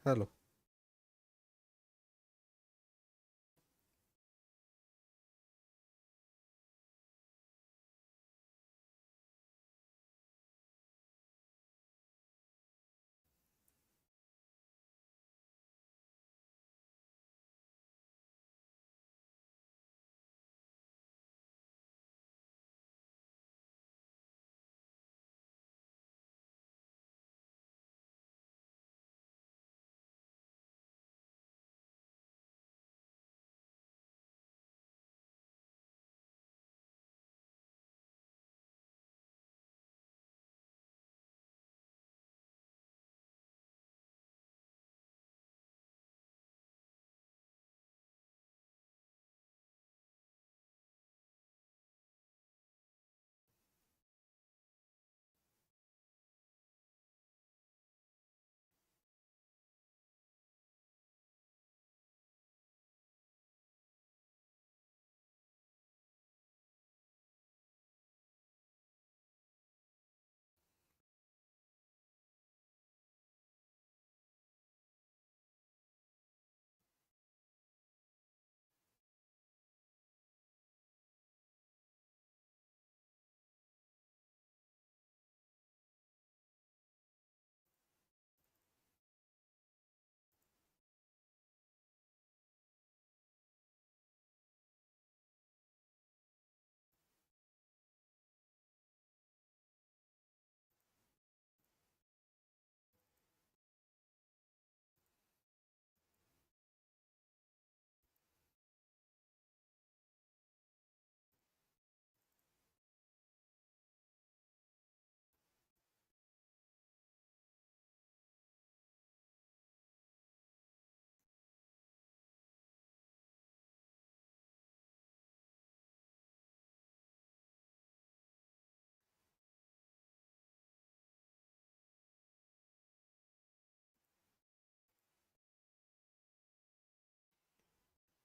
Hello.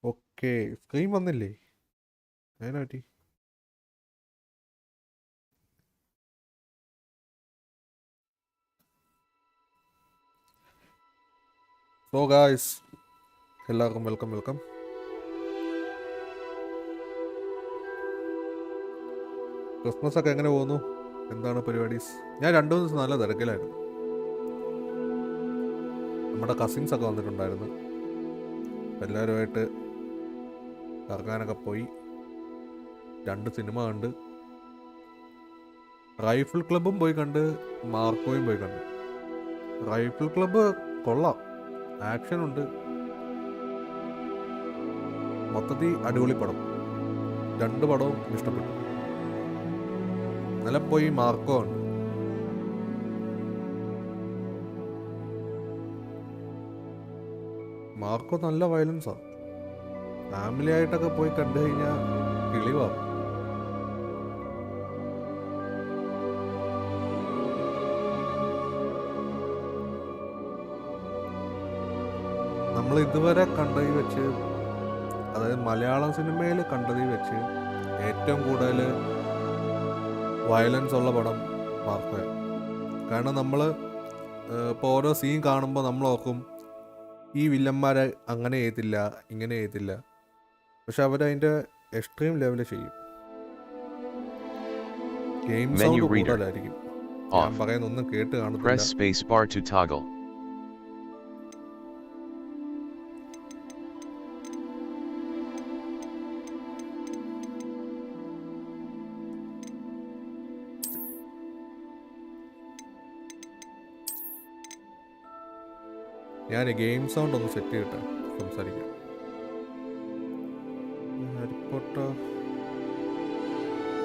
Okay, screen വന്നില്ലേ? അതിനെ പറ്റി. സോ ഗായ്സ്, എല്ലാവർക്കും വെൽക്കം വെൽക്കം. ക്രിസ്മസ് ഒക്കെ എങ്ങനെ പോകുന്നു? എന്താണ് പരിപാടീസ്? ഞാൻ 2 ദിവസം നല്ല തിരക്കിലായിരുന്നു. നമ്മുടെ കസിൻസ് ഒക്കെ വന്നിട്ടുണ്ടായിരുന്നു. എല്ലാവരുമായിട്ട് കറങ്ങാനൊക്കെ പോയി. 2 സിനിമ കണ്ട്. റൈഫിൾ ക്ലബും പോയി കണ്ട്, മാർക്കോയും പോയി കണ്ട്. റൈഫിൾ ക്ലബ്ബ് കൊള്ളാം, ആക്ഷൻ ഉണ്ട്, മൊത്തത്തിൽ അടിപൊളി പടം. 2 പടവും ഇഷ്ടപ്പെട്ടു. ഇന്നലെ പോയി മാർക്കോ ഉണ്ട്. മാർക്കോ നല്ല വയലൻസാണ്. ഫാമിലി ആയിട്ടൊക്കെ പോയി കണ്ടു കഴിഞ്ഞാൽ കിളിവാകും. നമ്മൾ ഇതുവരെ കണ്ടതിൽ വെച്ച്, അതായത് മലയാളം സിനിമയിൽ കണ്ടതിൽ വെച്ച് ഏറ്റവും കൂടുതൽ വയലൻസ് ഉള്ള പടം മാർക്കോ. കാരണം നമ്മൾ ഇപ്പോൾ ഓരോ സീൻ കാണുമ്പോൾ നമ്മൾ ഓർക്കും ഈ വില്ലന്മാരെ അങ്ങനെ ചെയ്തില്ല, ഇങ്ങനെ ചെയ്തില്ല. പക്ഷെ അവരതിൻ്റെ എക്സ്ട്രീം ലെവലിൽ ചെയ്യും. ഗെയിം സൗണ്ട് കൂടുതലായിരിക്കും. ഞാൻ പറയുന്നൊന്നും കേട്ട് കാണത്തില്ല. ഞാൻ ഗെയിം സൗണ്ട് ഒന്ന് സെറ്റ് ചെയ്തിട്ട് സംസാരിക്കാം. ഹാരി പോട്ടർ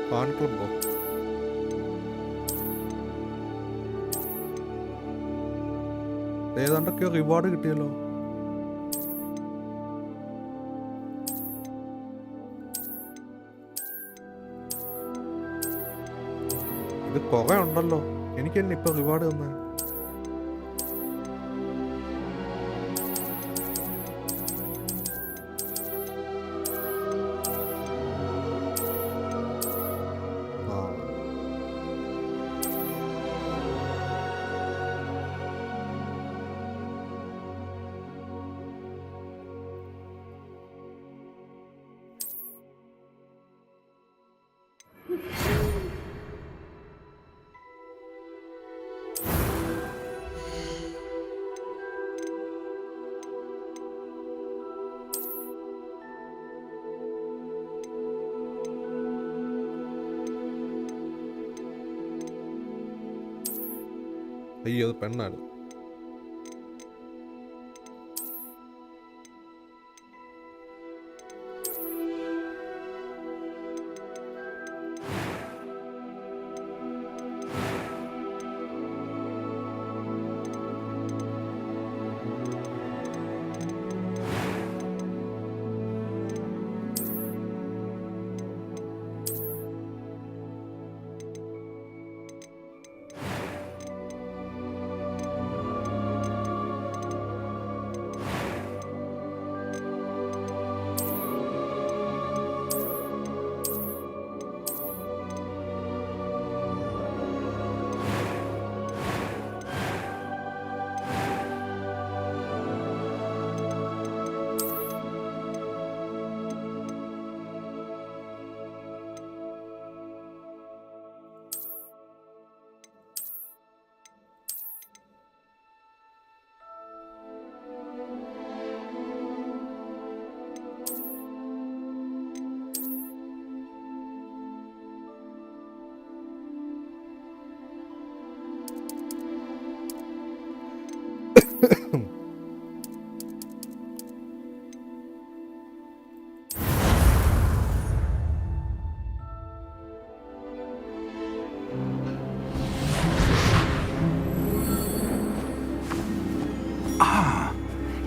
ഫാൻ ക്ലബ്ബോ? ഏതാണ്ടൊക്കെയോ റിവാർഡ് കിട്ടിയല്ലോ. ഇത് കുറെ ഉണ്ടല്ലോ. എനിക്ക് തന്നെ ഇപ്പൊ റിവാർഡ് തന്നെ. അയ്യോ അത് പെണ്ണാണ്.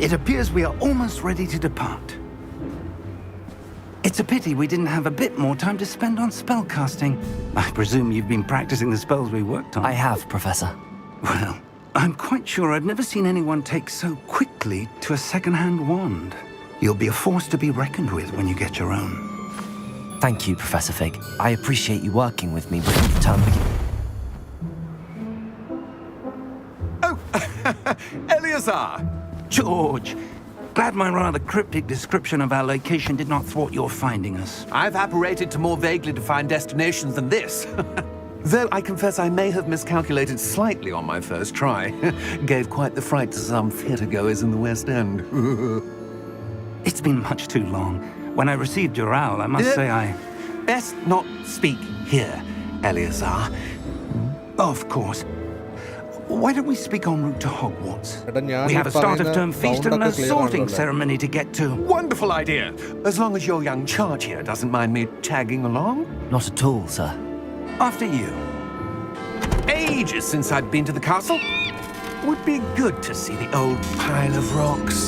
It appears we are almost ready to depart. It's a pity we didn't have a bit more time to spend on spellcasting. I presume you've been practicing the spells we worked on. I have, Professor. Well, I'm quite sure I've never seen anyone take so quickly to a second-hand wand. You'll be a force to be reckoned with when you get your own. Thank you, Professor Fig. I appreciate you working with me before the term begins. Oh, Eleazar! George, glad my rather cryptic description of our location did not thwart your finding us. I've apparated to more vaguely defined destinations than this. Though I confess I may have miscalculated slightly on my first try. Gave quite the fright to some theatre-goers in the West End. It's been much too long. When I received your owl, I must say I... Best not speak here, Eleazar. Of course. Why don't we speak en route to Hogwarts? എടാ ഞാൻ We have a start of term feast and a sorting clear ceremony to get to. Wonderful idea! As long as your young charge here doesn't mind me tagging along. Not at all, sir. After you. Ages since I'd been to the castle. Would be good to see the old pile of rocks.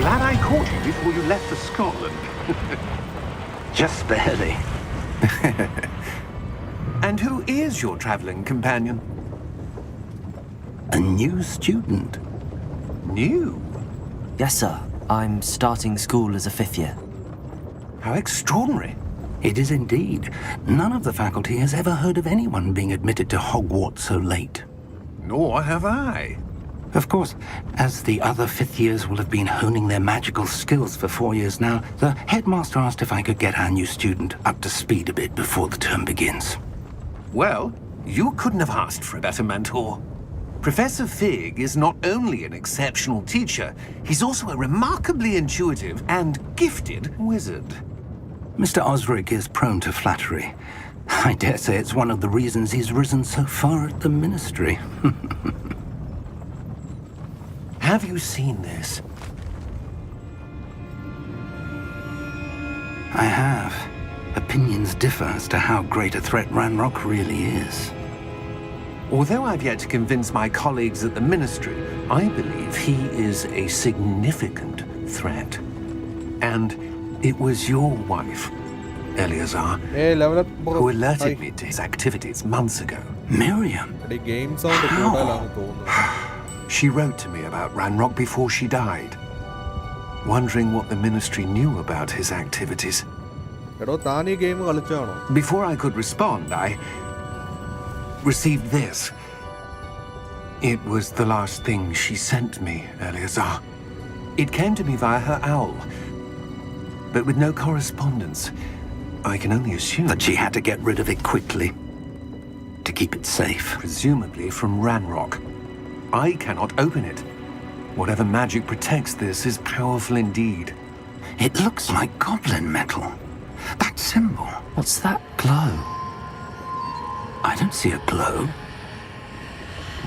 Glad I caught you before you left for Scotland. Just barely. And who is your travelling companion? A new student. New? Yes, sir. I'm starting school as a 5th year. How extraordinary. It is indeed. None of the faculty has ever heard of anyone being admitted to Hogwarts so late. Nor have I. Of course, as the other 5th years will have been honing their magical skills for 4 years now, the headmaster asked if I could get our new student up to speed a bit before the term begins. Well, you couldn't have asked for a better mentor. Professor Fig is not only an exceptional teacher, he's also a remarkably intuitive and gifted wizard. Mr. Osric is prone to flattery. I dare say it's one of the reasons he's risen so far at the ministry. Have you seen this? I have. Opinions differ as to how great a threat Ranrock really is. Although I've yet to convince my colleagues at the Ministry, I believe he is a significant threat. And it was your wife Eleazar, Hey, level up, bro. who alerted me to his activities months ago. Miriam? എടീ, game sound കൂടുതലാണെന്ന് തോന്നുന്നു. She wrote to me about Ranrock before she died, wondering what the ministry knew about his activities. എടോ, താൻ ഈ game കളിച്ചാണോ? Before I could respond, I received this. It was the last thing she sent me, Eleazar. It came to me via her owl, but with no correspondence. I can only assume That she had to get rid of it quickly to keep it safe. presumably from Ranrock. I cannot open it. Whatever magic protects this is powerful indeed. It looks like goblin metal. That symbol. What's that glow? I don't see a glow.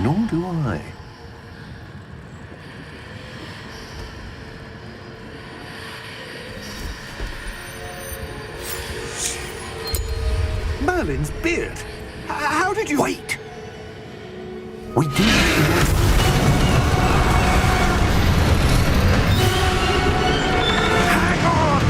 Nor do I. Merlin's beard. How did you... Wait! We do. Hang on!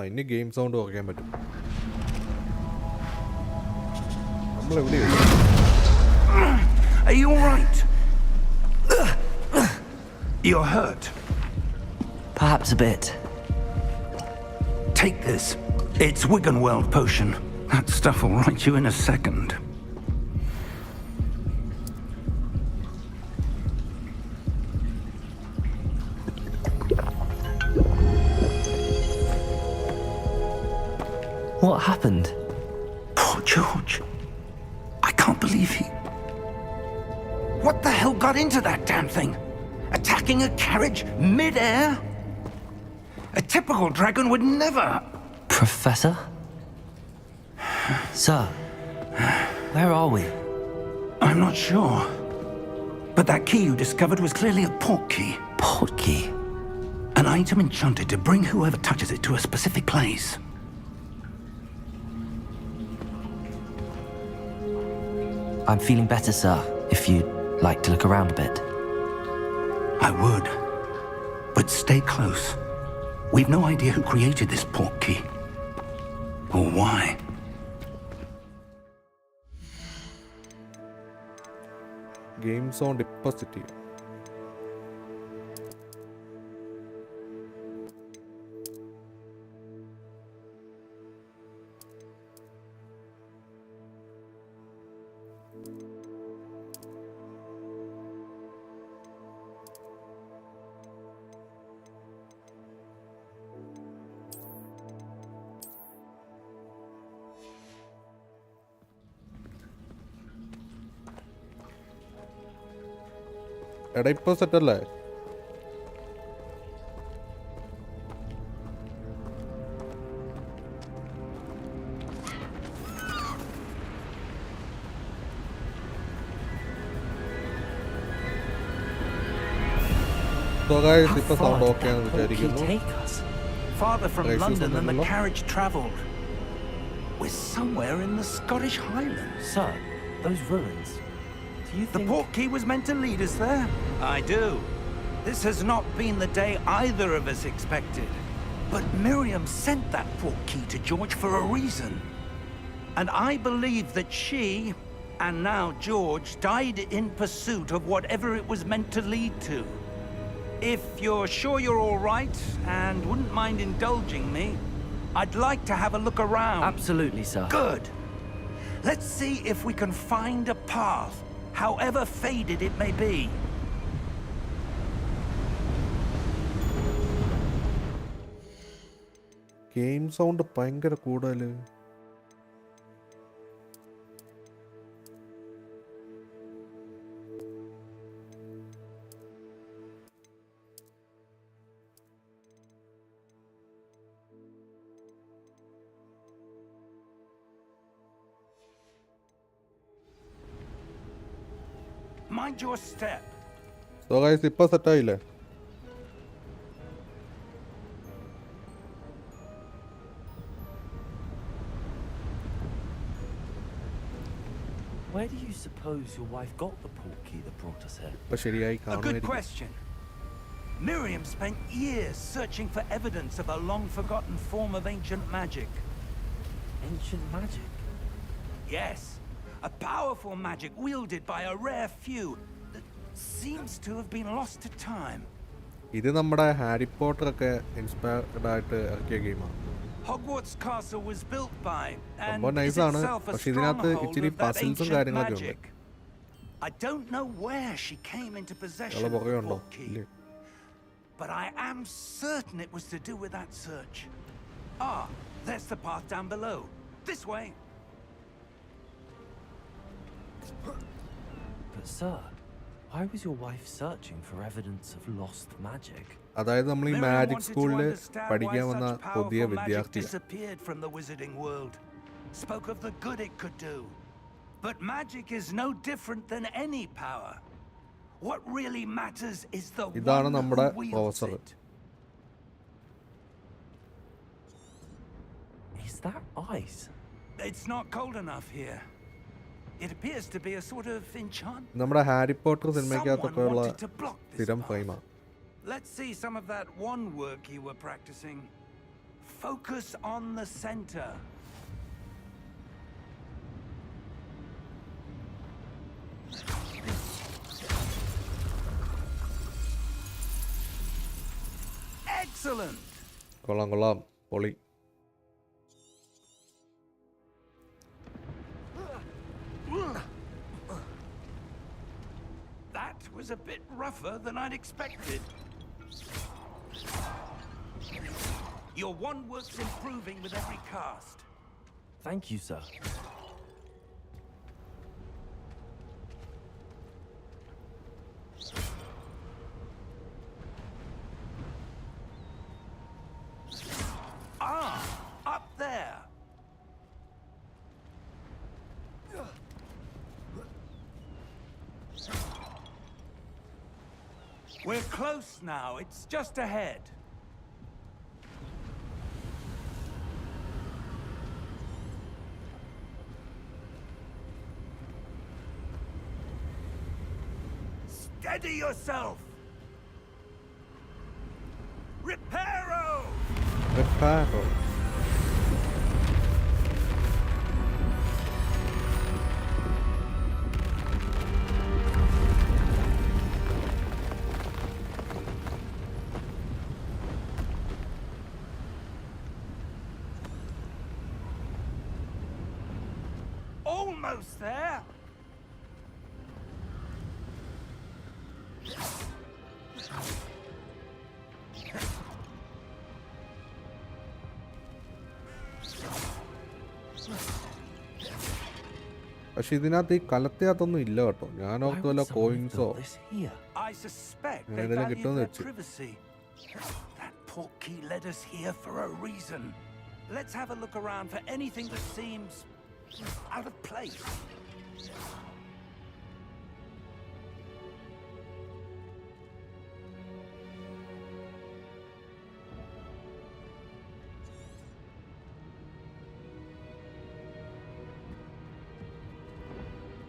ഇനി game sound കുറയ്ക്കാൻ പറ്റും. നമ്മളെവിടെയാണ്? Are you alright? You're hurt. Perhaps a bit. Take this. It's Wiggenweld potion. That stuff will right you in a second. What happened? Poor George. I can't believe he... What the hell got into that damn thing? Attacking a carriage mid-air? A typical dragon would never... Professor? Sir, where are we? I'm not sure. But that key you discovered was clearly a portkey. Portkey? An item enchanted to bring whoever touches it to a specific place. I'm feeling better, sir, if you'd like to look around a bit. I would. But stay close. We've no idea who created this portkey. Or why. Game sound ഇപ്പം set ചെയ്യാം. എടാ ഇപ്പൊ സെറ്റല്ലേ? ഇപ്പൊ sound okay ആണെന്ന് വിചാരിക്കുന്നു. Farther from Places London than the on the carriage travelled. We're somewhere in the Scottish Highlands. Sir, those ruins. Do you The think... portkey was meant to lead us there? I do. This has not been the day either of us expected. But Miriam sent that portkey to George for a reason. And I believe that she, and now George, died in pursuit of whatever it was meant to lead to. If you're sure you're all right and wouldn't mind indulging me, I'd like to have a look around. Absolutely, sir. Good. Let's see if we can find a path, however faded it may be. Game sound ഭയങ്കര കൂടുതൽ. Mind your step. So guys ഇപ്പോൾ സെറ്റായില്ലേ? Where do you suppose your wife got the portkey that brought us here? ഇപ്പോൾ ശരിയായി A good കാണുമായിരിക്കും. question. Miriam spent years searching for evidence of a long-forgotten form of ancient magic. Ancient magic? Yes, a powerful magic wielded by a rare few that seems to have been lost to time. ഇത് നമ്മുടെ Harry Potter ഒക്കെ inspired ആയിട്ട് ഇറക്കിയ ഗെയിമാണ്. Hogwarts Castle was built by and സംഭവം is nice ആണ്. itself a പക്ഷെ ഇതിനകത്ത് stronghold ഇച്ചിരി of that പസിൽസും ancient കാര്യങ്ങളൊക്കെ ഉണ്ട്. magic. I don't know where she came into possession ഇയാളെ of the പുറകെ ഉണ്ടോ? Portkey, ഇല്ലേ? but I am certain it was to do with that search. Ah, there's the path down below. This way. But sir, why was your wife searching for evidence of lost magic? അതായത് നമ്മൾ ഈ Miriam magic wanted to സ്കൂളിൽ understand പഠിക്കാൻ why വന്ന such പുതിയ powerful magic വിദ്യാർത്ഥിയാണ്. disappeared from the wizarding world. Spoke of the good it could do. But magic is no different than any power. What really matters is the ഇതാണ് one നമ്മുടെ who wields professor. it. Is that ice? It's not cold enough here. It appears to be a sort of enchantment. നമ്മുടെ Harry Potter Someone സിനിമയ്ക്കകത്തൊക്കെ ഉള്ള wanted to block this സ്ഥിരം path. ഫ്രെയിമാണ്. Let's see some of that one work you were practicing. Focus on the center. Excellent. കൊള്ളാം കൊള്ളാം, പൊളി. That was a bit rougher than I'd expected. Your one work's improving with every cast. Thank you, sir. Ah, up there. We're close now. It's just ahead. Steady yourself. Reparo! Reparo. Almost there. പക്ഷെ ഇതിനകത്ത് ഈ കലത്തിനകത്തൊന്നും ഇല്ല കേട്ടോ. ഞാൻ Why ഓർത്ത് would വല്ല someone കോയിൻസോ build this here? I suspect Yeah, they they don't value get to their it. privacy. That Portkey led us here for a reason. Let's have a look around for anything that seems out of place.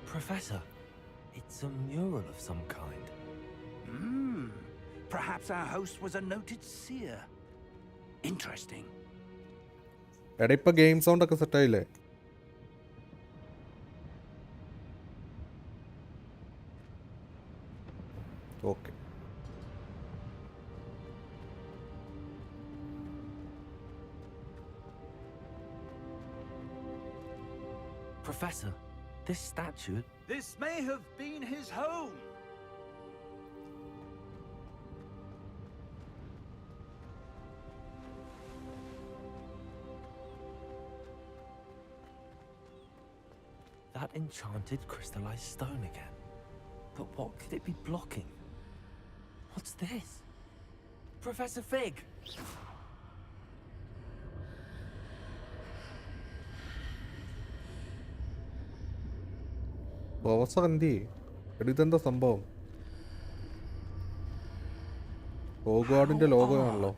Professor, it's a mural of some kind. Perhaps our host was a noted seer. Interesting. എടാ ഇപ്പൊ game sound ഒക്കെ സെറ്റായില്ലേ? Okay. Professor, this statue... This may have been his home. enchanted crystallized stone again. But what could it be blocking? What's this? Professor Fig! Professor എന്തി എടുത്തെന്താ സംഭവം? ഹോഗ്വാർഡിന്റെ ലോഗോയാണല്ലോ.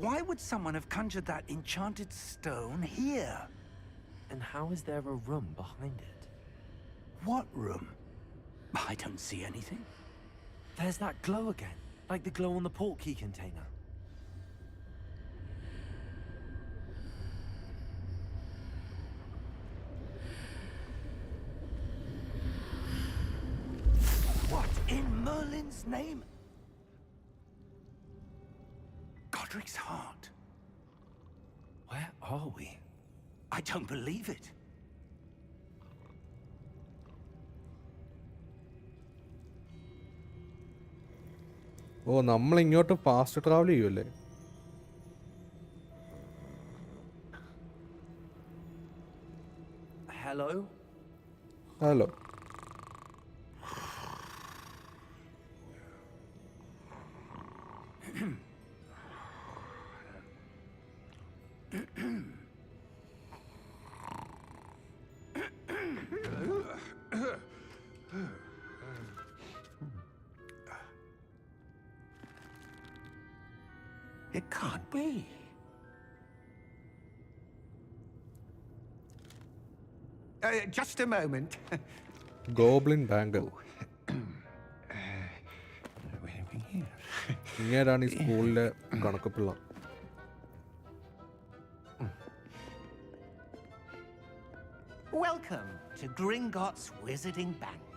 Why would someone have conjured that enchanted stone here? And how is there a room behind it? What room? I don't see anything. There's that glow again, like the glow on the portkey container. What in Merlin's name? Godric's heart. Where are we? I don't believe it. ഓ, നമ്മളിങ്ങോട്ട് fast travel ചെയ്യുമല്ലേ? Hello? Hello. It can't be. Just a moment. Goblin ബാങ്കിൾ. ഇങ്ങേരാണ് ഈ സ്കൂളിലെ കണക്കപ്പിള്ള. Welcome to Gringotts Wizarding Bank.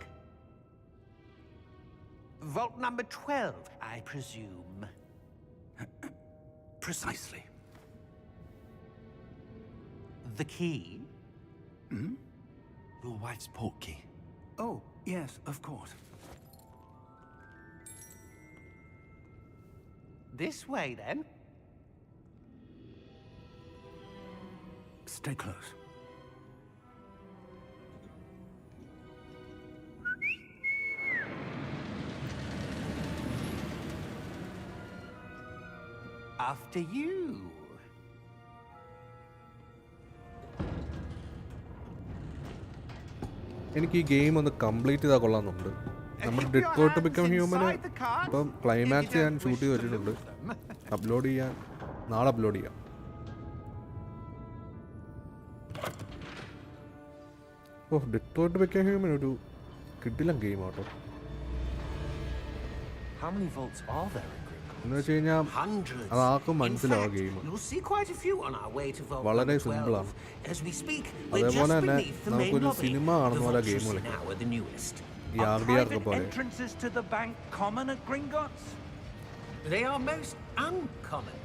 Vault number 12, I presume. Precisely. The key? Your wife's portkey. Oh, yes, of course. This way, then. Stay close. After you. എനിക്ക് ഈ game ഒന്ന് complete ചെയ്താൽ കൊള്ളാമെന്നുണ്ട്. നമ്മുടെ ഡിട്രോയിറ്റ് ടു ബിക്കം ഹ്യൂമന് ഇപ്പം climax ഞാൻ shoot ചെയ്ത് വെച്ചിട്ടുണ്ട്. അപ്ലോഡ് ചെയ്യാൻ നാളെ അപ്ലോഡ് ചെയ്യാം. ഓ, ഡിട്രോയിറ്റ് ടു ബിക്കം ഹ്യൂമൻ ഒരു കിടിലൻ ഗെയിം ആട്ടോ. How many vaults are there in Gringotts? എന്ന് വെച്ച് കഴിഞ്ഞാൽ അതാർക്കും മനസ്സിലാവും ഗെയിം. വളരെ സിമ്പിളാണ്. അതേപോലെ തന്നെ നമുക്കൊരു സിനിമ കാണുന്ന പോലെ ഗെയിം കളിക്കാം. ഈ ആർഡിയാർക്ക് പോലെ. Entrances to the bank common at Gringotts? They are most uncommon.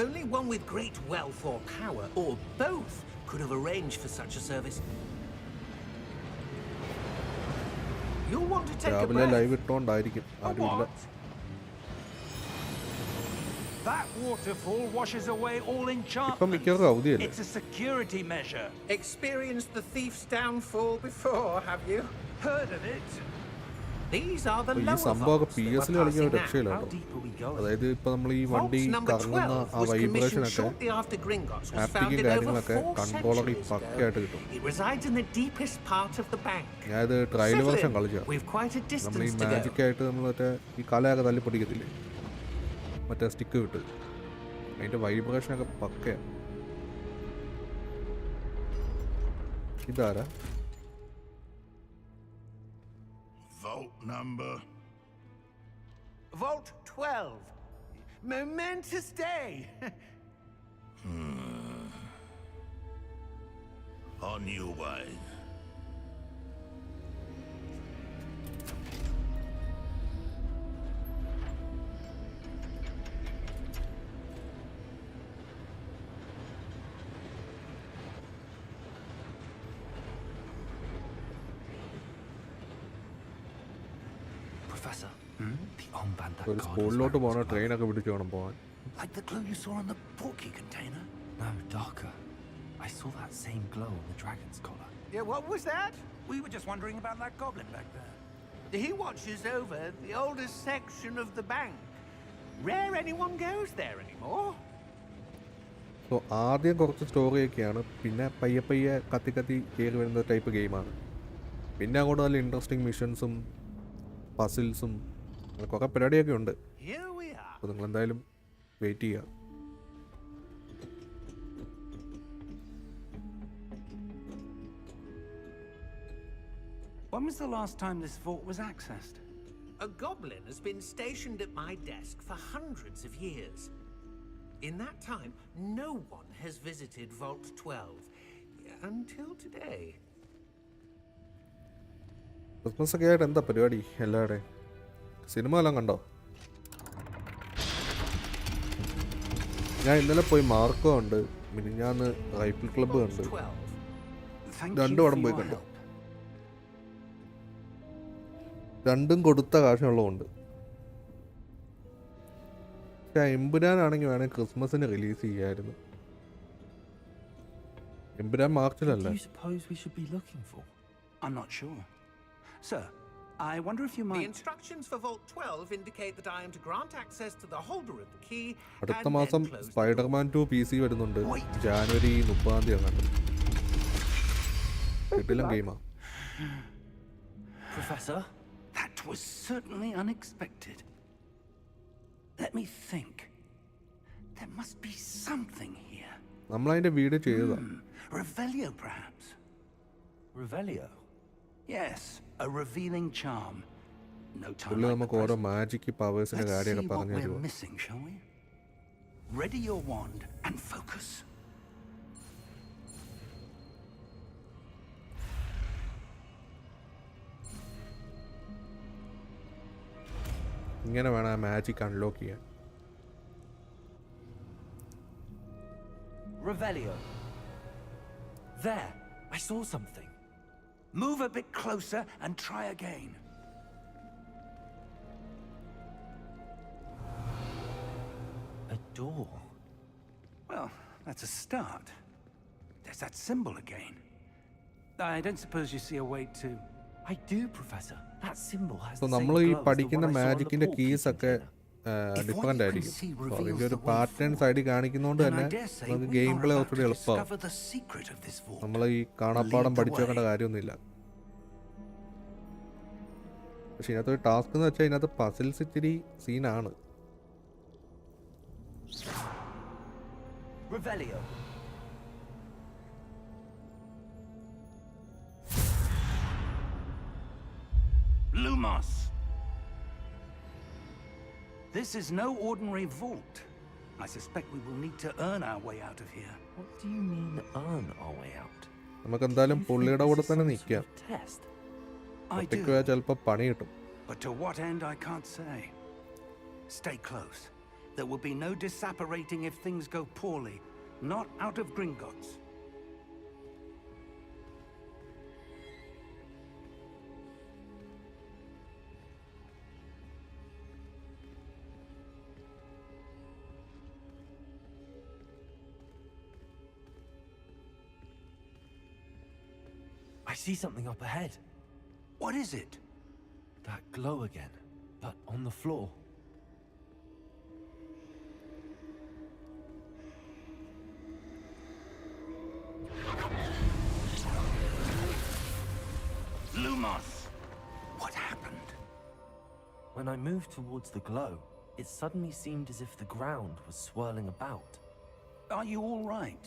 Only one with great wealth or power, or both, could have arranged for such a service. You'll want to take a രാവിലെ breath. Live ഇട്ടോണ്ടായിരിക്കും ആരുമില്ല. That waterfall washes away all ഇപ്പം enchantments. മിക്കവാറും അവധിയല്ലേ? It's a security measure. Experienced the thief's downfall before, have you? Heard of it? These are the ഈ lower സംഭവമൊക്കെ vaults P that S we're ൽ കളിക്കാൻ passing now. രക്ഷയില്ല How കേട്ടോ. deep are we going? അതായത് ഇപ്പൊ നമ്മൾ ഈ വണ്ടി Vault number കറങ്ങുന്ന 12 ആ was വൈബ്രേഷൻ commissioned ഒക്കെ shortly after Gringotts was ആപ്റ്റിക്കും founded over കാര്യങ്ങളൊക്കെ 4 കൺട്രോളറിൽ centuries പക്കയായിട്ട് ago. കിട്ടും. It resides in the deepest part of the bank. ഞാനിത് ട്രയൽ വേർഷൻ Civilian, കളിച്ചാ. we've quite a നമ്മൾ ഈ distance to go. മാജിക്കായിട്ട് നമ്മൾ മറ്റേ ഈ കലയൊക്കെ തല്ലി പൊടിക്കത്തില്ലേ, മറ്റേ സ്റ്റിക്ക് വിട്ട് അതിന്റെ വൈബ്രേഷനൊക്കെ പക്കയാ. ഇതാരാ? Vault number. Vault 12. Momentous day. On your way. Professor, the armband that ഒരു guard was സ്കൂളിലോട്ട് wearing പോകണ was ട്രെയിനൊക്കെ പിടിച്ച് വേണം പോകാൻ. Like the glow you saw on the portkey container? no darker. I saw that same glow on the dragon's collar. Yeah, what was that? We were just wondering about that goblin back there. He watches over the oldest section of the bank. Rare anyone goes there anymore. So ആദ്യം കുറച്ച് സ്റ്റോറിയൊക്കെയാണ്, പിന്നെ പയ്യെ പയ്യെ കത്തി കയറി വരുന്ന type ഗെയിമാണ്. പിന്നെ അങ്ങോട്ട് നല്ല ഇൻട്രസ്റ്റിംഗ് മിഷൻസും പസിൽസും അങ്ങനെ കുറേ പരിപാടിയൊക്കെ ഉണ്ട്. Here we are. അപ്പോൾ നിങ്ങളെന്തായാലും വെയിറ്റ് ചെയ്യുക. When was the last time this vault was accessed? A goblin has been stationed at my desk for hundreds of years. In that time, no one has visited Vault 12 until today. Christmas ഒക്കെ ആയിട്ട് എന്താ പരിപാടി എല്ലാവരുടെയും? Cinema എല്ലാം കണ്ടോ? ഞാൻ ഇന്നലെ പോയി മാർക്കോ ഉണ്ട്, മിനിഞ്ഞാന്ന് റൈഫിൾ ക്ലബ്ബ് കണ്ട്, രണ്ടു പടം പോയി കണ്ടു. രണ്ടും കൊടുത്ത കാശുള്ളതുകൊണ്ട്. പക്ഷെ എമ്പുരാനാണെങ്കിൽ വേണമെങ്കിൽ ക്രിസ്മസിന് റിലീസ് ചെയ്യായിരുന്നു. Empuraan മാർച്ചിലല്ല. What do you suppose we should be looking for? I'm not sure. Sir, I wonder if you The might... instructions for Vault 12 indicate that I am to grant access to the holder of the key അടുത്ത and മാസം then close the door. Spiderman 2 PC വരുന്നുണ്ട്, ജാനുവരി 30 അങ്ങോട്ട്. കിട്ടില്ല ഗെയിമാ. Professor? That was certainly unexpected. Let me think. There must be something here. നമ്മളതിൻ്റെ video ചെയ്തതാ. Revelio, perhaps? Revelio? Yes, a revealing charm. No time പുള്ളി like the നമുക്ക് ഓരോ present. Magic പവേഴ്സിൻ്റെ Let's see കാര്യമൊക്കെ what പറഞ്ഞു we're തരുമോ. missing, shall we? Ready your wand and focus. ഇങ്ങനെ വേണം ആ മാജിക് അൺലോക്ക് ചെയ്യാൻ. Revelio. There, I saw something. Move a bit closer and try again. A door. Well, that's a start. There's that symbol again. I don't suppose you see a way to... I do, Professor. That symbol has so the നമ്മൾ same ഈ glow as the പഠിക്കുന്ന one I saw on the മാജിക്കിൻ്റെ Portkey keys ഒക്കെ container. Different ആയിരിക്കും. So അതിൻ്റെ ഒരു pattern സൈഡിൽ കാണിക്കുന്നതുകൊണ്ട് then തന്നെ I dare say നമുക്ക് we game are play about കുറച്ചുകൂടി to എളുപ്പമാവും. discover the secret of this vault. നമ്മൾ ഈ കാണാപ്പാടം Lead the പഠിച്ചു വെക്കേണ്ട way. കാര്യമൊന്നുമില്ല. പക്ഷെ ഇതിനകത്ത് ഒരു ടാസ്ക് എന്ന് വെച്ചാൽ ഇതിനകത്ത് പസിൽസ് ഇത്തിരി സീനാണ്. Revelio. Lumos! This is no ordinary vault. I suspect we will need to earn our way out of here. What do you mean, earn our way out? നമുക്ക് എന്തായാലും Do you think പുള്ളിയുടെ this കൂടെ is തന്നെ some നിൽക്കാം. sort of test? I ഒറ്റയ്ക്ക് do, പോയാൽ ചിലപ്പോൾ പണി കിട്ടും. but to what end I can't say. Stay close. There will be no disapparating if things go poorly. Not out of Gringotts. I see something up ahead. What is it? That glow again, but on the floor. Lumos! What happened? When I moved towards the glow, it suddenly seemed as if the ground was swirling about. Are you all right?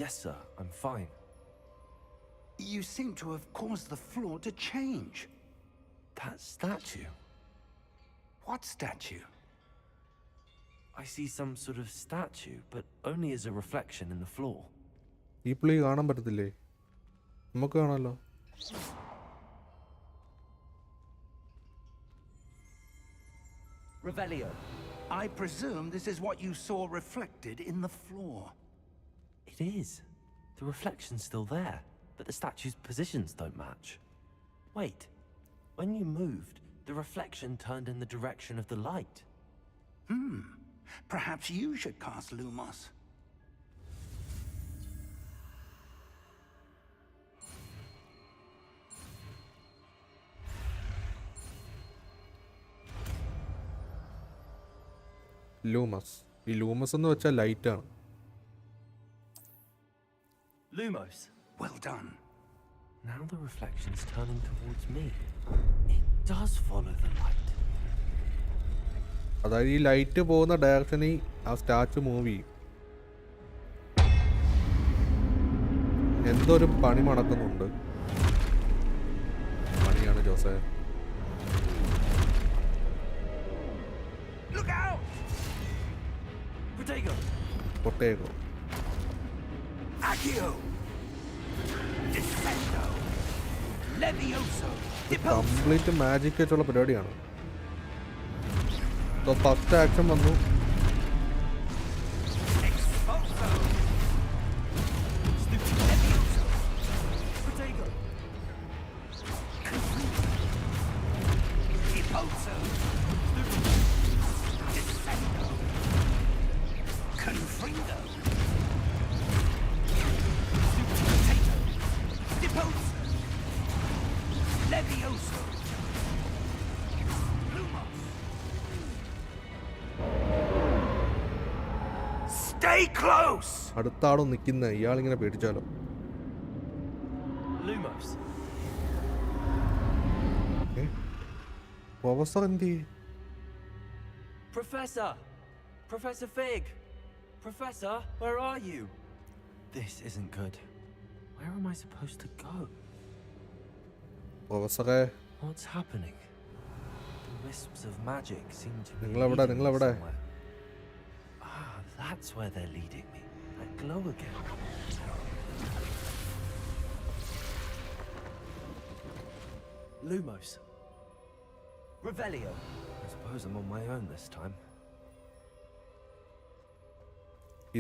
Yes, sir, I'm fine. You seem to have caused the floor to change. That statue. What statue? I see some sort of statue, but only as a reflection in the floor. ഈ പുള്ളി കാണാൻ പറ്റത്തില്ലേ? നമുക്ക് കാണാമല്ലോ. Revelio. I presume this is what you saw reflected in the floor. It is. The reflection's still there, but the statue's positions don't match. Wait. When you moved, the reflection turned in the direction of the light. Perhaps you should cast Lumos. ലൂമസ്. ഈ ലൂമസ് എന്ന് വെച്ചാൽ ലൈറ്റാണ്. Lumos. Well done. Now the reflection's turning towards me. It does follow the light. അതായത് ഈ light പോകുന്ന ഡയറക്ഷനിൽ ആ statue move ചെയ്യും. എന്തൊരു പണി നടക്കുന്നുണ്ട്. പണിയാണ് ജോസേ. Look out! Protego. പൊട്ടേക്കോ. Accio! Descendo! Levioso! Complete magic വെച്ചുള്ള പരിപാടിയാണ്. ഫസ്റ്റ് ആക്ഷൻ വന്നു. Expulso! Levioso! Protego. Repulso! Descendo! Confrindo! Potato! Repulso! Levioso! Lumos! Stay close! അടുത്താളും നിൽക്കുന്ന ഇയാളിങ്ങനെ പേടിച്ചാലോ. Lumos. പ്രൊഫസർ എന്തി? Professor! Professor Fig! Professor, where are you? This isn't good. Where am I supposed to go? പ്രൊഫസറെ What's happening? The wisps of magic seem to be നിങ്ങളെവിടെ? leading me നിങ്ങളെവിടെ? somewhere. Ah, that's where they're leading me. That glow again. Lumos. Revelio. I suppose I'm on my own this time.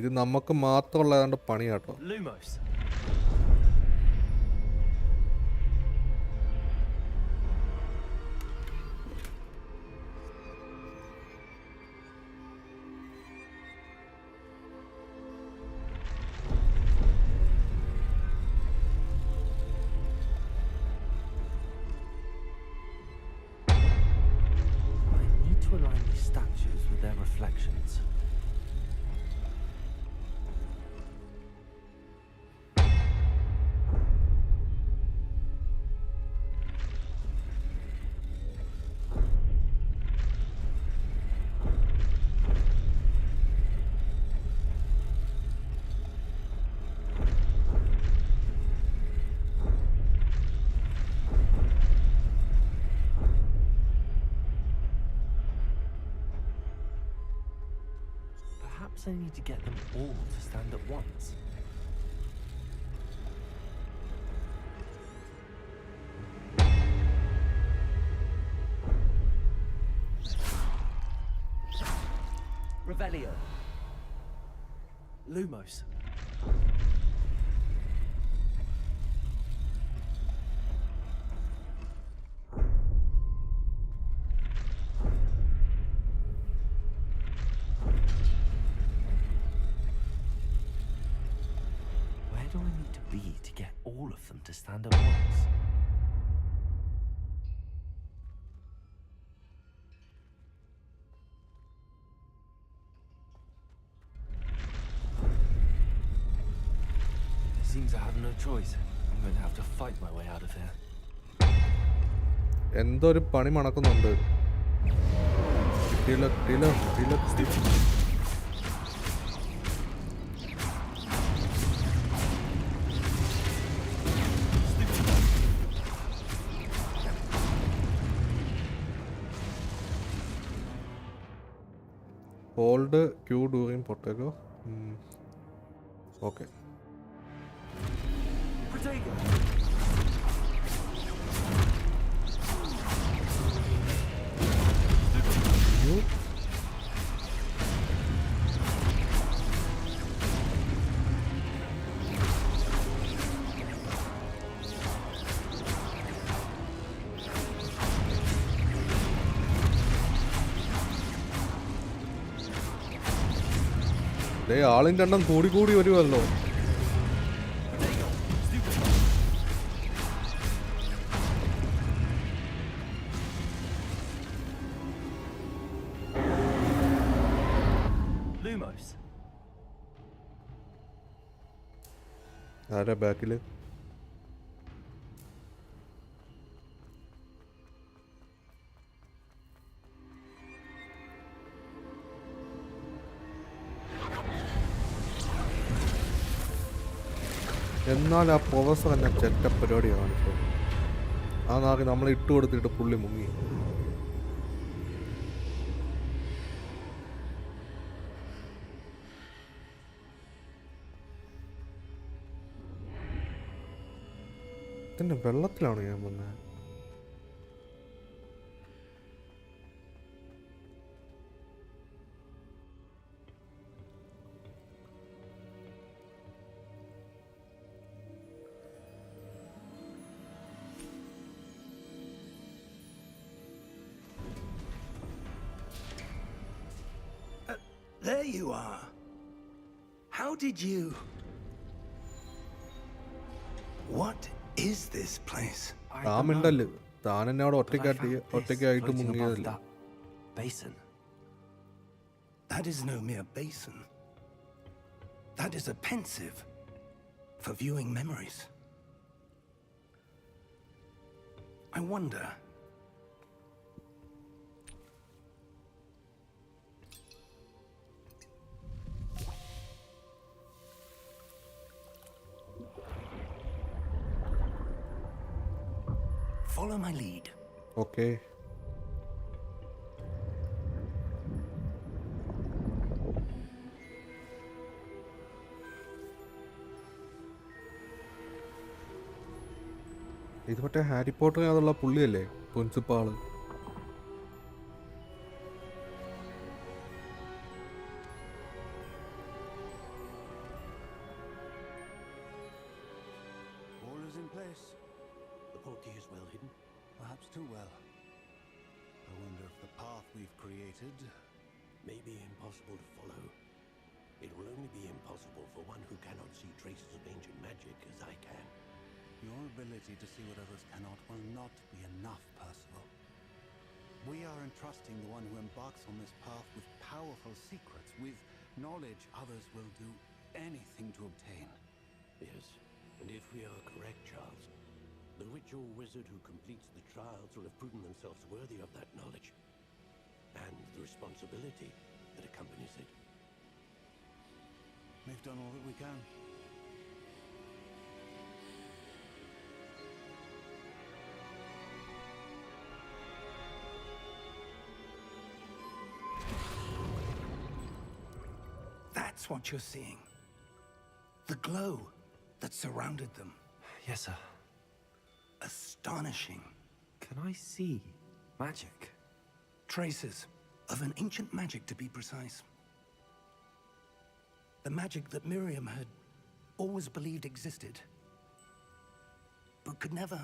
ഇത് നമുക്ക് മാത്രമുള്ളതാണ്ട് പണി കേട്ടോ. Lumos. I need to align these statues with their reflections. Perhaps I need to get them all to stand at once. Revelio. Lumos. Where do I need to be to get all of them to stand at once? Seems I have no choice. I'm going to have to fight my way out of here. എന്തൊരു പണി മണക്കുന്നുണ്ട്. കിട്ടിയില്ല, കിട്ടിയില്ല, കിട്ടിയില്ല, കിട്ടിയില്ല. Hold Q during Protego. Okay. Protego. ആളിൻ്റെ എണ്ണം കൂടി കൂടി വരുമല്ലോ. Lumos. ആരാ ബാക്കില്? എന്നാൽ ആ പ്രൊഫസർ എന്നെ ചെറ്റ പരിപാടി കാണിച്ചു. ആ നാക്കി നമ്മളെ ഇട്ട് കൊടുത്തിട്ട് പുള്ളി മുങ്ങി. ഇതിൻ്റെ വെള്ളത്തിലാണ് ഞാൻ വന്നത്. There you are. How did you... What is this place? താമിണ്ടല്ലേ താൻ എന്നെ അവിടെ But I found this ഒറ്റയ്ക്കായിട്ട് floating above മുങ്ങിയതല്ലേ. that basin. That is no mere basin. That is a pensive for viewing memories. I wonder... Follow my lead. Okay. ഇത് മറ്റേ Harry Potter അതുള്ള പുള്ളിയല്ലേ principal? All is in place. The portkey is well hidden. Perhaps too well. I wonder if the path we've created... May be impossible to follow. It will only be impossible for one who cannot see traces of ancient magic as I can. Your ability to see what others cannot will not be enough, Percival. We are entrusting the one who embarks on this path with powerful secrets, with knowledge others will do anything to obtain. Yes, and if we are correct, Charles, the witch or wizard who completes the trials will have proven themselves worthy of that knowledge, and the responsibility that accompanies it. We've done all that we can. That's what you're seeing. The glow that surrounded them. Yes, sir. Astonishing. Can I see magic? Traces of an ancient magic, to be precise. The magic that Miriam had always believed existed, but could never.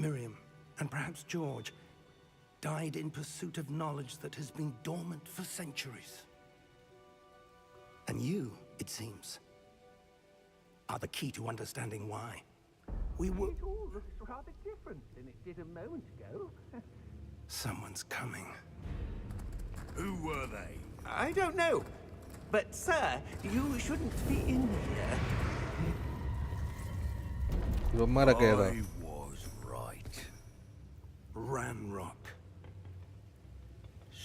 Miriam, and perhaps George, died in pursuit of knowledge that has been dormant for centuries. And you, it seems, are the key to understanding why. We will... It all looks rather different than it did a moment ago. Someone's coming. Who were they? I don't know. But, sir, you shouldn't be in here. ഇവന്മാരൊക്കെ ഏതാ? I was right. Ranrock.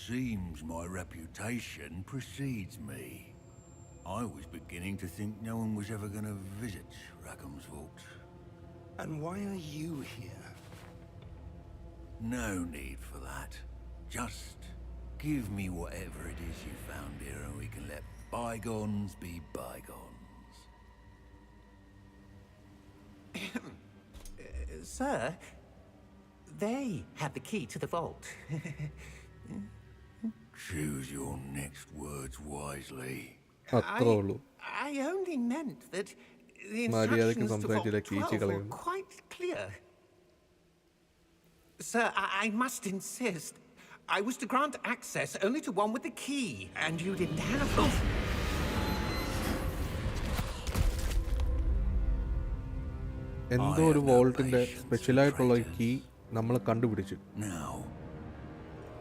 Seems my reputation precedes me. I was beginning to think no one was ever going to visit Rackham's Vault. And why are you here? No need for that. Just give me whatever it is you found here and we can let bygones be bygones. Sir, they have the key to the vault. Choose your next words wisely. അത്രേ ഉള്ളൂ. I only meant that the മര്യാദയ്ക്ക് instructions to സംസാരിച്ചില്ല, Vault കീച്ചു 12 were കളയുന്നു. quite clear. Sir, I must insist. I was to grant access only to one with the key, and you didn't have it. എന്തോ ഒരു വോൾട്ടിന്റെ സ്പെഷ്യലായിട്ടുള്ള key നമ്മൾ കണ്ടുപിടിച്ചു. Now,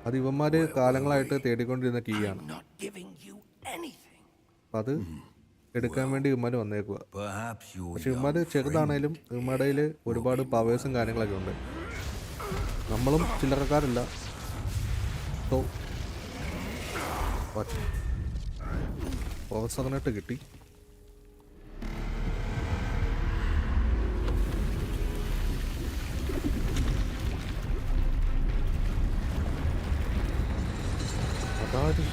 അത് ഇവന്മാര് കാലങ്ങളായിട്ട് തേടിക്കൊണ്ടിരുന്ന കീയാണ്. I'm not giving you anything. അപ്പം അത് എടുക്കാൻ വേണ്ടി ഇവന്മാർ വന്നേക്കുക. Perhaps your പക്ഷെ young ഇവന്മാര് friend ചെറുതാണേലും ഇവന്മാരുടെ കയ്യിൽ ഒരുപാട് പവേഴ്സും കാര്യങ്ങളൊക്കെ ഉണ്ട്. നമ്മളും ചില്ലറക്കാരല്ല. സോ പ്രൊഫസറിനായിട്ട് കിട്ടി. അതായത്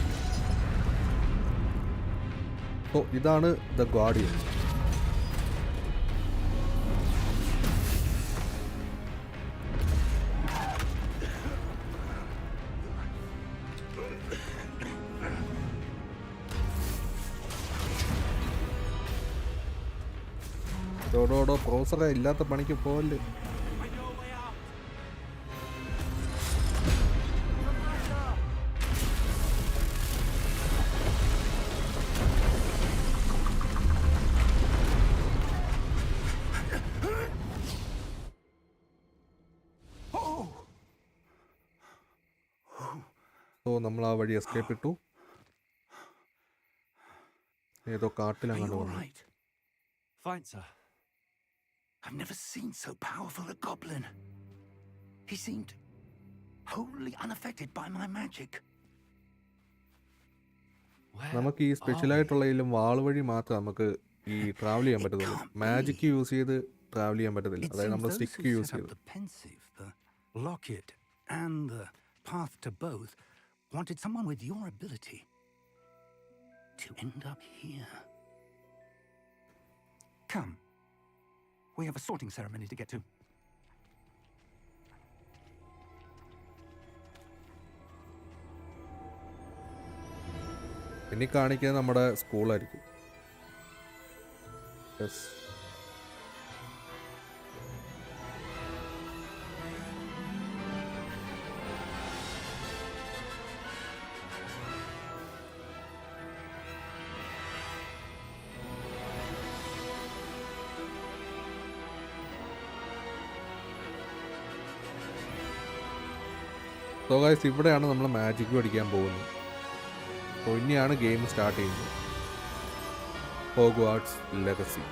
സോ ഇതാണ് ദ ഗാർഡിയൻ. ഡോഡോടോ പ്രൊഫസറെ ഇല്ലാത്ത പണിക്ക് പോവല്ലേ. സോ നമ്മൾ ആ വഴി എസ്കേപ്പ് ഇട്ടു. ഏതോ Are കാട്ടിലങ്ങോട്ട് you all വന്നു. right? Fine, sir. I've never seen so powerful a goblin. He seemed wholly unaffected by my magic. Where നമുക്ക് ഈ are we? സ്പെഷ്യലായിട്ടുള്ളതിലും വാൾ വഴി മാത്രമേ നമുക്ക് ഈ ട്രാവൽ ചെയ്യാൻ പറ്റത്തുള്ളൂ. മാജിക് യൂസ് ചെയ്ത് ട്രാവൽ ചെയ്യാൻ പറ്റത്തില്ല. It അതായത് seems നമ്മൾ those stick who use set up ചെയ്ത്. the pensive, the locket, and the path to both wanted someone with your ability to end up here. Come. We have a sorting ceremony to get to. ഇനി കാണിക്കുന്നത് നമ്മുടെ സ്കൂളായിരിക്കും. Yes. So guys, ഇവിടെയാണ് നമ്മൾ magic പഠിക്കാൻ പോകുന്നത്. So ഇനിയാണ് game start ചെയ്യുന്നത്. ഹോഗ്വാർട്സ് legacy.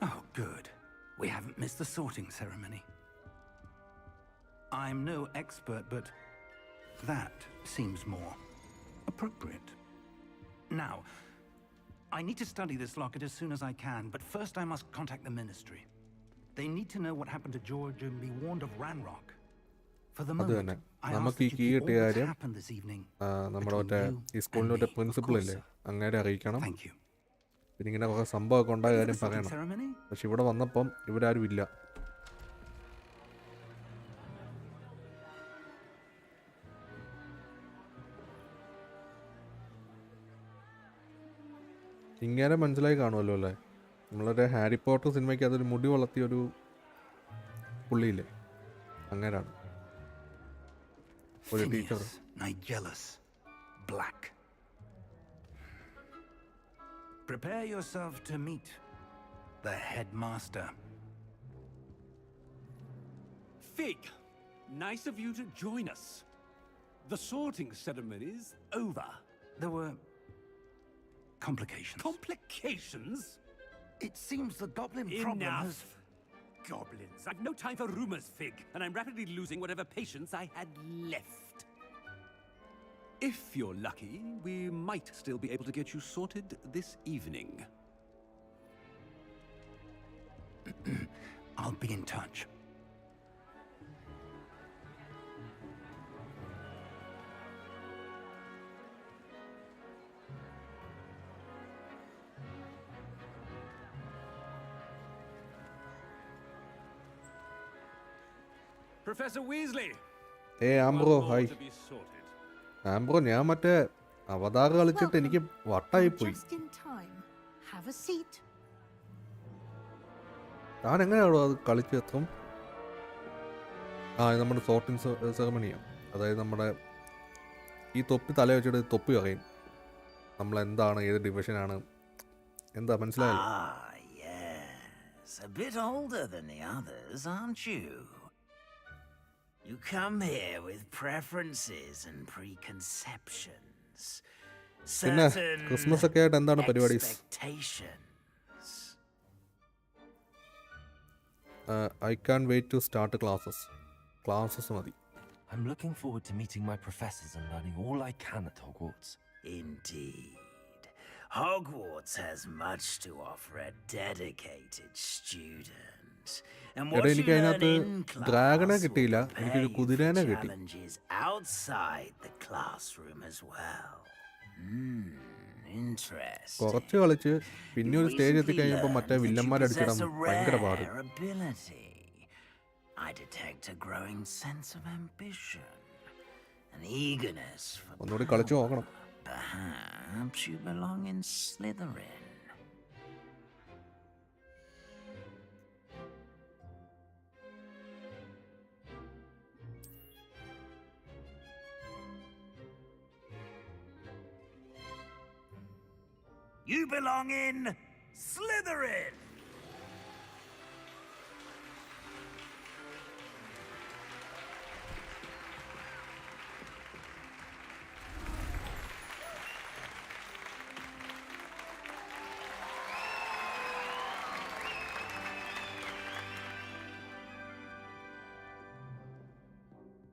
Oh, good. We haven't missed the sorting ceremony. I'm no expert, but that seems more appropriate. Now, I need to study this locket as soon as I can, but first I must contact the Ministry. They need to know what happened to George and be warned of Ranrock. For the അത് moment, തന്നെ. I ask നമുക്ക് ഈ that key you keep കിട്ടിയ all that's കാര്യം happened this evening നമ്മുടെ മറ്റേ between you ഈ സ്കൂളിൻ്റെ and മറ്റേ me. പ്രിൻസിപ്പൾ Of ഇല്ലേ, course, sir. അങ്ങേരെ അറിയിക്കണം. Thank you. പിന്നെ ഇങ്ങനെ കുറേ സംഭവമൊക്കെ ഉണ്ടായ Ready for കാര്യം the sorting പറയണം. ceremony? പക്ഷെ ഇവിടെ വന്നപ്പം ഇവരാരും ഇല്ല. ഇങ്ങനെ മനസ്സിലായി കാണുമല്ലോ അല്ലേ, നമ്മളൊരു ഹാരി പോട്ടർ സിനിമയ്ക്ക് അതൊരു മുടി വളർത്തിയൊരു പുള്ളിയില്ലേ, അങ്ങനെയാണ് ഒരു teacher. Phineas, Nigellus, Black. Prepare yourself to meet the headmaster. Fig, nice of you to join us. The sorting ceremony's over. There were complications. Complications? It seems the goblin problem Enough. has... Goblins. I've no time for rumors, Fig, and I'm rapidly losing whatever patience I had left. If you're lucky, we might still be able to get you sorted this evening. I'll be in touch. Professor Weasley. Hey, Ambro, One more hi. to be sorted. Ambro, ഞാൻ മറ്റേ അവതാർ കളിച്ചിട്ട് എനിക്ക് വട്ടായി പോയി. Just in time. Have a seat. ഞാൻ എങ്ങനെയാണോ അത് കളിച്ചെത്തും? ഇത് നമ്മുടെ സോർട്ടിങ് സെറമണിയാണ്. അതായത് നമ്മുടെ ഈ തൊപ്പി തല വെച്ചിട്ട് തൊപ്പി പറയും നമ്മൾ എന്താണ്, ഏത് ഡിവിഷനാണ്, എന്താ മനസ്സിലായല്ലോ? Ah, yes. A bit older than the others, aren't you? You come here with preferences and preconceptions. പിന്നെ Certain ക്രിസ്മസ് ഒക്കെ ആയിട്ട് എന്താണ് പരിപാടി? expectations. I can wait to start classes മതി. I'm looking forward to meeting my professors and learning all I can at Hogwarts. Indeed. Hogwarts has much to offer a dedicated student. And എടാ, what you എനിക്ക് learn അതിനകത്ത് in ഡ്രാഗനെ class കിട്ടിയില്ല, will എനിക്കൊരു prepare you കുതിരേനെ for കിട്ടി. challenges outside the classroom as well. Interesting. കുറച്ച് കളിച്ച് പിന്നെ ഒരു You സ്റ്റേജ് recently എത്തിക്കഴിഞ്ഞപ്പോൾ മറ്റേ learned that you വില്ലന്മാരടിച്ചിടാൻ possess a ഭയങ്കര പാട്. rare ability. I detect a growing sense of ambition, an eagerness for ഒന്നുകൂടി കളിച്ചു power. നോക്കണം. Perhaps you belong in Slytherin. You belong in Slytherin!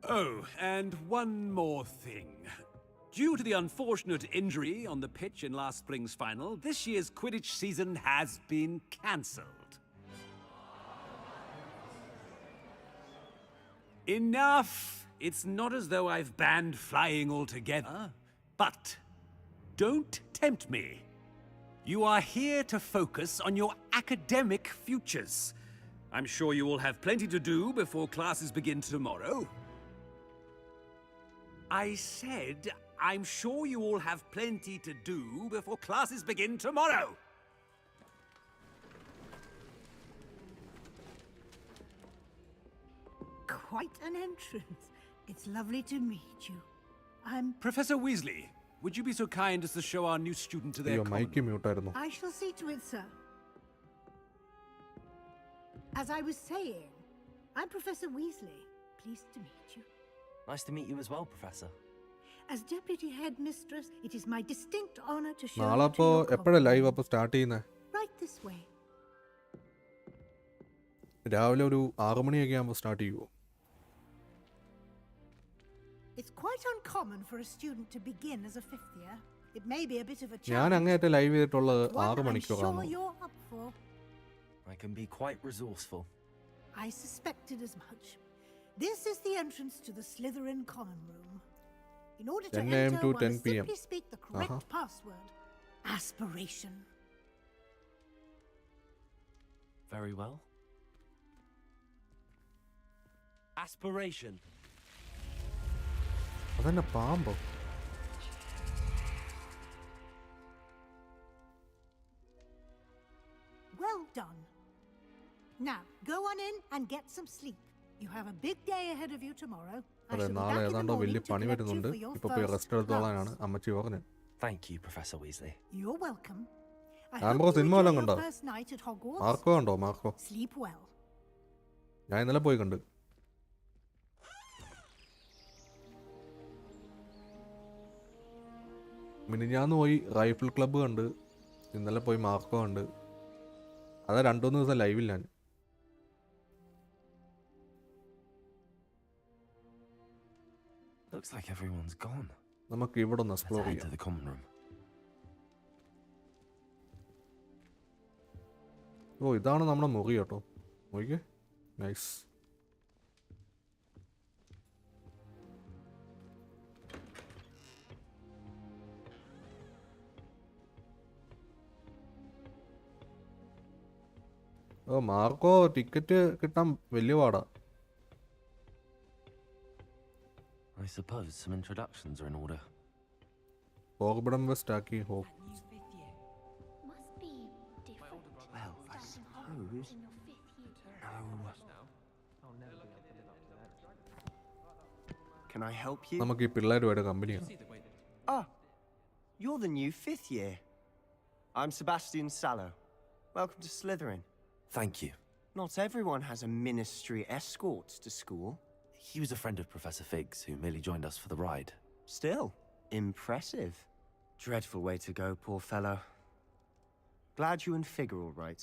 Oh, and one more thing. Due to the unfortunate injury on the pitch in last spring's final, this year's Quidditch season has been cancelled. Enough! It's not as though I've banned flying altogether. But don't tempt me. You are here to focus on your academic futures. I'm sure you all have plenty to do before classes begin tomorrow. I said, I'm sure you all have plenty to do before classes begin tomorrow. Quite an entrance. It's lovely to meet you. I'm... Professor Weasley, would you be so kind as to show our new student to their അയ്യോ, common mic മ്യൂട്ടായിരുന്നു. I shall see to it, sir. As I was saying, I'm Professor Weasley. Pleased to meet you. Nice to meet you as well, Professor. As Deputy Headmistress, it is my distinct honor to show നാളെ you to അപ്പോൾ your എപ്പോഴാണ് common live room. അപ്പോൾ start ചെയ്യുന്നത്? Right this way. രാവിലെ ഒരു 6 മണിയൊക്കെ ആകുമ്പോൾ start ചെയ്യുമോ? It's quite uncommon for a student to begin as a fifth year. It may be a bit of a ഞാൻ challenge. അങ്ങേയറ്റം ലൈവ് ചെയ്തിട്ടുള്ളത് One 6 I'm മണിക്കൂറാണ്. sure you're up for. I can be quite resourceful. I suspected as much. This is the entrance to the Slytherin common room. In order to 10 a.m. enter, to one 10 must p.m. simply speak the correct password. Aspiration. Very well. Aspiration. അതന്നെ പാമ്പോ? Well done. Now, go on in and get some sleep. You have a big day ahead of you tomorrow. I അതെ, shall be നാളെ back in the ഏതാണ്ടോ morning വലിയ to പണി collect you വരുന്നുണ്ട്. for your ഇപ്പോൾ പോയി first rest എടുത്തോളാനാണ് class. അമ്മച്ചി പറഞ്ഞത്. Thank you, Professor Weasley. You're welcome. I Ambro, hope you cinema enjoy വല്ലതും your കണ്ടോ? first night at Hogwarts. Marco കണ്ടോ? Marco Sleep well. ഞാൻ ഇന്നലെ പോയി കണ്ട്. മിനിഞ്ഞാന്ന് പോയി റൈഫിൾ ക്ലബ്ബ് കണ്ട്. ഇന്നലെ പോയി മാർക്കോ കണ്ട്. അതാ 2-3 ദിവസം ലൈവിൽ ഞാൻ. Looks like everyone's gone. നമുക്ക് ഇവിടെ ഒന്ന് Let's എക്സ്പ്ലോർ head to ചെയ്യാം. the common room. ഓ, ഇതാണ് നമ്മുടെ മുറി കേട്ടോ. നോക്കിയേ, നൈസ്. ഓ, മാർക്കോ ടിക്കറ്റ് കിട്ടാൻ വലിയ പാടാ. I suppose some introductions are in order. Forbidden West ആക്കി hope. Must be different. Well, I suppose. Can I help you? നമുക്ക് ഈ പിള്ളേരുമായിട്ട് കമ്പനിയാണ്. Ah, you're the new 5th year. I'm Sebastian Sallow. Welcome to Slytherin. Thank you. Not everyone has a ministry escort to school. He was a friend of Professor Fig's who merely joined us for the ride. Still, impressive. Dreadful way to go, poor fellow. Glad you and Fig are all right.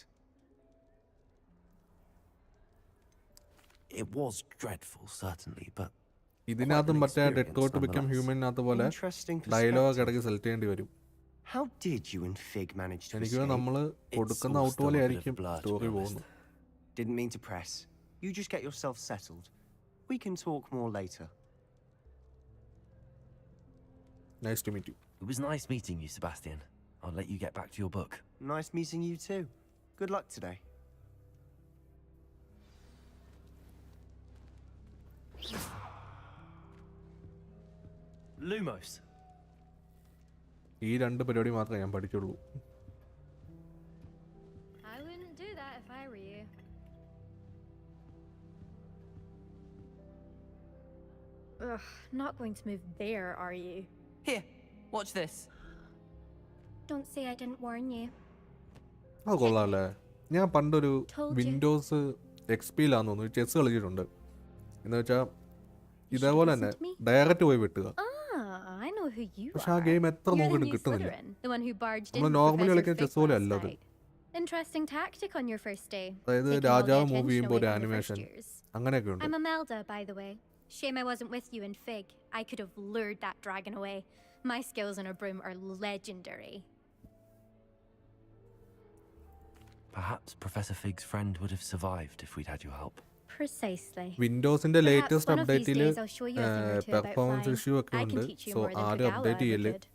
It was dreadful, certainly, but ഇതിനകത്തും മറ്റേ Detroit become ഹ്യൂമനകത്ത് പോലെ Interesting dialogue perspective. ഇടയ്ക്ക് select ചെയ്യേണ്ടി വരും. How did you and Fig manage to എനിക്ക് escape? നമ്മൾ കൊടുക്കുന്ന all out still പോലെ a bit of ആയിരിക്കും blur, to be story honest. പോകുന്നത്. Didn't mean to press. You just get yourself settled. We can talk more later. Nice to meet you. It was nice meeting you, Sebastian. I'll let you get back to your book. Nice meeting you too. Good luck today. Lumos. ഈ 2 പരിപാടി മാത്രമേ ഞാൻ പഠിച്ചുള്ളൂ. I wouldn't do that if I were you. Ugh, not going to move there, are you? Here, watch this. Don't say I didn't warn you. അത് കൊള്ളാമല്ലേ. ഞാൻ പണ്ടൊരു Told you. Windows എക്സ്പിയിലാന്ന് തോന്നുന്നു chess കളിച്ചിട്ടുണ്ട്. എന്ന് വെച്ചാൽ ഇതേപോലെ തന്നെ listen to me. ഡയറക്റ്റ് പോയി വെട്ടുക. I know who you പക്ഷെ ആ are. ഗെയിം എത്ര You're the നോക്കിയിട്ടും new കിട്ടുന്നില്ല. Slytherin, the one who barged in നമ്മൾ with നോർമലി Professor കളിക്കുന്ന Fig ചെസ് പോലെ last അല്ല അത്. night. Interesting tactic on your first day. അതായത് Taking all the രാജാവ് attention മൂവ് ചെയ്യുമ്പോൾ ഒരു away from the animation first years. അങ്ങനെയൊക്കെ ഉണ്ട്. I'm Imelda, by the way. Shame I wasn't with you in Fig. I could have lured that dragon away. My skills on a broom are legendary. Perhaps Professor Fig's friend would have survived if we'd had your help. Precisely. വിൻഡോസിന്റെ Perhaps latest one of these അപ്ഡേറ്റിൽ days I'll show you a thing or two about performance flying. Issue ഒക്കെ I can ഉണ്ട്. teach you so more than ആരും Figala update ever ചെയ്യല്ലേ. could.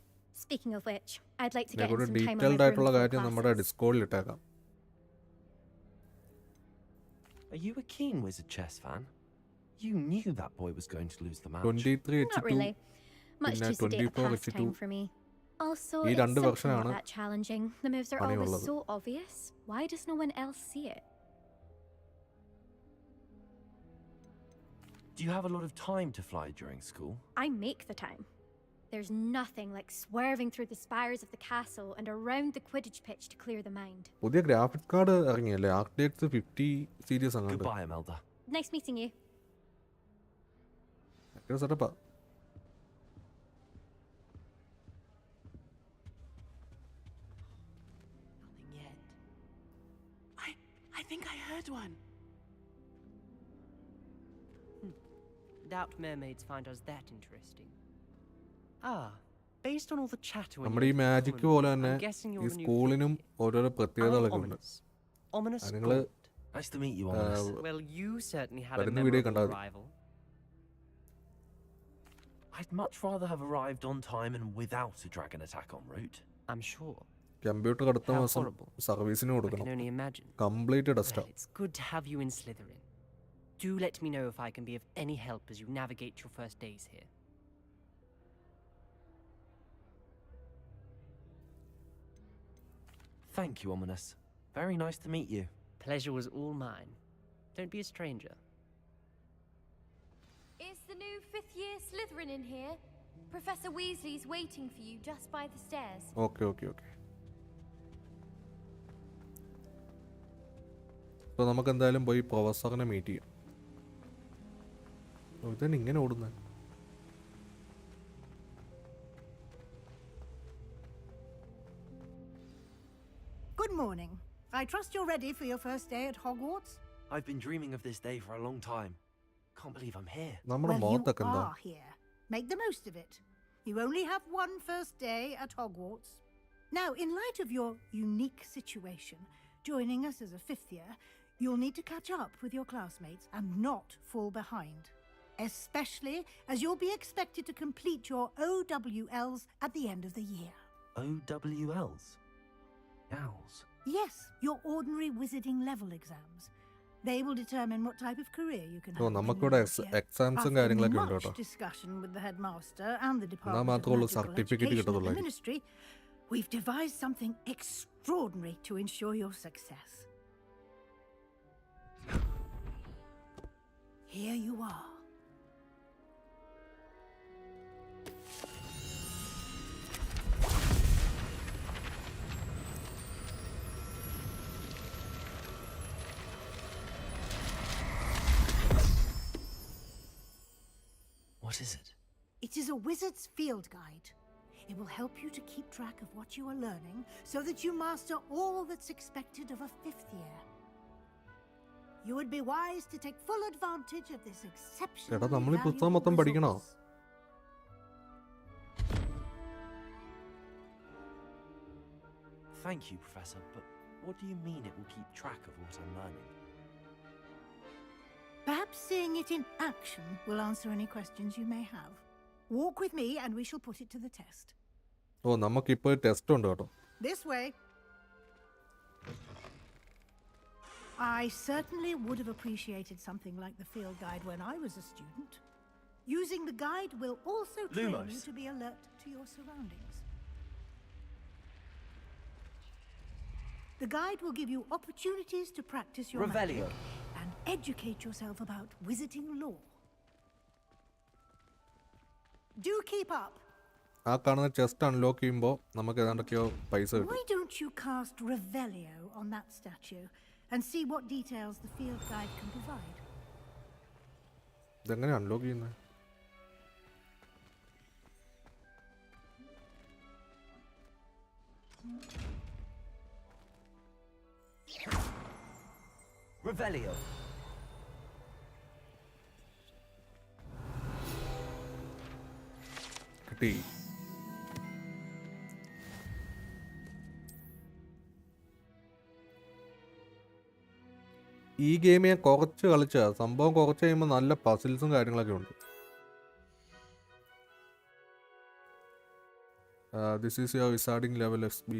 Speaking of which, I'd like to get in ഇതേപോലെ some time on my detailed broom ആയിട്ടുള്ള before കാര്യം നമ്മുടെ classes. ഡിസ്കോഡിൽ ഇട്ടേക്കാം. Are you a keen Wizard chess fan? You knew that boy was going to lose the match. 23 Not really. Much പിന്നെ too sedate a 24 pastime for me. Also, ഈ it's 2 simply വെർഷനാണ് not that challenging. The moves are always പണിയുള്ളത്. so obvious. Why does no one else see it? Do you have a lot of time to fly during school? I make the time. There's nothing like swerving through the spires of the castle and around the Quidditch pitch to clear the mind. പുതിയ graphics card ഇറങ്ങിയല്ലേ RTX 50 series അങ്ങനെ. Goodbye, Imelda. Nice meeting you. സെറ്റപ്പാ. Nothing yet. I think I heard one. Doubt mermaids find us that interesting. Ah, based on all the chatter when നമ്മുടെ ഈ you magic entered the പോലെ colony, തന്നെ I'm guessing ഈ you're the new സ്കൂളിനും fifth year. ഓരോരോ I'm പ്രത്യേകതകളൊക്കെ ഉണ്ട്. ominous. Ominous നിങ്ങള് gold. Nice to meet you, Ominous. Well, you certainly had a വരുന്ന video memorable കണ്ടാൽ മതി. arrival. I'd much rather have arrived on time and without a dragon attack en route. I'm sure. Computer അടുത്ത How മാസം horrible. സർവീസിന് I കൊടുക്കണം. can only imagine. Complete ടെസ്റ്റാ. Well, it's good to have you in Slytherin. Do let me know if I can be of any help as you navigate your first days here. Thank you, Ominous. Very nice to meet you. Pleasure was all mine. Don't be a stranger. Is the new 5th year Slytherin in here? Professor Weasley's waiting for you just by the stairs. Okay. അപ്പോൾ നമുക്ക് എന്തായാലും പോയി പ്രൊഫസറിനെ meet ചെയ്യാം. ഇതന്നെ ഇങ്ങനെ ഓടുന്നത്. Good morning. I trust you're ready for your first day at Hogwarts? I've been dreaming of this day for a long time. Can't believe I'm here. നമ്മുടെ Well, you മുഖത്തൊക്കെ എന്താ? are here. Make the most of it. You only have one first day at Hogwarts. Now, in light of your unique situation, joining us as a 5th year, you'll need to catch up with your classmates and not fall behind. Especially as you'll be expected to complete your OWLs at the end of the year. OWLs? Owls. Yes, your ordinary wizarding level exams. They will determine what type of career you can oh have. when നമുക്കിവിടെ you live here. എക്സാംസും After കാര്യങ്ങളൊക്കെ ഉണ്ട് much കേട്ടോ. discussion with the headmaster and the എന്നാൽ Department of മാത്രമേ ഉള്ളൂ Magical certificate Education of the കിട്ടത്തുള്ളൂ. Ministry, we've devised something extraordinary to ensure your success. Here you are. What is it? It is a wizard's field guide. It will help you to keep track of what you are learning so that you master all that's expected of a 5th year. You would be wise to take full advantage of this exceptionally നമ്മൾ ഈ പുസ്തകം valuable മൊത്തം പഠിക്കണോ? resource. Thank you, Professor, but what do you mean it will keep track of what I'm learning? Perhaps seeing it in action will answer any questions you may have. Walk with me and we shall put it to the test. ഓ നമുക്കിപ്പോൾ test ഉണ്ട് കേട്ടോ. This way. I certainly would have appreciated something like the field guide when I was a student. Using the guide will also train Lumos. you to be alert to your surroundings. The guide will give you opportunities to practice your Revelio. magic and educate yourself about wizarding lore. Do keep up. ആ കാണുന്ന chest unlock ചെയ്യുമ്പോൾ നമുക്ക് ഏതാണ്ടൊക്കെയോ പൈസ കിട്ടും. Why don't you cast Revelio on that statue and see what details the field guide can provide? ഇതെങ്ങനെ unlock ചെയ്യുന്നത്? Revelio. കിട്ടി. ഈ ഗെയിം ഞാൻ കുറച്ച് കളിച്ചാ സംഭവം കുറച്ച് കഴിയുമ്പോൾ നല്ല പസിൽസും കാര്യങ്ങളൊക്കെ ഉണ്ട്. This is your wizarding level SB.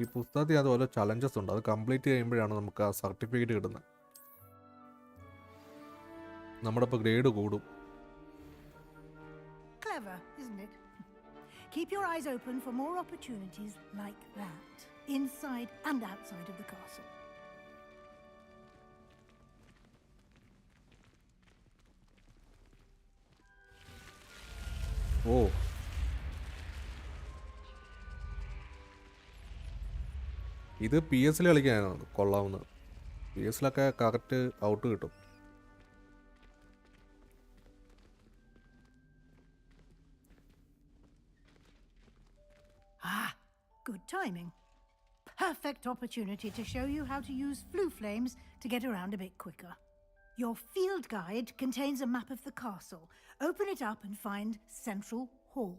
ഈ പുസ്തകത്തിൽ അതുപോലെ ചലഞ്ചസ് ഉണ്ട്. അത് കംപ്ലീറ്റ് ചെയ്യുമ്പോഴാണ് നമുക്ക് ആ സർട്ടിഫിക്കറ്റ് കിട്ടുന്നത്. നമ്മുടെ ഇപ്പോൾ ഗ്രേഡ് കൂടും. Clever, isn't it? Keep your eyes open for more opportunities like that, inside and outside of the castle. ഓ ഇത് PS കളിക്കാനാണ് കൊള്ളാവുന്നത്. PS കറക്റ്റ് ഔട്ട് കിട്ടും. Ah, good timing. Perfect opportunity to show you how to use flue flames to get around a bit quicker. Your field guide contains a map of the castle. Open it up and find Central Hall.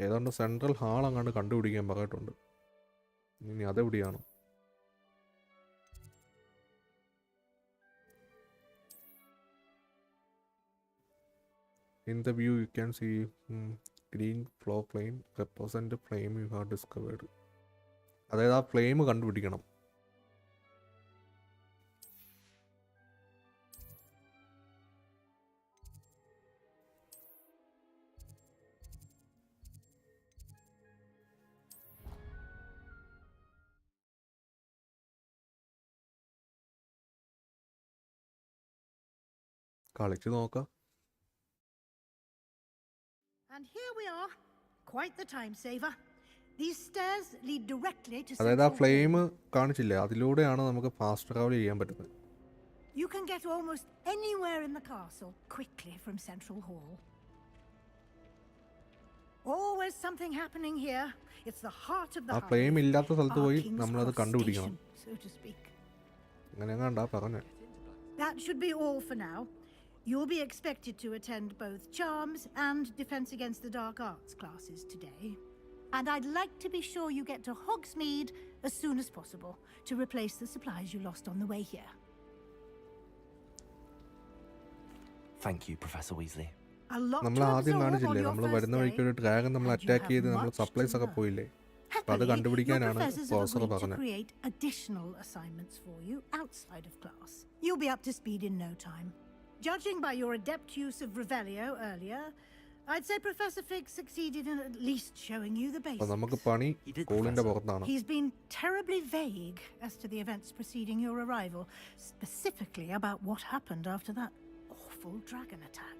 ഏതാണ്ട് central hall അങ്ങാണ്ട് കണ്ടുപിടിക്കാൻ പറഞ്ഞിട്ടുണ്ട്. ഇനി അതെവിടെയാണ്? In the view you can see green flow flame represent the flame you have discovered. അതായത് ആ flame കണ്ടുപിടിക്കണം. കളിച്ച് നോക്കാം. And here we are. Quite the time saver. These stairs lead directly to അതായത് ആ Central ഫ്ലെയിം Hall. കാണിച്ചില്ലേ, അതിലൂടെയാണ് നമുക്ക് ഫാസ്റ്റ് ട്രാവൽ ചെയ്യാൻ പറ്റുന്നത്. You can get almost anywhere in the castle quickly from Central Hall. Always something happening here. It's the heart of the ആ hive, flame ഇല്ലാത്ത സ്ഥലത്ത് our പോയി King's നമ്മളത് Cross കണ്ടുപിടിക്കണം. station, so to speak. അങ്ങനെ എങ്ങാണ്ടാ പറഞ്ഞേ. That should be all for now. You'll be expected to attend both Charms and Defense Against the Dark Arts classes today. And I'd like to be sure you get to Hogsmeade as soon as possible to replace the supplies you lost on the way here. Thank you, Professor Weasley. A lot നമ്മൾ to ആദ്യം absorb കാണിച്ചില്ലേ, on your നമ്മൾ first വരുന്ന വഴിക്ക് day, ഒരു dragon നമ്മൾ and you attack have ചെയ്ത് നമ്മൾ much to സപ്ലൈസ് ഒക്കെ learn. പോയില്ലേ. അപ്പോൾ അത് Happily, your കണ്ടുപിടിക്കാനാണ് professors have professor agreed to പറഞ്ഞത്. create additional assignments for you outside of class. You'll be up to speed in no time. Judging by your adept use of Revelio earlier, I'd say Professor Fig succeeded in at least showing you the അപ്പോൾ നമുക്ക് basics. പണി സ്കൂളിൻ്റെ പുറത്താണ്. He's been terribly vague as to the events preceding your arrival, specifically about what happened after that awful dragon attack.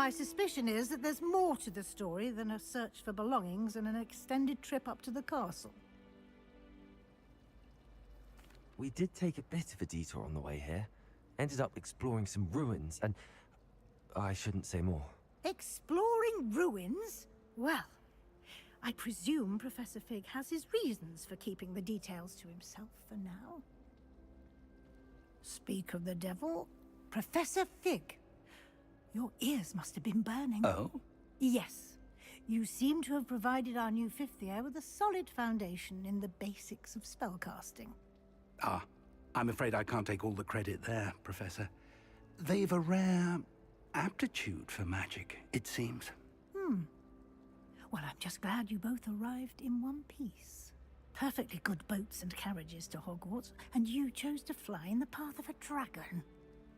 My suspicion is that there's more to the story than a search for belongings and an extended trip up to the castle. We did take a bit of a detour on the way here. Ended up exploring some ruins and... I shouldn't say more. Exploring ruins? Well, I presume Professor Fig has his reasons for keeping the details to himself for now. Speak of the devil, Professor Fig. Your ears must have been burning. Oh? Yes. You seem to have provided our new fifth year with a solid foundation in the basics of spellcasting. Ah, I'm afraid I can't take all the credit there, Professor. They've a rare aptitude for magic, it seems. Well, I'm just glad you both arrived in one piece. Perfectly good boats and carriages to Hogwarts, and you chose to fly in the path of a dragon.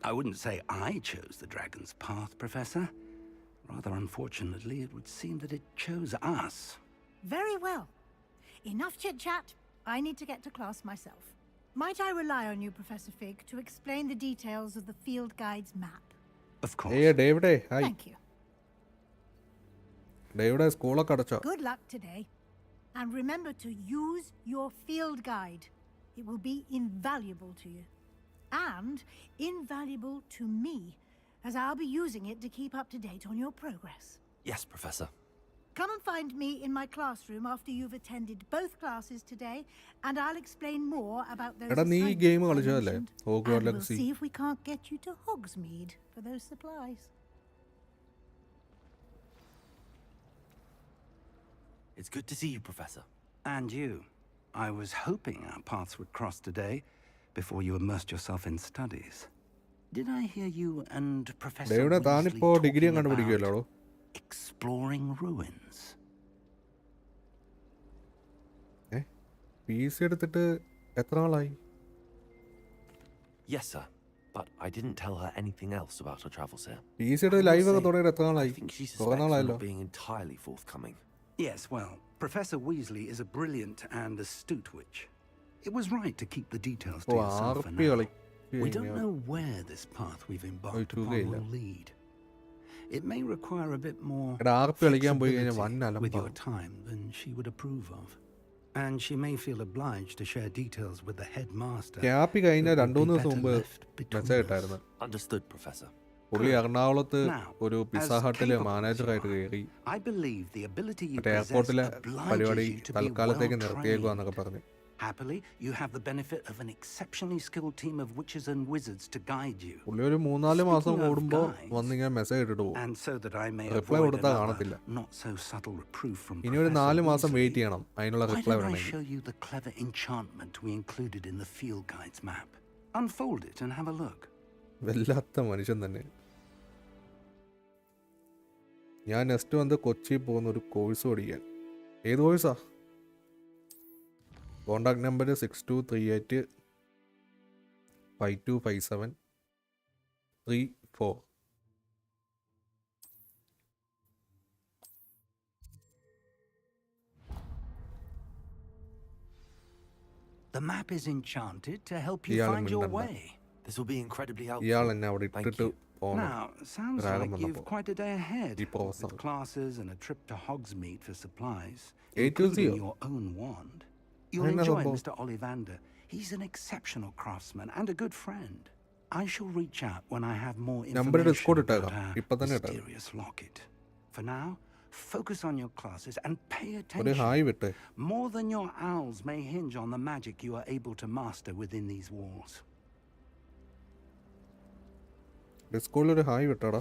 I wouldn't say I chose the dragon's path, Professor. Rather unfortunately, it would seem that it chose us. Very well. Enough chit-chat. I need to get to class myself. Might I rely on you, Professor Fig, to explain the details of the field guide's map? Of course. Hey, David, hi. Thank you. David, സ്കൂളൊക്കെ അടച്ചോ? Good luck today. And remember to use your field guide. It will be invaluable to you. And invaluable to me, as I'll be using it to keep up to date on your progress. Yes, Professor. Come and find me in my classroom after you've attended both classes today, and I'll explain more about those എടാ നീ ഈ assignments game I കളിച്ചതല്ലേ, mentioned, Hogwarts and we'll Legacy? see if we can't get you to Hogsmeade for those supplies. It's good to see you, Professor. And you. I was hoping our paths would cross today before you immersed yourself in studies. Did I hear you and Professor David, Weasley താനിപ്പോ degree talking കണ്ടുപിടിക്കുമല്ലോ. about exploring ruins? PC എടുത്തിട്ട് എത്ര നാളായി? Yes, sir. But I didn't tell her anything else about her travels here. PC എടുത്ത് live ഒക്കെ തുടങ്ങിയിട്ട് എത്ര I നാളായി? think she കുറേ suspects we're നാളായല്ലോ. not being entirely forthcoming. Yes, well, Professor Weasley is a brilliant and astute witch. It was right to keep the details to oh yourself for ആർപ്പി now. കളി. We don't know where this path we've embarked upon will lead. It may require a bit more എടാ ആർപ്പി കളിക്കാൻ പോയി കഴിഞ്ഞാൽ വൻ flexibility with your അലമ്പാണ്. time than she would approve of. And she may feel obliged to share details with the headmaster. ക്യാപ്പി കഴിഞ്ഞ that would 2-3 be ദിവസം better മുമ്പ് left between message us. ഇട്ടായിരുന്നു. Understood, Professor. പുള്ളി എറണാകുളത്ത് ഒരു As പിസ്സ ഹട്ടിലെ capable as മാനേജറായിട്ട് you are, കയറി. I believe the ability you മറ്റേ possess എയർപോർട്ടിലെ പരിപാടി obliges you to be തൽക്കാലത്തേക്ക് well നിർത്തിയേക്കുവാന്നൊക്കെ trained. പറഞ്ഞു. Happily, you have the benefit of an exceptionally skilled team of witches and wizards to guide you. പുള്ളി ഒരു 3-4 മാസം Speaking of കൂടുമ്പോൾ guides, വന്നിങ്ങനെ message ഇട്ടിട്ട് പോകും. And so that I may reply avoid കൊടുത്താൽ another കാണത്തില്ല. not so subtle reproof from ഇനി ഒരു Professor 4 മാസം Weasley, വെയിറ്റ് ചെയ്യണം അതിനുള്ള why റിപ്ലൈ don't I വരണമെങ്കിൽ. show you the clever enchantment we included in the field guide's map? Unfold it and have a look. വല്ലാത്ത മനുഷ്യൻ തന്നെ. ഞാൻ നെക്സ്റ്റ് വന്ന് കൊച്ചി പോകുന്ന ഒരു കോഴ്സ് പഠിക്കാൻ. ഏത് കോഴ്സാ? Contact number 6238 5257 34. The map is enchanted to help you ഇയാൾ find your മിണ്ടണ്ട. way. This will be incredibly helpful. ഇയാൾ എന്നെ അവിടെ Thank ഇട്ടിട്ട് you. പോകണം. Now, sounds Dragon like you've വന്നപ്പോൾ. quite a day ahead. ഈ professor. With classes and a trip to Hogsmeade for supplies, A to including Z. your own wand. You'll അതെന്നാ enjoy സംഭവം? Mr. Ollivander. He's an exceptional craftsman and a good friend. I shall reach out when I have more number information Discord about ഇട്ടേക്കാം. our ഇപ്പം തന്നെ ഇട്ടേക്കാം. mysterious locket. For now, focus on your classes and pay ഒരു attention. Hi വിട്ട്. More than your owls may hinge on the magic you are able to master within these walls. ഡിസ്കോഡിൽ ഒരു hi വിട്ടാടാ.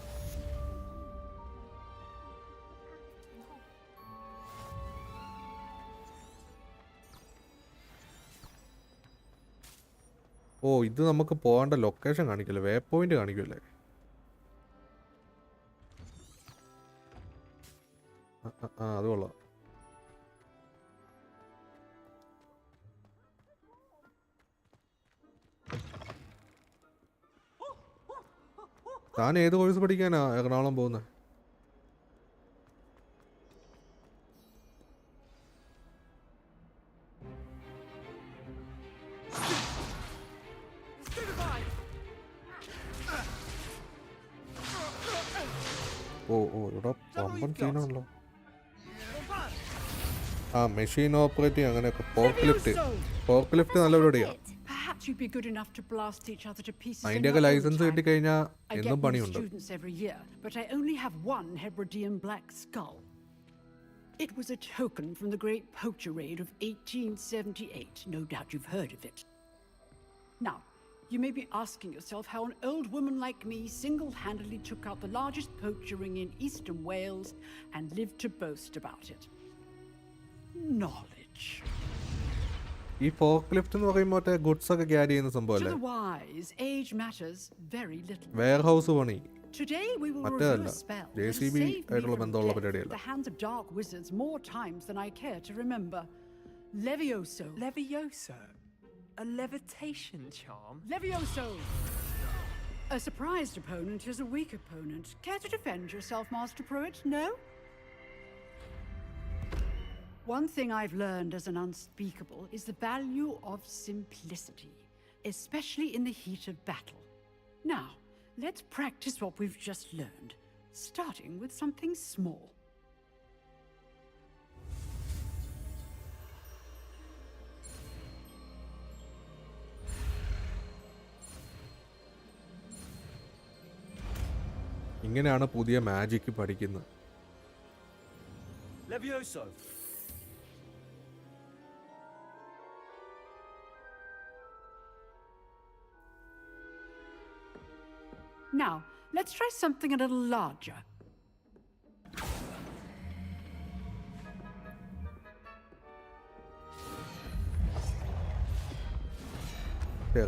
ഓ ഇത് നമുക്ക് പോകേണ്ട location കാണിക്കില്ല, വേ point കാണിക്കില്ലേ? അത് കൊള്ളാം. താൻ ഏത് കോഴ്സ് പഠിക്കാനാ എറണാകുളം പോകുന്നത്? ഇവിടെ പമ്പൻ സീനാണല്ലോ. മെഷീൻ ഓപ്പറേറ്റിംഗ് അങ്ങനെയൊക്കെ. പോർക്ക് ലിഫ്റ്റ് നല്ല പരിപാടിയാണ്. അതിന്റെയൊക്കെ ലൈസൻസ് കിട്ടിക്കഴിഞ്ഞാൽ എന്നും പണിയുണ്ട്. It was a token from the Great Poacher Raid of 1878. No doubt you've heard of it. Now, you may be asking yourself how an old woman like me single-handedly took out the largest poacher ring in eastern Wales and lived to boast about it. Knowledge. ഈ fork lift എന്ന് പറയുമ്പോൾ മറ്റേ goods ഒക്കെ carry ചെയ്യുന്ന സംഭവമല്ലേ? To the wise, age matters very little. Warehouse പണി. Today we will മറ്റേതല്ല, review a spell that JCB has saved me ആയിട്ടുള്ള from ബന്ധമുള്ള death at പരിപാടിയല്ല. the hands of dark wizards more times than I care to remember. Levioso. Levioso? A levitation charm? Levioso! A surprised opponent is a weak opponent. Care to defend yourself, Master Pruitt? No? One thing I've learned as an unspeakable is the value of simplicity, especially in the heat of battle. Now, let's practice what we've just learned, starting with something small. ഇങ്ങനെയാണ് പുതിയ magic പഠിക്കുന്നത്. Levioso. Now, let's try something a little larger.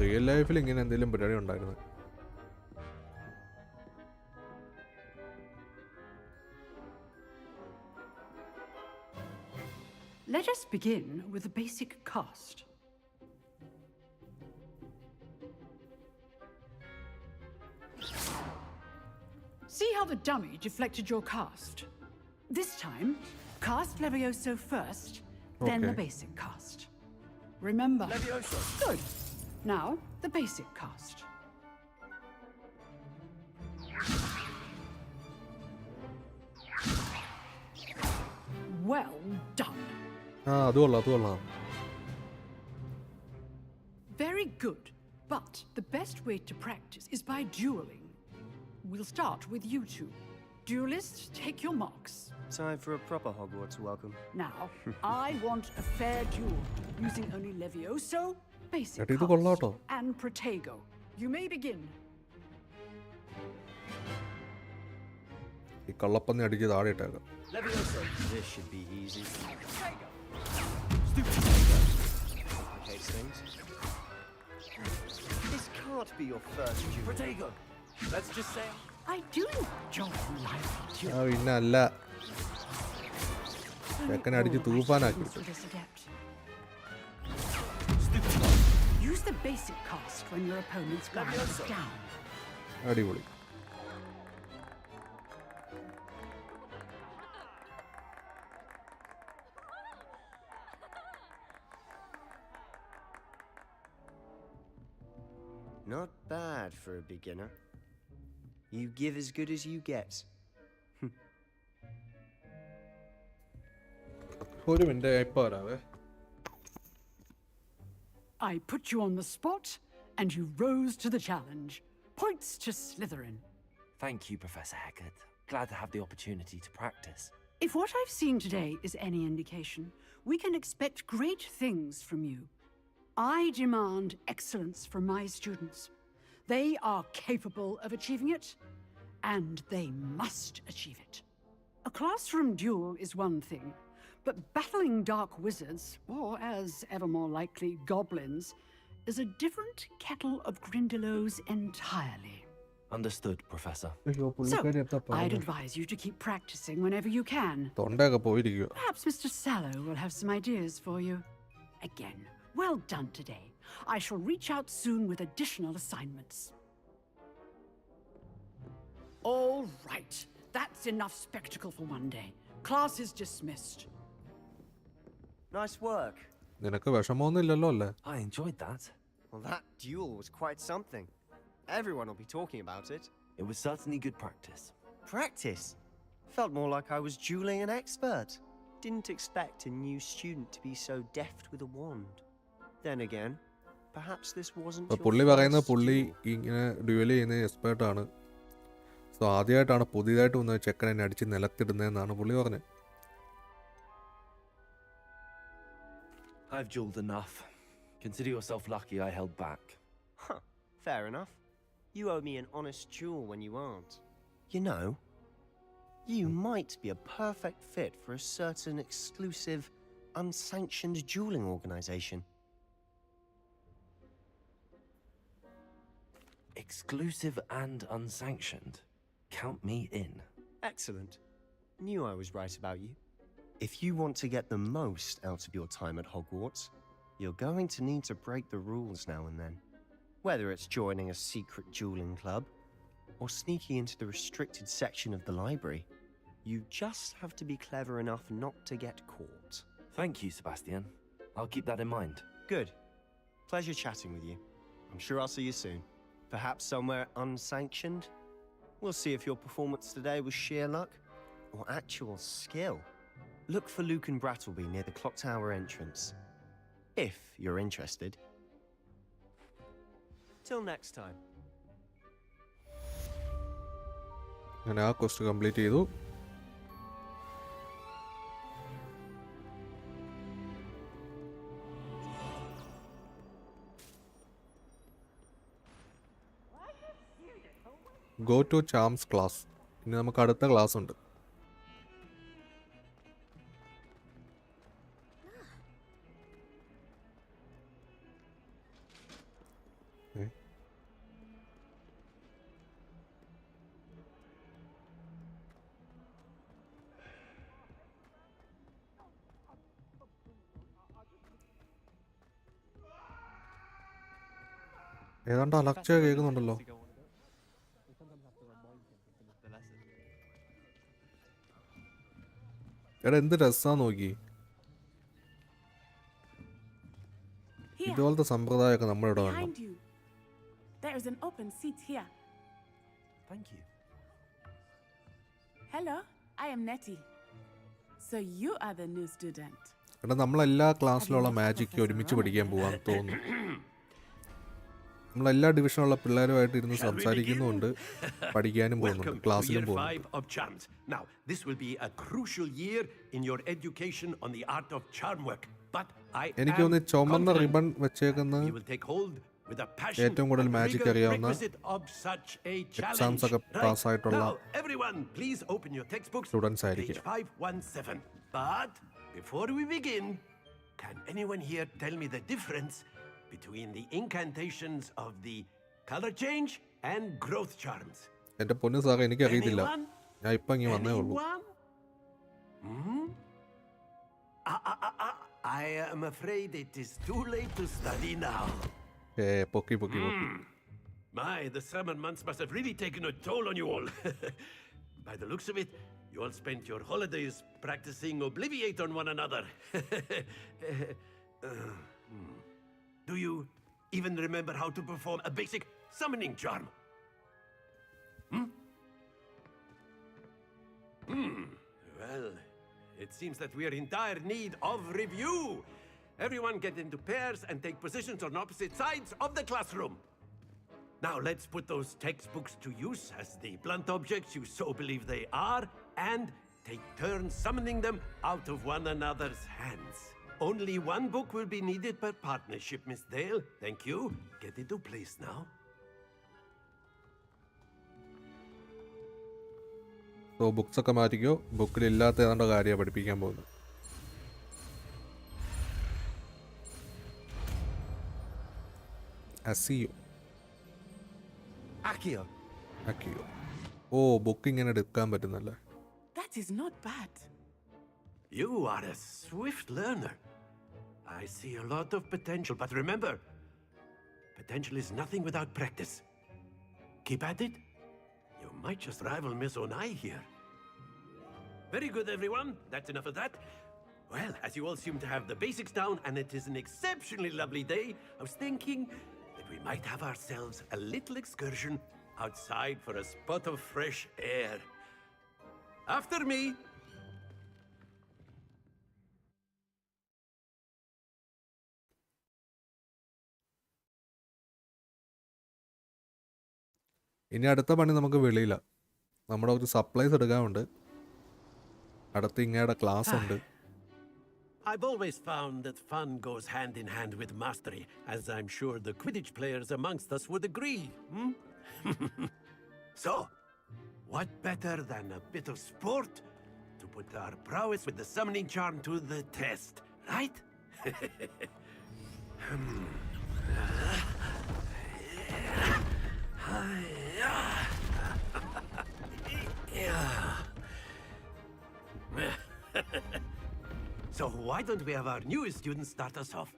Real ലൈഫിൽ ഇങ്ങനെ എന്തെങ്കിലും പരിപാടി ഉണ്ടായിരുന്നു? Let us begin with the basic cast. See how the dummy deflected your cast? This time, cast Levioso first, then the Okay. basic cast. Remember. Levioso. Good. Now, the basic cast. Well done. അത് കൊള്ളാം, അത് കൊള്ളാം. Very good. But the best way to practice is by dueling. We'll start with you two. Duelists, take your marks. Time for a proper Hogwarts welcome. Now, I want a fair duel, using only Levioso, basic എടാ, ഇത് cast, കൊള്ളാട്ടോ. and Protego. You may begin. ഈ കള്ളപ്പന്നി അടിച്ച് താഴെ ഇട്ടേക്കാം. Levioso. This should be easy. Complicates things. This can't be your first duel. Protego. Let's just say I do enjoy lively duels. പിന്നെ അല്ല, ചെക്കനെ അടിച്ച് തൂഫാനാക്കി. For this adept. Use the basic cast when your opponent's guard is down. അടിപൊളി. Not bad for a beginner. You give as good as you get. ഒരു minute ഇപ്പൊ വരാവേ. I put you on the spot, and you rose to the challenge. Points to Slytherin. Thank you, Professor Hecat. Glad to have the opportunity to practice. If what I've seen today is any indication, we can expect great things from you. I demand excellence from my students. They are capable of achieving it, and they must achieve it. A classroom duel is one thing, but battling dark wizards, or as ever more likely, goblins, is a different kettle of Grindylows entirely. Understood, Professor. അയ്യോ So, പുള്ളിക്കാരി എന്താ I'd പറഞ്ഞു? advise you to keep practicing whenever you can. തൊണ്ടയൊക്കെ പോയിരിക്കുക. Perhaps Mr. Sallow will have some ideas for you. Again, well done today. I shall reach out soon with additional assignments. All right. That's enough spectacle for one day. Class is dismissed. Nice work. നിനക്ക് വിഷമമൊന്നും ഇല്ലല്ലോ അല്ലേ? I enjoyed that. Well, that duel was quite something. Everyone will be talking about it. It was certainly good practice. Practice? Felt more like I was dueling an expert. Didn't expect a new student to be so deft with a wand. Then again, perhaps this wasn't your പുള്ളി പറയുന്ന first പുള്ളി duel. ഇങ്ങനെ dual ചെയ്യുന്ന എക്സ്പേർട്ടാണ്. So ആദ്യമായിട്ടാണ് പുതിയതായിട്ട് വന്ന് ചെക്കനെ അടിച്ച് നിലത്തിടുന്നതെന്നാണ് പുള്ളി പറഞ്ഞത്. I've dueled enough. Consider yourself lucky I held back. Huh, fair enough. You owe me an honest duel when you aren't. You know, you might be a perfect fit for a certain exclusive, unsanctioned dueling organization. Exclusive and unsanctioned. Count me in. Excellent. Knew I was right about you. If you want to get the most out of your time at Hogwarts, you're going to need to break the rules now and then. Whether it's joining a secret dueling club or sneaking into the restricted section of the library, you just have to be clever enough not to get caught. Thank you, Sebastian. I'll keep that in mind. Good. Pleasure chatting with you. I'm sure I'll see you soon. Perhaps somewhere unsanctioned? We'll see if your performance today was sheer luck or actual skill. Look for Luke and Brattleby near the clock tower entrance. If you're interested. Till next time. അങ്ങനെ ആ quest complete ചെയ്തു. Go to charms class. ഇനി നമുക്ക് അടുത്ത class ഉണ്ട്. ഏതാണ്ട് അലർച്ച കേൾക്കുന്നുണ്ടല്ലോ. എടാ എന്ത് രസാ നോക്കി. ഇതുപോലത്തെ സമ്പ്രദായമൊക്കെ നമ്മളിവിടെ വേണം. Behind you. There is an open seat here. Thank you. Hello, I am Nettie. So you are the new student. എടാ നമ്മളെല്ലാ ക്ലാസ്സിലുള്ള മാജിക്ക് ഒരുമിച്ച് പഠിക്കാൻ പോവാൻ തോന്നുന്നു. നമ്മളെല്ലാ ഡിവിഷനുള്ള പിള്ളേരുമായിട്ട് ഇരുന്ന് സംസാരിക്കുന്നുമുണ്ട്, പഠിക്കാനും പോകുന്നുണ്ട്, ക്ലാസ്സിലും പോകുന്നുണ്ട്. Now, this will be a crucial year in your education on the art of charm work. But I എനിക്ക് തോന്നുന്നു ചുമന്ന റിബൺ വെച്ചേക്കുന്ന ഏറ്റവും കൂടുതൽ മാജിക് അറിയാവുന്ന എക്സാംസ് ഒക്കെ പാസ്സായിട്ടുള്ള സ്റ്റുഡൻസ് ആയിരിക്കും. But before we begin, can anyone here tell me the difference between the incantations of the color change and growth charms? എന്റെ പൊന്നു സാറേ എനിക്കറിയത്തില്ല, ഞാൻ ഇപ്പൊ ഇങ്ങനെ വന്നേ ഉള്ളൂ. I am afraid it is too late to study now. പൊക്കി. My, the summer months must have really taken a toll on you all. By the looks of it, you all spent your holidays practicing Obliviate on one another. Do you even remember how to perform a basic summoning charm? Well, it seems that we are in dire need of review. Everyone get into pairs and take positions on opposite sides of the classroom. Now let's put those textbooks to use as the blunt objects you so believe they are, and take turns summoning them out of one another's hands. Only one book will be needed per partnership, Miss Dale. Thank you. Get into place now. So books ഒക്കെ മാറ്റിക്കോ. ബുക്കിലില്ലാത്ത ഏതാണ്ട് കാര്യമാണ് പഠിപ്പിക്കാൻ പോകുന്നത്. Accio, ആക്കിയോ. ഓ, book ഇങ്ങനെ എടുക്കാൻ പറ്റുന്നല്ലേ. That is not bad. You are a swift learner. I see a lot of potential, but remember, potential is nothing without practice. Keep at it. You might just rival Miss Onai here. Very good, everyone. That's enough of that. Well, as you all seem to have the basics down, and it is an exceptionally lovely day, I was thinking that we might have ourselves a little excursion outside for a spot of fresh air. After me. ഇനി അടുത്ത പണി നമുക്ക് വെളിയില്ല. നമ്മുടെ ഒരു supplies എടുക്കാനുണ്ട്. അടുത്ത് ഇങ്ങയുടെ class ഉണ്ട്. I've always found that fun goes hand in hand with mastery, as I'm sure the Quidditch players amongst us would agree. So, what better than a bit of sport to put our prowess with the summoning charm to the test, right? So why don't we have our newest student start us off?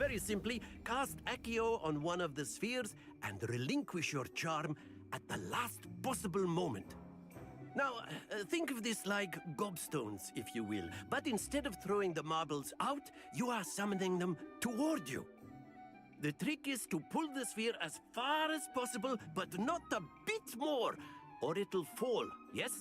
Very simply, cast Accio on one of the spheres and relinquish your charm at the last possible moment. Now, think of this like gobstones, if you will, but instead of throwing the marbles out, you are summoning them toward you. The trick is to pull the sphere as far as possible, but not a bit more, or it'll fall, yes?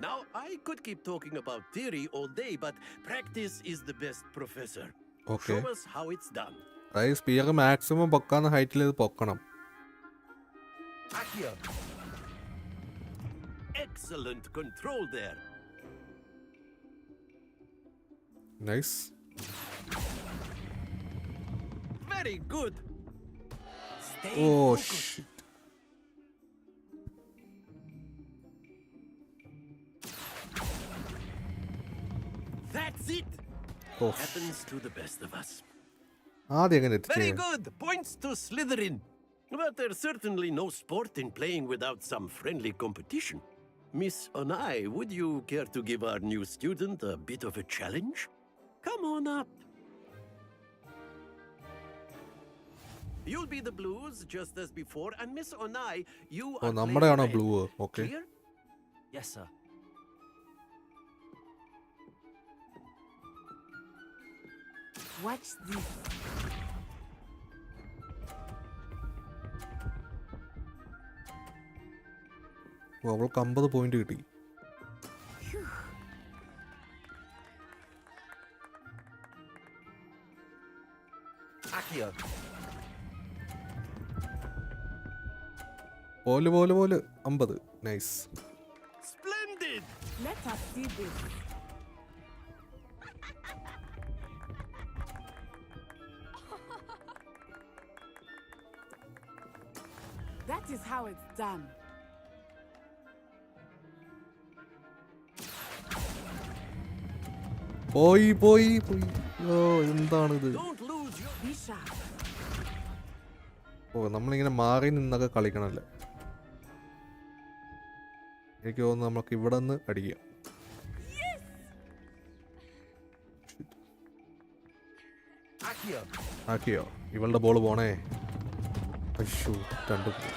Now, I could keep talking about theory all day, but practice is the best professor. Okay. Show us how it's done. അതായത് sphere maximum പൊക്കാവുന്ന ഹൈറ്റിൽ ഇത് പൊക്കണം. Accio. Excellent control there. Nice. Very good. Stay Oh focused. shit. That's it. Oh. Happens to the best of us. ആദ്യം എങ്ങനെ Very എത്തിച്ചേ? good. Points to Slytherin. But there's certainly no sport in playing without some friendly competition. Miss Onai, would you care to give our new student a bit of a challenge? Come on up. You'll be the blues just as before, and Miss Onai, you ഓ, are നമ്മുടെയാണോ playing blue? red. Okay. Clear? Yes, sir. Watch this. ഓ, അവൾക്ക് 50 point കിട്ടി. Accio. പോലെ 50. Nice. Splendid. Let us see this. That is how it's done. പോയി. ഓ, എന്താണിത്? Don't lose your Be sharp. ഓ, നമ്മളിങ്ങനെ മാറി നിന്നൊക്കെ കളിക്കണല്ലേ. എനിക്ക് തോന്നുന്നു നമുക്ക് ഇവിടെ നിന്ന് അടിക്കാം. Accio. ആക്കിയോ? ഇവളുടെ ബോൾ പോണേ. അയ്യോ, 2 പോയി.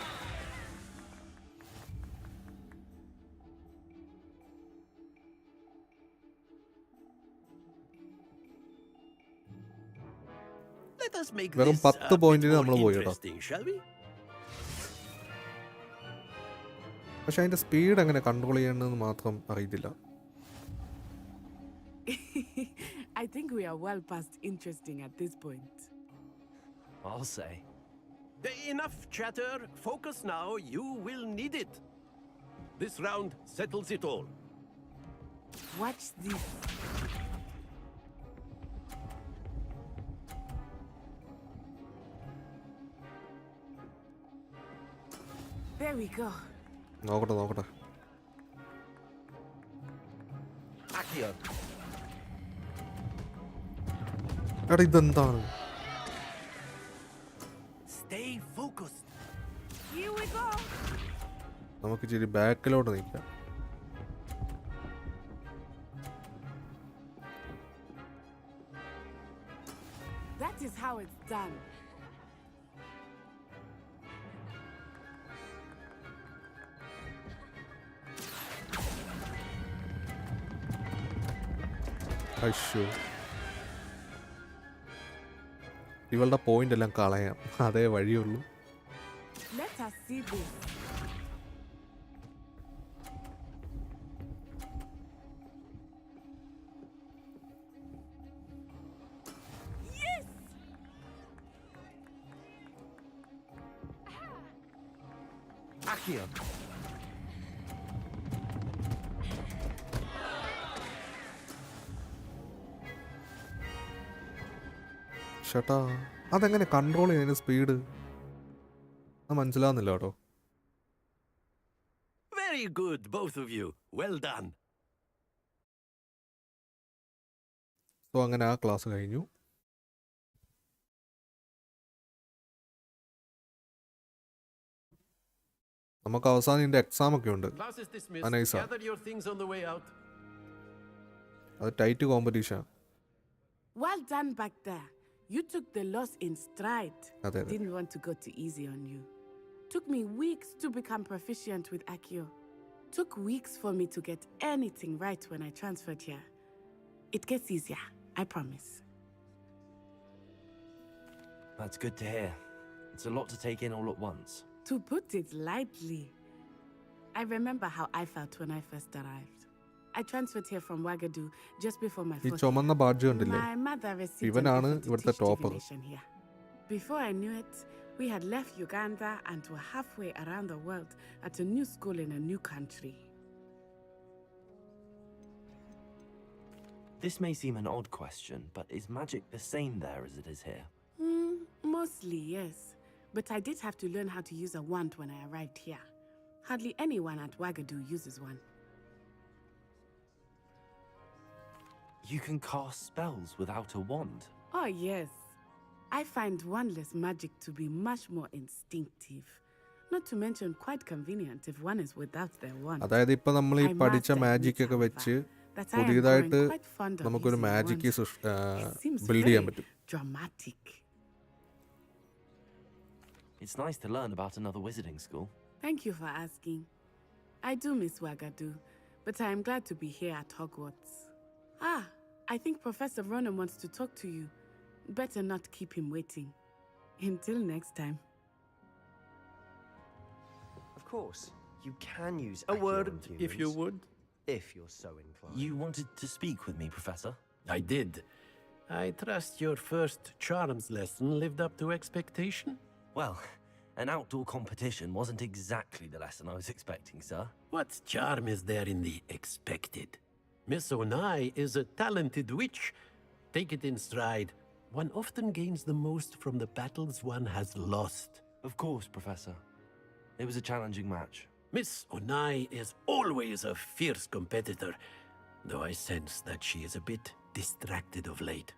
Let us make വെറും this 10 a bit പോയിന്റിന് more നമ്മൾ പോയി കേട്ടോ. interesting, shall we? പക്ഷെ അതിന്റെ സ്പീഡ് എങ്ങനെ കൺട്രോൾ ചെയ്യണമെന്ന് മാത്രം അറിയത്തില്ല. I think we are well past interesting at this point. I'll say. Enough chatter. Focus now. You will need it. This round settles it all. Watch this. There we go. നോക്കട്ടെ. Accio. എടാ ഇതെന്താണ്? Stay focused. Here we go. നമുക്ക് ഇച്ചിരി ബാക്കിലോട്ട് നിൽക്കാം. That is how it's done. അശ്ശോ, ഇവളുടെ point എല്ലാം കളയാം, അതേ വഴിയുള്ളൂ. Let us see this. Yes! Accio! ചേട്ടാ, അതെങ്ങനെ കൺട്രോൾ ചെയ്യുന്നതിന് സ്പീഡ് അത് മനസ്സിലാവുന്നില്ല കേട്ടോ. Very good, both of you. Well done. So അങ്ങനെ ആ ക്ലാസ് കഴിഞ്ഞു. നമുക്ക് അവസാനം ഇതിൻ്റെ എക്സാം ഒക്കെ ഉണ്ട്. Class is dismissed. Anisa. Gather your things on the way out. അത് tight competition. Well done back there. You took the loss in stride. അതെ. Didn't want to go too easy on you. Took me weeks to become proficient with Accio. Took weeks for me to get anything right when I transferred here. It gets easier, I promise. That's good to hear. It's a lot to take in all at once. To put it lightly, I remember how I felt when I first arrived. I transferred here from Wagadu just before my ഈ first ചുമന്ന badge കണ്ടില്ലേ, My mother received an ഇവനാണ് offer to ഇവിടുത്തെ teach topper. divination here. Before I knew it, we had left Uganda and were halfway around the world at a new school in a new country. This may seem an odd question, but is magic the same there as it is here? Mostly, yes. But I did have to learn how to use a wand when I arrived here. Hardly anyone at Wagadu uses one. You can cast spells without a wand. Oh, yes. I find wandless magic to be much more instinctive. Not to mention quite convenient if one is without their wand. അതായത് ഇപ്പൊ നമ്മൾ ഈ പഠിച്ച magic ഒക്കെ വെച്ച് പുതിയതായിട്ട് നമുക്കൊരു magic build ചെയ്യാൻ പറ്റും. Dramatic. It's nice to learn about another wizarding school. Thank you for asking. I do miss Wagadu, but I am glad to be here at Hogwarts. I think Professor Ronan wants to talk to you. Better not keep him waiting. Until next time. Of course, you can use A Accio word, on if you humans, would. if you're so inclined. You wanted to speak with me, Professor? I did. I trust your first charms lesson lived up to expectation? Well, an outdoor competition wasn't exactly the lesson I was expecting, sir. What charm is there in the expected? Miss Onai is a talented witch. Take it in stride. One often gains the most from the battles one has lost. Of course, Professor. It was a challenging match. Miss Onai is always a fierce competitor, though I sense that she is a bit distracted of late.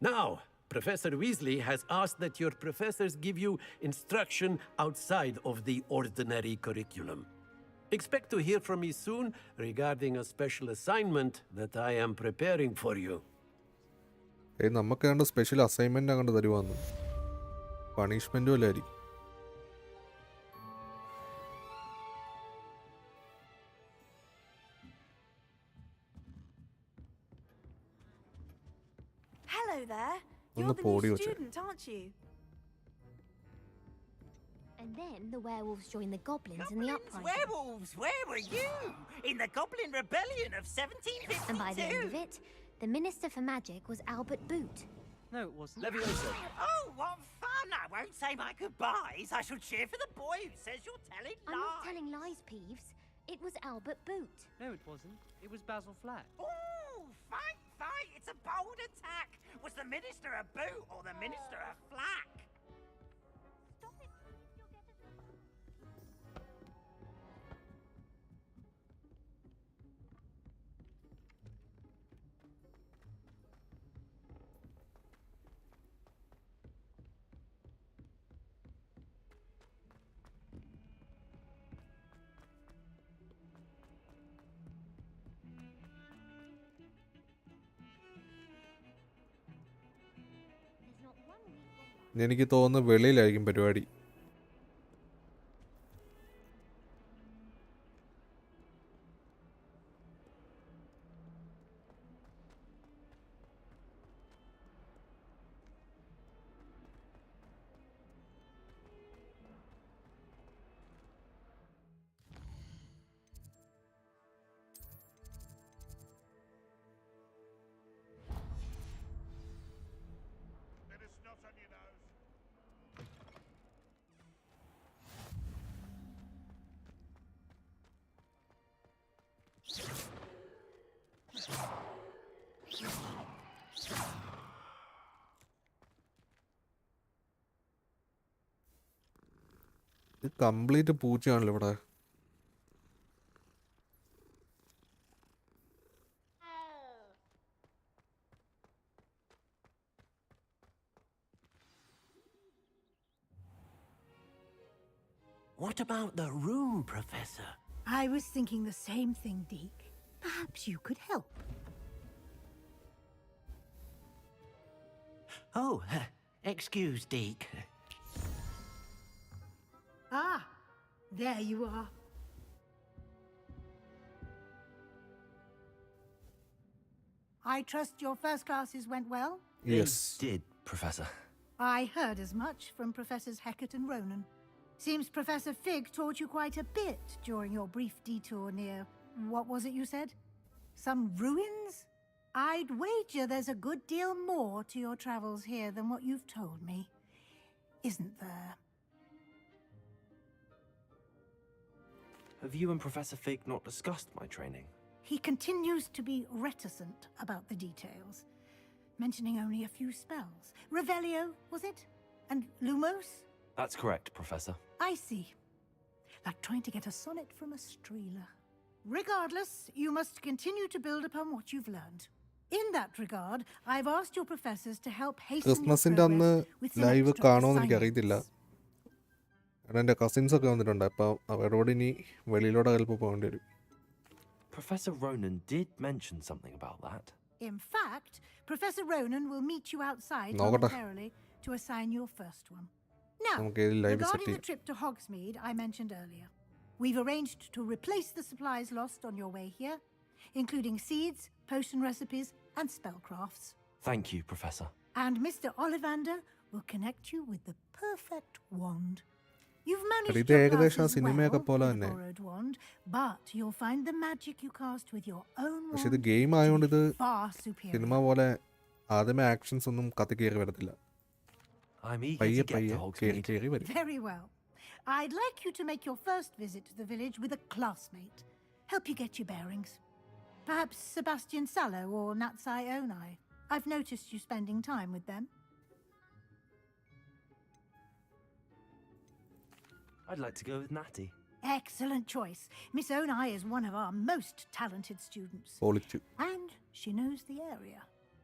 Now, Professor Weasley has asked that your professors give you instruction outside of the ordinary curriculum. Expect to hear from me soon regarding a special assignment that I am preparing for you. നമുക്ക് കണ്ട് special assignment അങ്ങോട്ട് തരുവാന്ന്, പണിഷ്മെന്റും അല്ലായിരിക്കും. Hello there. On You're the the new podium, student, aren't you? And then the werewolves joined the goblins in the uprising. Werewolves, where were you? In the Goblin Rebellion of 1752. And by the end of it, the Minister for Magic was Albert Boot. No, it wasn't. Leviosa. Oh, what fun! I won't say my goodbyes. I shall cheer for the boy who says you're telling lies. I'm not telling lies, Peeves. It was Albert Boot. No, it wasn't. It was Basil Flack. Ooh, fight, fight! It's a bold attack. Was the Minister a boot or the Minister a flack? Stop it. You'll get us... എനിക്ക് തോന്നുന്നു വെളിയിലായിരിക്കും പരിപാടി. ഇത് complete പൂച്ചയാണല്ലോ ഇവിടെ. What about the room, Professor? I was thinking the same thing, Deke. Perhaps you could help. Oh, excuse, Deke. Ah, there you are. I trust your first classes went well? Yes. They did, Professor. I heard as much from Professors Hecat and Ronan. Seems Professor Fig taught you quite a bit during your brief detour near... what was it you said? Some ruins? I'd wager there's a good deal more to your travels here than what you've told me. Isn't there? Have you and Professor Fig not discussed my training? He continues to be reticent about the details, mentioning only a few spells. Revelio, was it? And Lumos? That's correct, Professor. I see. Like trying to get a sonnet from a streeler. Regardless, you must continue to build upon what you've learned. In that regard, I've asked your professors to help hasten your ക്രിസ്മസിൻ്റെ അന്ന് progress with some live extra കാണുമെന്ന് എനിക്കറിയത്തില്ല. assignments. കാരണം എൻ്റെ കസിൻസൊക്കെ വന്നിട്ടുണ്ട്. അപ്പോൾ അവരോട് ഇനി വെളിയിലോട്ട് ചിലപ്പോൾ പോകേണ്ടി വരും. Professor Ronan did mention something about that. In fact, Professor Ronan will meet you outside നോക്കട്ടെ. momentarily to assign your first one. Now, നമുക്ക് ഈ ലൈവ് സെറ്റ് regarding the ചെയ്യാം. trip to Hogsmeade I mentioned earlier, we've arranged to replace the supplies lost on your way here, including seeds, potion recipes, and spellcrafts. Thank you, Professor. And Mr. Ollivander will connect you with the perfect wand. You've managed ഇത് your ഏകദേശം ആ classes well സിനിമയൊക്കെ പോലെ with a തന്നെ. borrowed wand, but you'll find the magic you cast with your own പക്ഷെ ഇത് wand game ആയതുകൊണ്ട് ഇത് far superior. സിനിമ പോലെ ആദ്യമേ ആക്ഷൻസ് ഒന്നും കത്തിക്കേറി വരത്തില്ല. I'm eager പയ്യെ to get പയ്യെ to കയറി Hogsmeade. കയറി വരും. Very well. I'd like you to make your first visit to the village with a classmate. Help you get your bearings. Perhaps Sebastian Sallow or Natsai Onai. I've noticed you spending time with them. I'd like to go with Natty. Excellent choice. Miss Onai is one of our most talented students. പൊളിച്ചു. And she knows the area.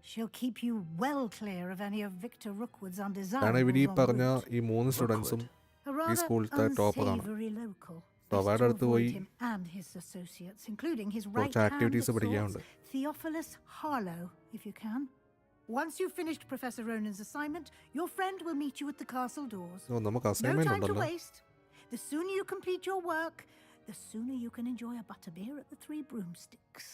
She'll keep you well clear of any of Victor Rookwood's കാരണം undesirables ഇവർ ഈ en പറഞ്ഞ route. ഈ 3 സ്റ്റുഡൻസും A ഈ rather സ്കൂളിലത്തെ ടോപ്പറാണ്. unsavory local. അപ്പോൾ Best അവരുടെ to അടുത്ത് avoid പോയി him and his associates, including his കുറച്ച് right hand ആക്ടിവിറ്റീസ് at പഠിക്കാനുണ്ട്. swords, Theophilus Harlow, if you can. Once you've finished Professor Ronan's assignment, your friend will meet you at the castle doors. ഓ, നമുക്ക് No assignment time to ഉണ്ടല്ലോ. waste. The sooner you complete your work, the sooner you can enjoy a butterbeer at the Three Broomsticks.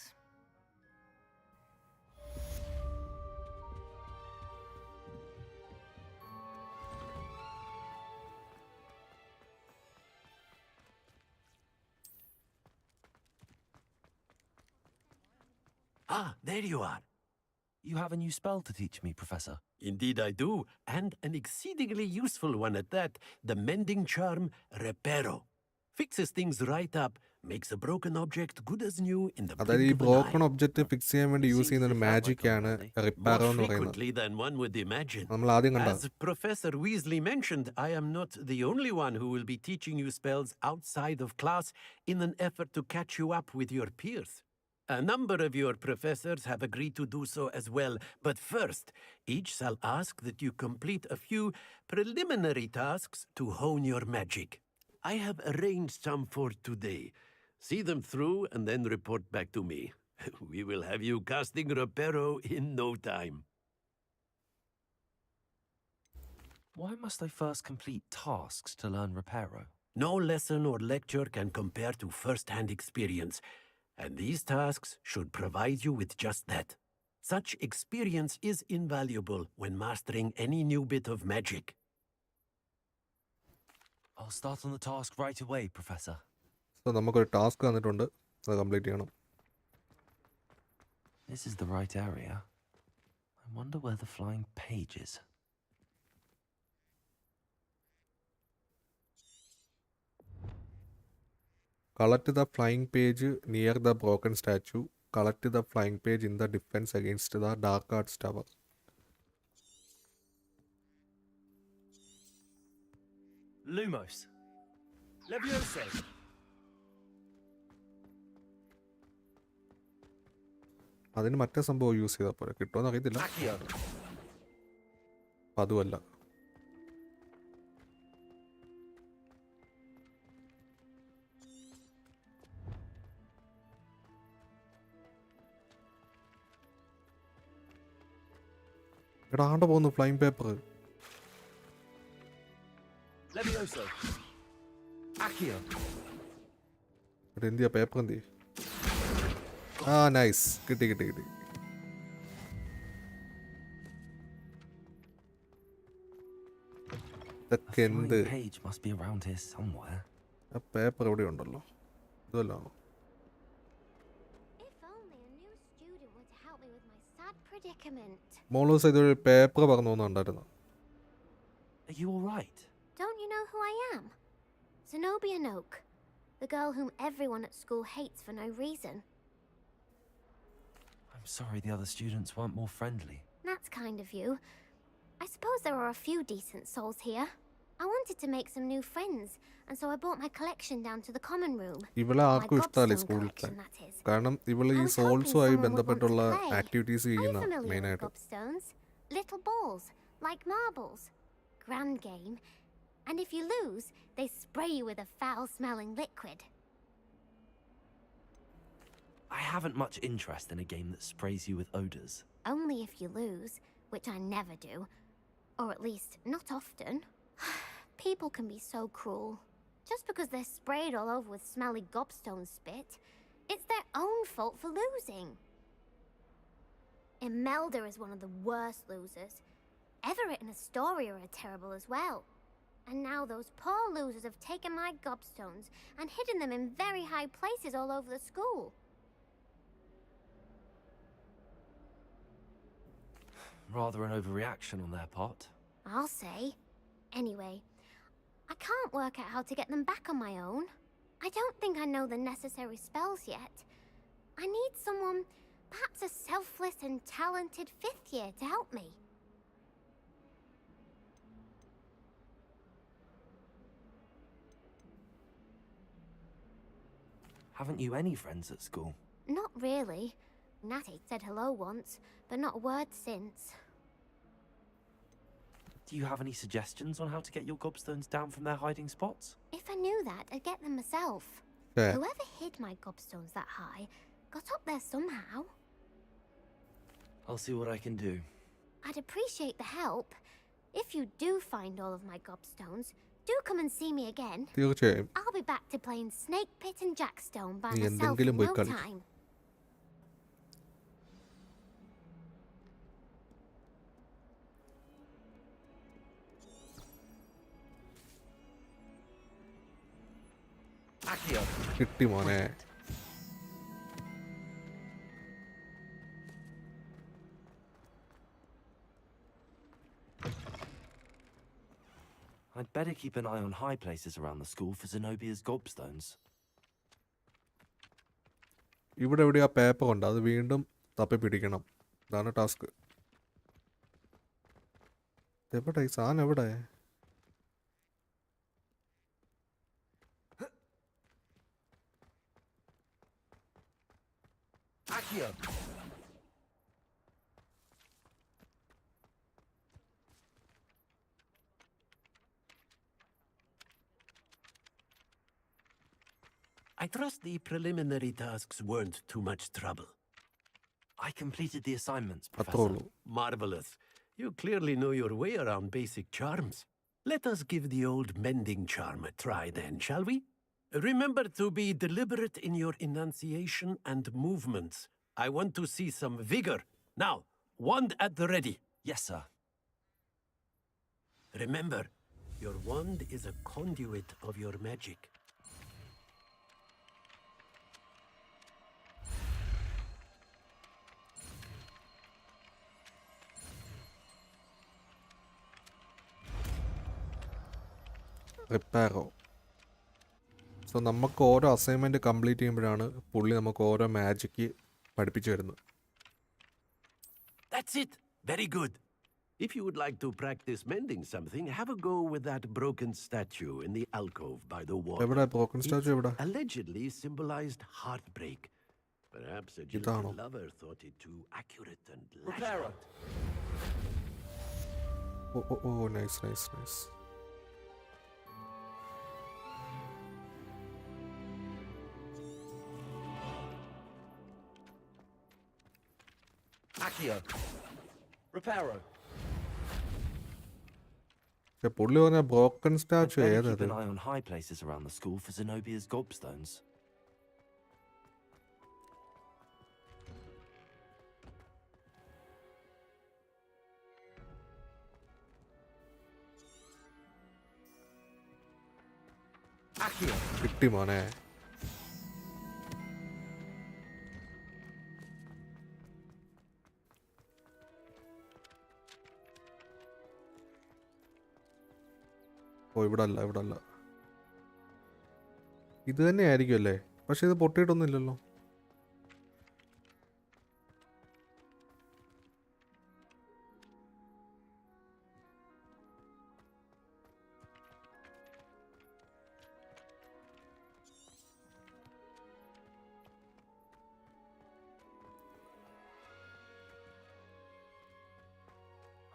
Ah, there you are. You have a new spell to teach me, Professor. Indeed I do, and an exceedingly useful one at that. The mending charm Reparo. Fixes things right up, makes a broken object good as new in the അതായത് ഈ blink of an broken eye. Object fix ചെയ്യാൻ വേണ്ടി use ചെയ്യുന്ന ഒരു magic ആണ് റിപ്പാരോ More എന്ന് പറയുന്നത്. frequently than one would imagine. നമ്മൾ ആദ്യം കണ്ട As Professor Weasley mentioned, I am not the only one who will be teaching you spells outside of class in an effort to catch you up with your peers. A number of your professors have agreed to do so as well, but first, each shall ask that you complete a few preliminary tasks to hone your magic. I have arranged some for today. See them through and then report back to me. We will have you casting Reparo in no time. Why must they first complete tasks to learn Reparo? No lesson or lecture can compare to first-hand experience, and these tasks should provide you with just that. Such experience is invaluable when mastering any new bit of magic. I'll start on the task right away, Professor. So നമുക്കൊരു task തന്നിട്ടുണ്ട്, അത് complete ചെയ്യണം. This is the right area. I wonder where the flying page is. Collect the flying page near the broken statue. Collect the flying page in the defense against the dark arts tower. Lumos. Levioso. അതിന് മറ്റേ സംഭവം use ചെയ്താൽ പോലെ കിട്ടുമെന്ന് അറിയത്തില്ല. അപ്പം അതുമല്ല. എടാ ആണ്ട പോകുന്നു ഫ്ലൈങ് പേപ്പർ. എന്തിയാ പേപ്പർ എന്തി? ആ നൈസ്, കിട്ടി കിട്ടി കിട്ടി. ഇതൊക്കെ എന്ത്? ആ പേപ്പർ എവിടെ ഉണ്ടല്ലോ, ഇതല്ലോ. മോളൂസ് ഇതൊരു പേപ്പർ പറഞ്ഞു ഉണ്ടായിരുന്നു. Are you all right? Don't you know who I am? Zenobia Noak, the girl whom everyone at school hates for no reason. I'm sorry the other students weren't more friendly. That's kind of you. I suppose there are a few decent souls here. I wanted to make some new friends, and so I brought my collection down to the common room. ഇവളെ ആർക്കും ഇഷ്ടമല്ല സ്കൂളിലത്തെ, കാരണം ഇവള് ഈ സോൾസുമായി ബന്ധപ്പെട്ടുള്ള activities ചെയ്യുന്ന മെയിനായിട്ട്. Little balls, like marbles. Grand game. And if you lose, they spray you with a foul-smelling liquid. I haven't much interest in a game that sprays you with odors. Only if you lose, which I never do. Or at least, not often. People can be so cruel. Just because they're sprayed all over with smelly gobstone spit, it's their own fault for losing. Imelda is one of the worst losers. Everett and Astoria are terrible as well. And now those poor losers have taken my gobstones and hidden them in very high places all over the school. Rather an overreaction on their part. I'll say. Anyway, I can't work out how to get them back on my own. I don't think I know the necessary spells yet. I need someone, perhaps a selfless and talented 5th year, to help me. Haven't you any friends at school? Not really. Natty said hello once, but not a word since. Do you have any suggestions on how to get your gobstones down from their hiding spots? If I knew that, I'd get them myself. Yeah. Whoever hid my gobstones that high got up there somehow. I'll see what I can do. I'd appreciate the help. If you do find all of my gobstones, do come and see me again. തീർച്ചയായും. I'll be back to playing Snake Pit and Jackstone by നീ myself എന്തെങ്കിലും in പോയി no കളി. time. കിട്ടി മോനെ. I'd better keep an eye on high places around the school for Zenobia's gobstones. ഇവിടെ എവിടെയാ paper ഉണ്ട്, അത് വീണ്ടും തപ്പി പിടിക്കണം. ഇതാണ് ടാസ്ക്. എവിടെ ഈ സാധനം എവിടെ? I trust the preliminary tasks weren't too much trouble. I completed the assignments, അത്രേ Professor. ഉള്ളൂ. Marvelous. You clearly know your way around basic charms. Let us give the old mending charm a try then, shall we? Remember to be deliberate in your enunciation and movements. I want to see some vigor. Now, wand at the ready. Yes, sir. Remember, your wand is a conduit of your magic. Reparo. So നമുക്ക് ഓരോ assignment complete ചെയ്യുമ്പോഴാണ് പുള്ളി നമുക്ക് ഓരോ magic പഠിപ്പിച്ചു തരുന്നത്. That's it. Very good. If you would like to practice mending something, have a go with that broken statue in the alcove by the wall. എവിടെ broken statue എവിടെ? Allegedly symbolized heartbreak. Perhaps a ഇതാണോ? jilted lover thought it too accurate and Prepare lashed it. ഓ nice nice nice. Accio. Reparo. പുള്ളി പറഞ്ഞ broken I'd statue better ഏതത്? keep an eye on high places around the school for Zenobia's gobstones. Accio. കിട്ടി മോനെ. ഓ ഇവിടെ അല്ല ഇവിടെ അല്ല. ഇത് തന്നെ ആയിരിക്കും അല്ലേ? പക്ഷെ ഇത് പൊട്ടിയിട്ടൊന്നുമില്ലല്ലോ.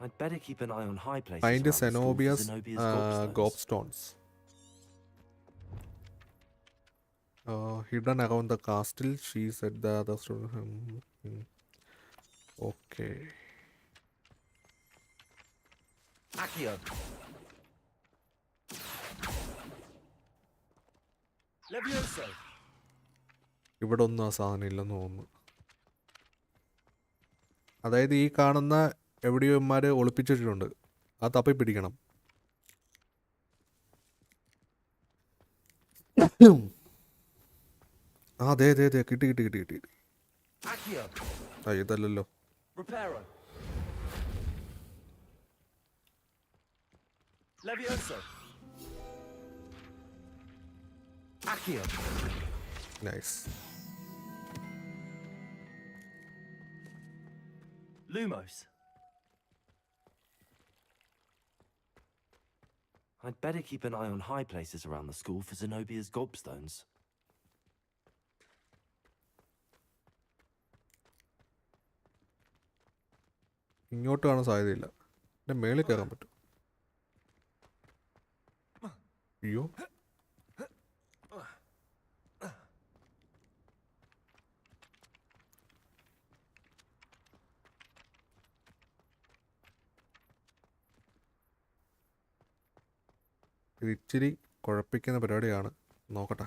I'd better keep an eye on high places Find around the school for Zenobia's Zenobia's gobstones. Hidden around the castle, she said the other student. Okay. Accio. Levioso. ഇവിടെ ഒന്നും ആ സാധനം ഇല്ലെന്ന് തോന്നുന്നു. അതായത് ഈ കാണുന്ന എവിടെയോ ഇവന്മാർ ഒളിപ്പിച്ചിട്ടുണ്ട്. ആ തപ്പി പിടിക്കണം. ആ അതെ അതെ അതെ കിട്ടി കിട്ടി കിട്ടി കിട്ടി. Accio. ആ ഇതല്ലല്ലോ. Reparo. Levioso. Accio. Nice. Lumos. I'd better keep an eye on high places around the school for Zenobia's gobstones. ഇങ്ങോട്ട് കാണാൻ സാധ്യതയില്ല. എൻ്റെ മേളിൽ കയറാൻ പറ്റും. അയ്യോ ഇത് ഇച്ചിരി കുഴപ്പിക്കുന്ന പരിപാടിയാണ്. നോക്കട്ടെ.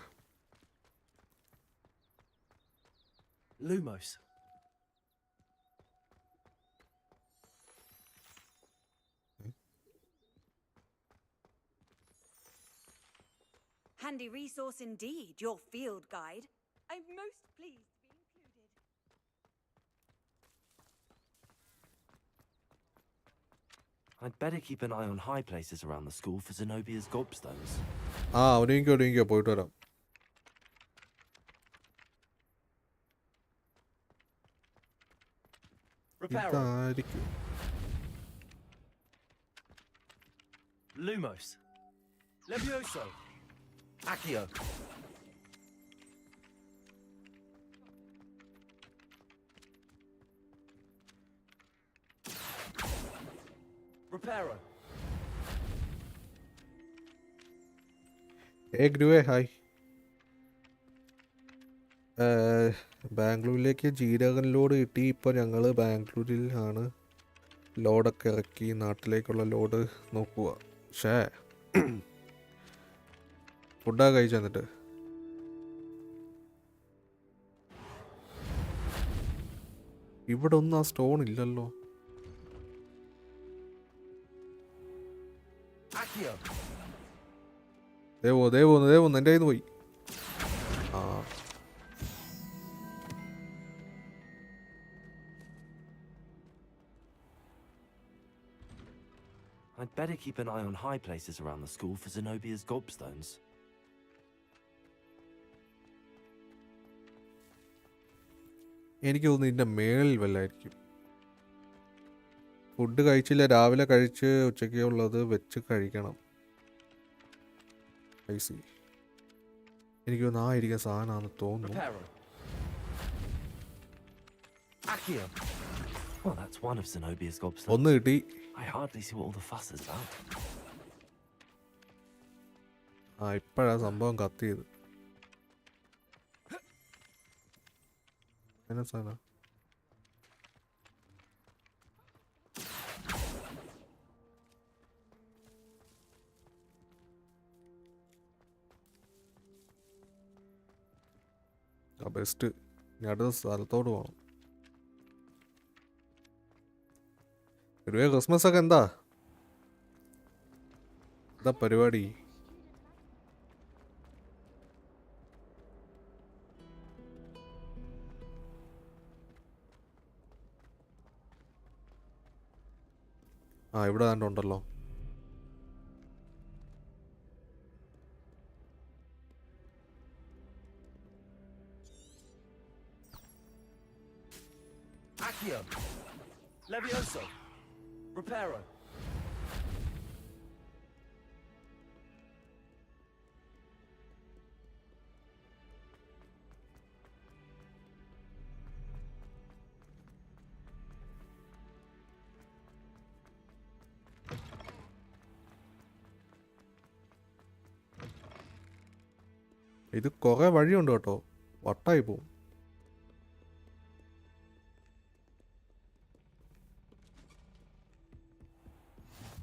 Lumos. Handy resource indeed, your field guide. I'm most pleased to be included. I'd better keep an eye on high places around the school for Zenobia's gobstones. ആ ഒതുങ്ങിക്കോ പോയിട്ട് വരാം. ഇതായിരിക്കും. Lumos. Levioso. Accio. Reparo. ഗ്രൂവേ hi. ബാംഗ്ലൂരിലേക്ക് ജീരകൻ load കിട്ടി. ഇപ്പോൾ ഞങ്ങൾ ബാംഗ്ലൂരിൽ ആണ്. ലോഡൊക്കെ ഇറക്കി നാട്ടിലേക്കുള്ള ലോഡ് നോക്കുക. പക്ഷേ ഫുഡൊക്കെ കഴിച്ചു തന്നിട്ട് ഇവിടെ ഒന്നും ആ സ്റ്റോൺ ഇല്ലല്ലോ. ദേവോ എൻ്റെ കയ്യിൽ നിന്ന് പോയി. ആ I'd better keep an eye on high places around the school for Zenobia's gobstones. എനിക്ക് തോന്നുന്നു ഇതിൻ്റെ മേളിൽ വല്ലായിരിക്കും. ഫുഡ് കഴിച്ചില്ല, രാവിലെ കഴിച്ച് ഉച്ചയ്ക്കുള്ളത് വെച്ച് കഴിക്കണം. ഐസി എനിക്ക് തോന്നുന്നു ആ ഇരിക്കുന്ന സാധനമാണെന്ന് തോന്നുന്നു. Well, that's one of Zenobia's gobstones. ഒന്ന് കിട്ടി. I hardly see what all the fuss is about. ആ ഇപ്പോഴാ സംഭവം കത്തിയത്. എന്നാ സാധനം? ആ ബെസ്റ്റ്. ഇനി അടുത്ത സ്ഥലത്തോട്ട് പോകണം. ഒരു ക്രിസ്മസ് ഒക്കെ എന്താ പരിപാടി? ആ ഇവിടെ കണ്ടുണ്ടല്ലോ. Levioso. Reparo. ഇത് കുറെ വഴിയുണ്ട് കേട്ടോ, വട്ടായി പോവും.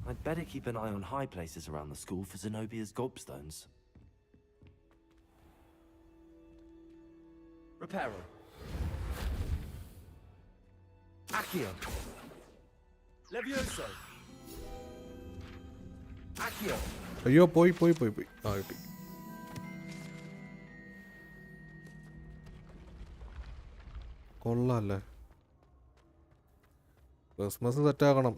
I'd better keep an eye on high places around the school for Zenobia's gobstones. Reparo. Accio. Levioso. Accio. അയ്യോ പോയി. ആ കിട്ടി. കൊള്ളാല്ലേ, ക്രിസ്മസ് സെറ്റാക്കണം.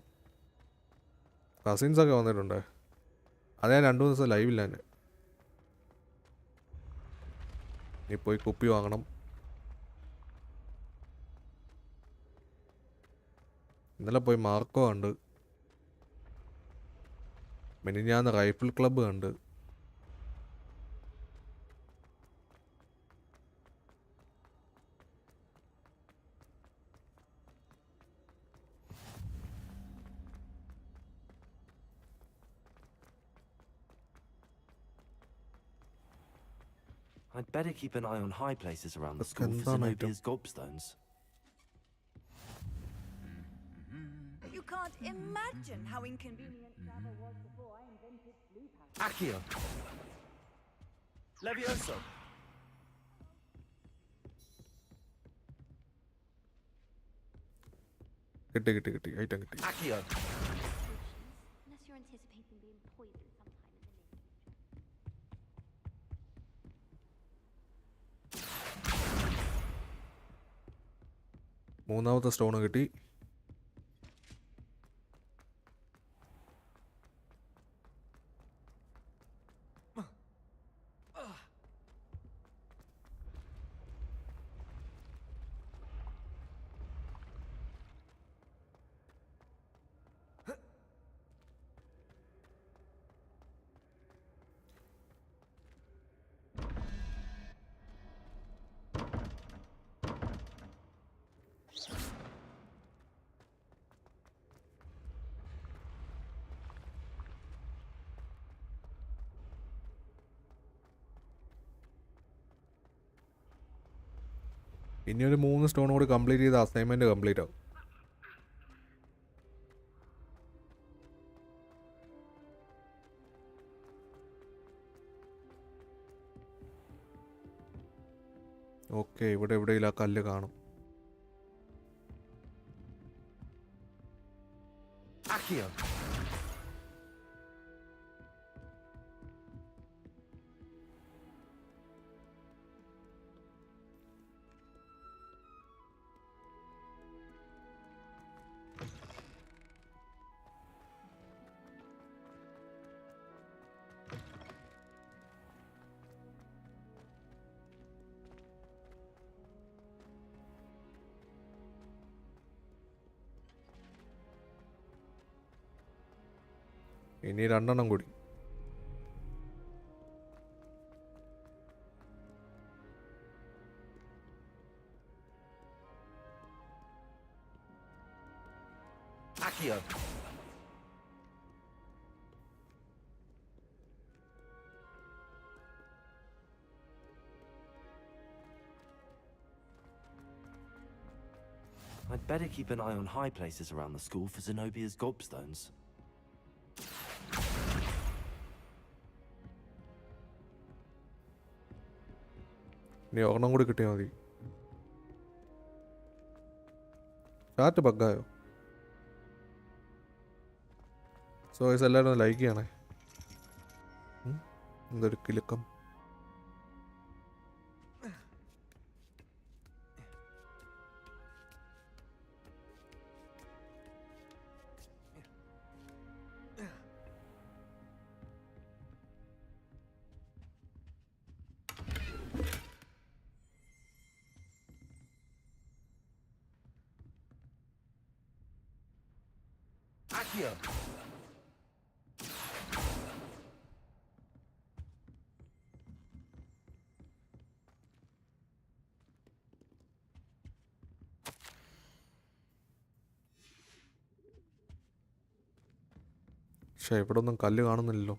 കസിൻസൊക്കെ വന്നിട്ടുണ്ട്. അത് ഞാൻ 2 ദിവസം ലൈവില്ല. തന്നെ നീ പോയി കുപ്പി വാങ്ങണം. ഇന്നലെ പോയി മാർക്കോ കണ്ട്. മിനിഞ്ഞാന്ന് റൈഫിൾ ക്ലബ്ബ് കണ്ട്. I'd better keep an eye on high places around the school for Zenobia's gobstones. You can't imagine how inconvenient travel was before I invented blue powder. Accio. Levioso. കിട്ടി item കിട്ടി. Accio. Unless you're anticipating being poisoned sometime in the near future. മൂന്നാമത്തെ stone കിട്ടി. ഇനി ഒരു 3 stone കൂടി complete ചെയ്ത് assignment complete ആവും. Okay, ഇവിടെ എവിടെയെങ്കിലും ആ കല്ല് കാണും. Accio! ഇനി 2 എണ്ണം കൂടി. Accio! I'd better keep an eye on high places around the school for Zenobia's gobstones. ഇനി ഒരെണ്ണം കൂടി കിട്ടിയാൽ മതി. ചാറ്റ് ബഗ്ഗായോ? സോ ഗൈസ്, എല്ലാവരും ഒന്ന് ലൈക്ക് ചെയ്യണേ. എന്തൊരു കിലുക്കം. Accio! പക്ഷേ ഇവിടെ ഒന്നും കല്ല് കാണുന്നില്ലല്ലോ.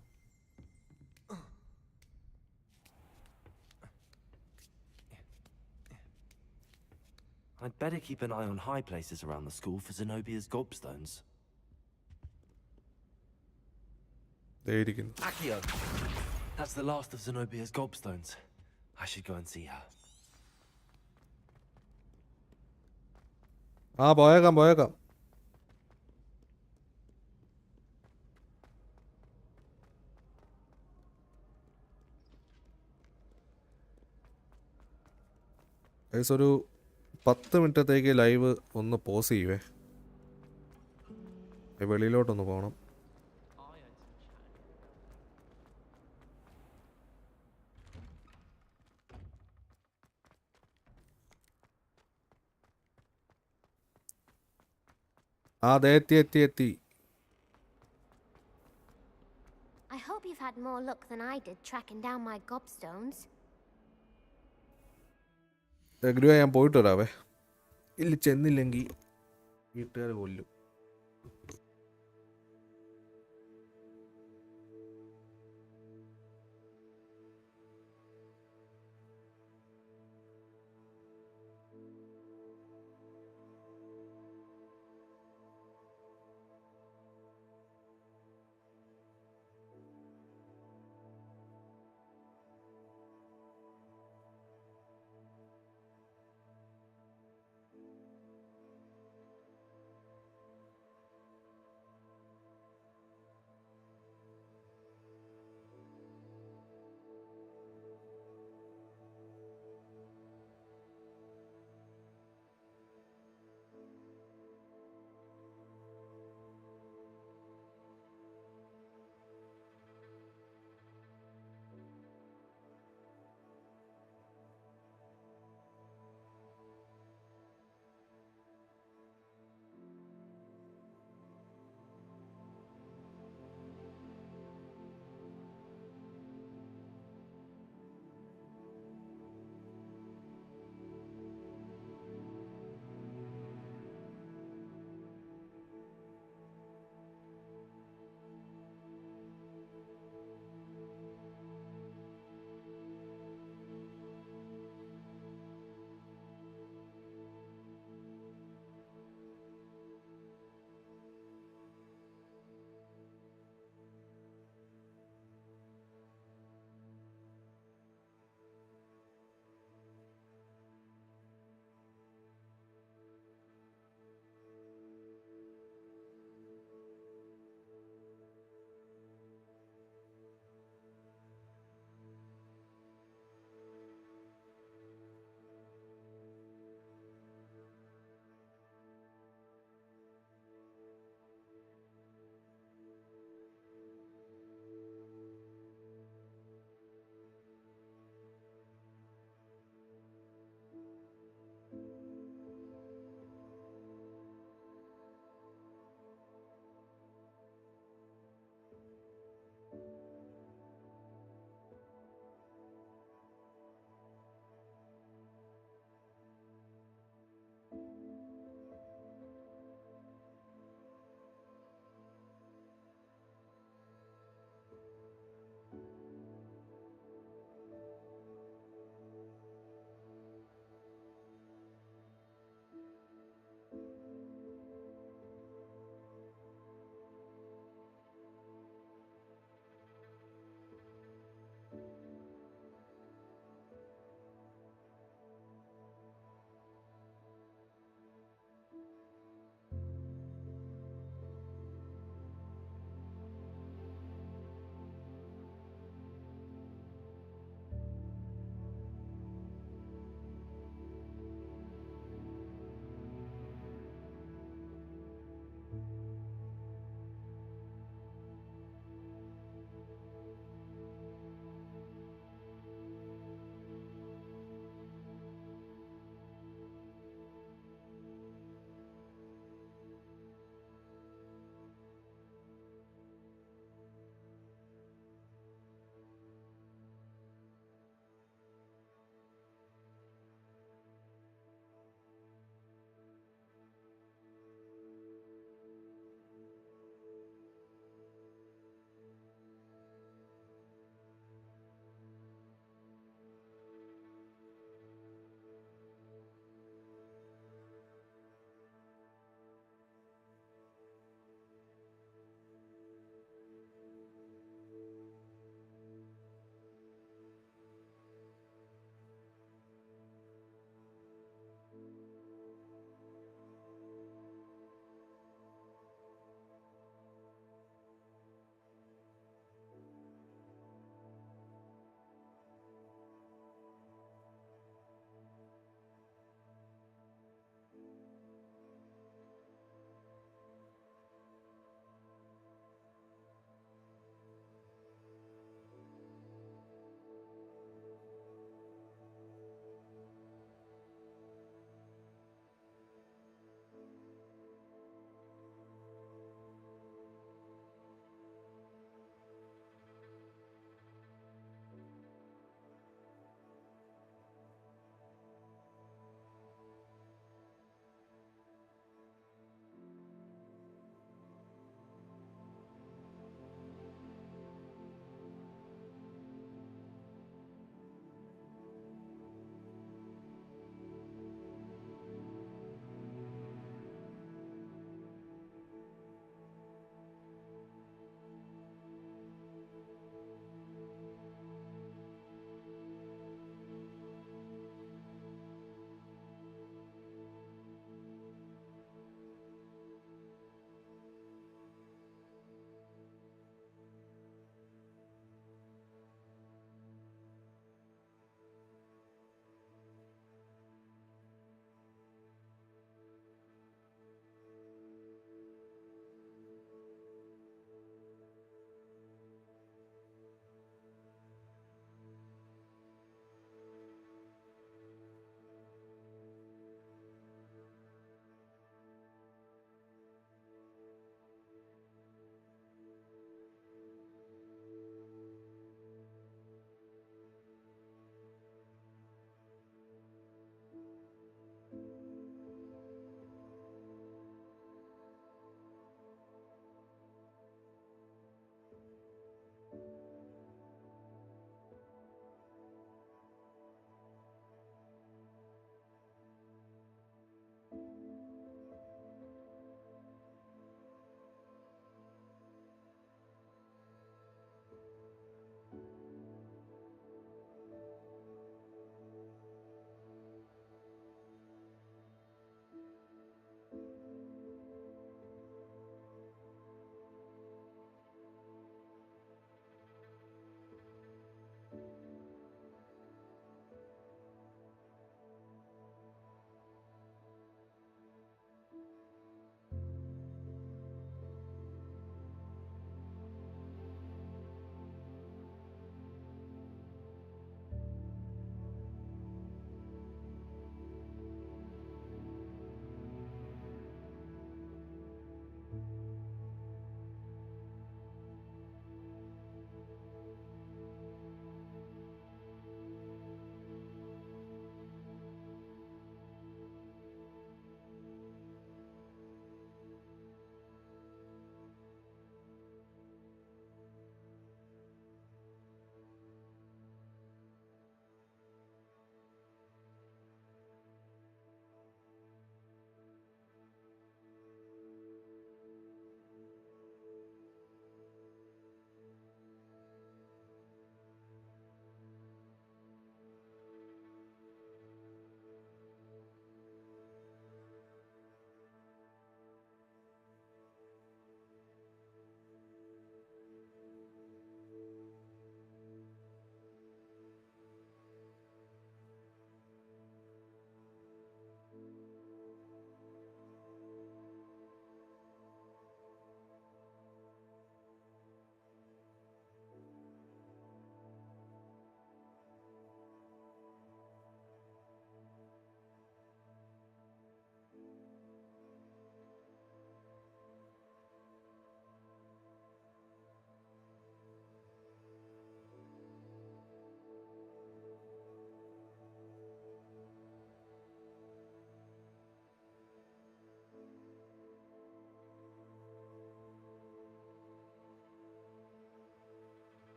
I'd better keep an eye on high places around the school for Zenobia's gobstones. ദേ ഇരിക്കുന്നു. Accio! That's the last of Zenobia's gobstones. I should go and see her. പോയേക്കാം. ഗൈസ്, ഒരു 10 മിനിറ്റത്തേക്ക് ലൈവ് ഒന്ന് പോസ് ചെയ്യുവേ. വെളിയിലോട്ടൊന്ന് പോകണം. അതെ, എത്തി. I hope you've had more luck than I did tracking down my gobstones. ഗ്രൂവ, ഞാൻ പോയിട്ട് വരാവേ. ഇല്ല, ചെന്നില്ലെങ്കിൽ വീട്ടുകാർ കൊല്ലും.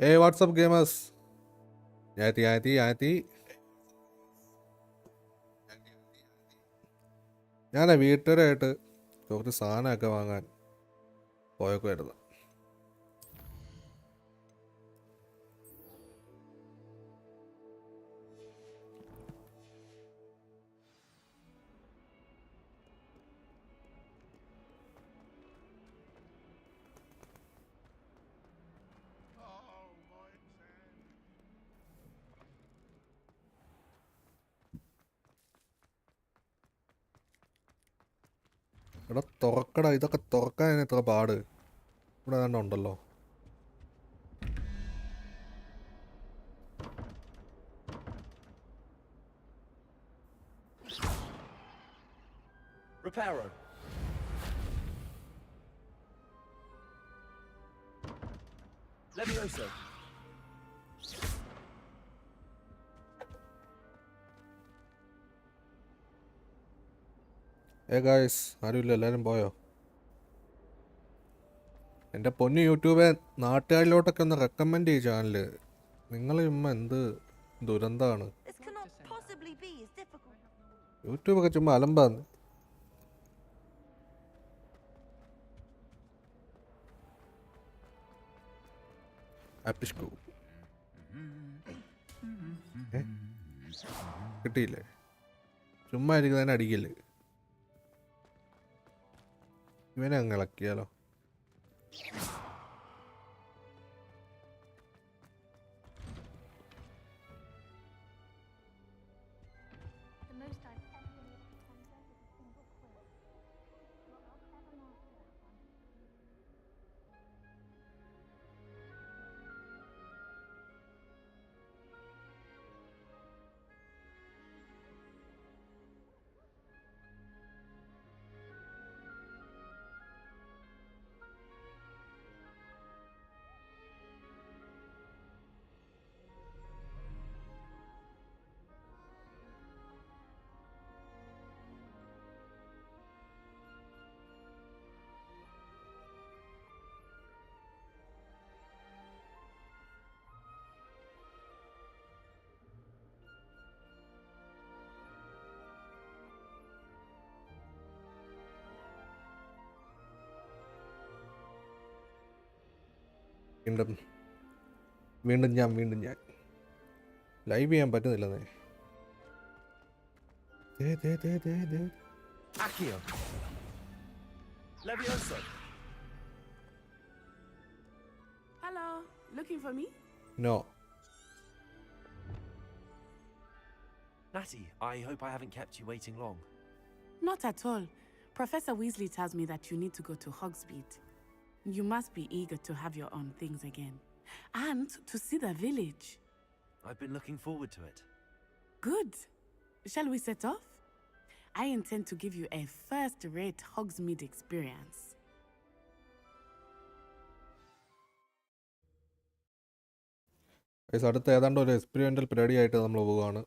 Hey, what's up, gamers? ഞാത്തി ഞാൻ വീട്ടുകാരായിട്ട് കുറച്ച് സാധനമൊക്കെ വാങ്ങാൻ പോയേക്കുമായിരുന്നു. എടാ തുറക്കടാ, ഇതൊക്കെ തുറക്കാൻ എത്ര പാട്. ഇവിടെ തന്നെ ഉണ്ടല്ലോ. Reparo. Levioso. ഗായ്സ്, ആരുമില്ല, എല്ലാവരും പോയോ? എൻ്റെ പൊന്നു യൂട്യൂബെ, നാട്ടുകാരിലോട്ടൊക്കെ ഒന്ന് റെക്കമെൻഡ് ചെയ്യും ചാനൽ. നിങ്ങൾ ചുമ്മാ എന്ത് ദുരന്തമാണ്. യൂട്യൂബൊക്കെ ചുമ്മാ അലമ്പാന്ന്. ആപ്പിഷ്കു കിട്ടിയില്ലേ? ചുമ്മാ ഇരിക്കുന്നതിനെ അടിക്കില്ലേ? ഇവനെ അങ്ങ് ഇളക്കിയാലോ? വീണ്ടും ഞാൻ ലൈവ് ചെയ്യാൻ പറ്റുന്നില്ലെന്നേ. Accio. Levioso. Hello, looking for me? No. Natty, I hope I haven't kept you waiting long. Not at all. Professor Weasley tells me that you need to go to Hogsmeade. You must be eager to have your own things again. And to see the village. I've been looking forward to it. Good. Shall we set off? I intend to give you a first-rate Hogsmeade experience. അടുത്ത ഏതാണ്ട് ഒരു എക്സ്പീരിയൻ്റൽ പരിപാടി ആയിട്ട് നമ്മൾ പോവുകയാണ്.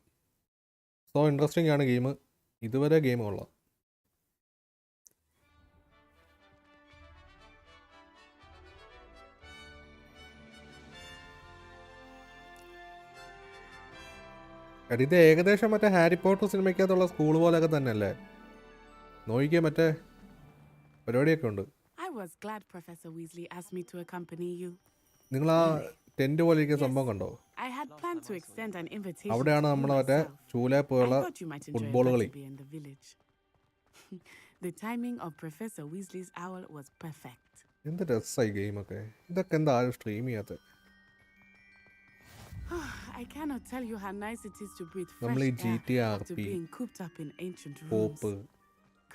So interesting ആണ് game. ഇതുവരെ game കൊള്ളാം. ഇത് ഏകദേശം മറ്റേ ഹാരി പോട്ടർ സിനിമയ്ക്കകത്തുള്ള സ്കൂൾ പോലെയൊക്കെ തന്നെയല്ലേ? നോക്കിയാൽ മറ്റേ പരിപാടിയൊക്കെ ഉണ്ട്. I was glad Professor Weasley asked me to accompany you. നിങ്ങൾ ആ ടെന്റ് പോലെ ഇരിക്കുന്ന സംഭവം കണ്ടോ? I had planned to extend an invitation. അവിടെയാണ് നമ്മൾ മറ്റേ ചൂല പോലുള്ള ഫുട്ബോൾ കളി. The timing of Professor Weasley's owl was perfect. എന്ത് രസമായി ഗെയിമൊക്കെ. ഇതൊക്കെ എന്താ ആരും സ്ട്രീം ചെയ്യാത്ത? I cannot tell you how nice it is to breathe fresh നമ്മൾ ഈ air after being cooped up in ancient rooms. പോപ്പ്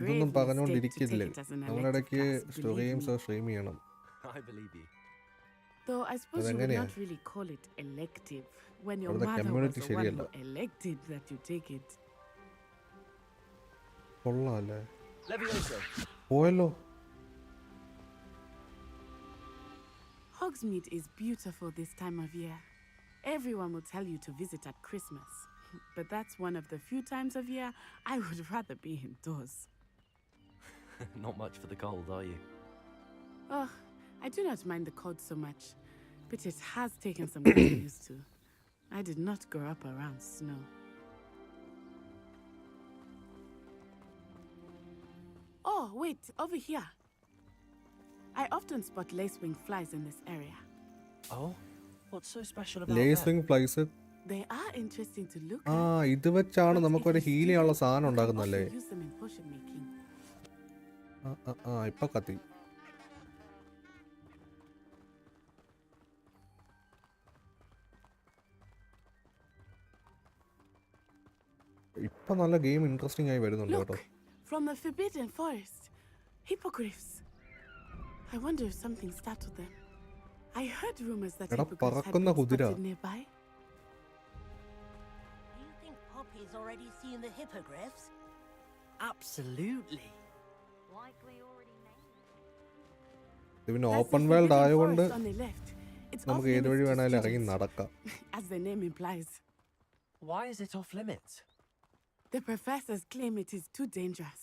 ഇതൊന്നും പറഞ്ഞുകൊണ്ടിരിക്കില്ലേ? നമ്മളിടയ്ക്ക് ഗെയിംസ് സ്ട്രീം ചെയ്യണം. I believe you. Though I suppose you would not really call it elective when your mother was the one who elected that you take it. കൊള്ളാല്ലേ? Levioso. പോയല്ലോ. Hogsmeade is beautiful this time of year. Everyone will tell you to visit at Christmas. But that's one of the few times of year I would rather be indoors. Not much for the cold, are you? Oh, I do not mind the cold so much. but it has taken some getting used to. I did not grow up around snow. Oh, wait, over here. I often spot lacewing flies in this area. Oh? What's so special about Lacewing them? flies. They are interesting to look ആ at. ഇത് വെച്ചാണ് നമുക്കൊരു heal ചെയ്യാനുള്ള സാധനം You can ഉണ്ടാക്കുന്നല്ലേ? also use them in potion making. ഇപ്പൊ കത്തി. ഇപ്പൊ നല്ല ഗെയിം ഇൻട്രസ്റ്റിംഗ് ആയി വരുന്നുണ്ട് കേട്ടോ. From the Forbidden Forest. Hippogriffs. I wonder if something startled them. I heard rumors that എടാ hippogriffs had പറക്കുന്ന been കുതിര. spotted nearby. You think Poppy's already seen the hippogriffs? Absolutely. Like we already named ഇത് പിന്നെ That's the open world Forbidden ആയതുകൊണ്ട് Forest on the left. It's നമുക്ക് off ഏത് വഴി limits to വേണേലും ഇറങ്ങി students, നടക്കാം. as the name implies. Why is it off limits? The professors claim it is too dangerous.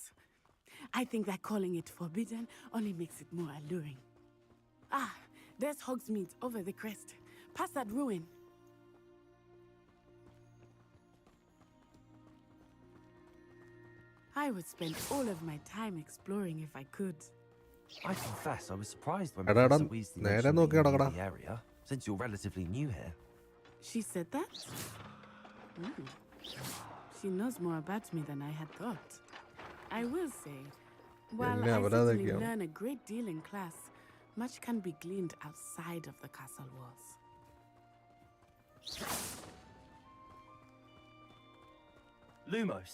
I think that calling it forbidden only makes it more alluring. Ah, there's Hogsmeade over the crest. Past that ruin. I would spend all of my time exploring if I could. I confess I was surprised when എടാ, Professor Weasley നേരെ mentioned നോക്കി that you നടക്കടാ. knew the area, since you're relatively new here. She said that? She knows more about me than I had thought. I will say, while എന്നെ I അവരാതെ certainly ഒക്കെയാണ്. learn a great deal in class, much can be gleaned outside of the castle walls. Lumos.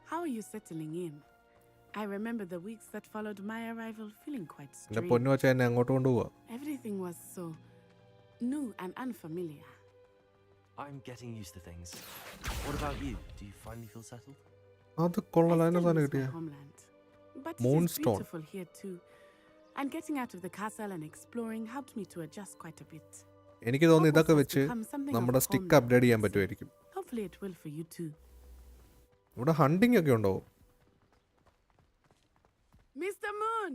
How are you settling in? I remember the weeks that followed my arrival feeling quite എന്റെ strange. പൊന്നു വെച്ചാൽ എന്നെ അങ്ങോട്ട് കൊണ്ടുപോവാ. Everything was so new and unfamiliar. I'm getting used to things. What about you? Do you finally feel settled? അത് കൊള്ളാം. അതിനെ Still സാധനം miss my കിട്ടിയ homeland, but it is Moonstone. beautiful here too. And getting out of the castle and exploring helped me to adjust quite a bit. എനിക്ക് തോന്നുന്നു ഇതൊക്കെ Hogwarts has വെച്ച് become something of നമ്മുടെ a stick homeland upgrade ചെയ്യാൻ soon. പറ്റുമായിരിക്കും. Hopefully it will for you too. ഇവിടെ hunting ഒക്കെ ഉണ്ടോ? Mr. Moon!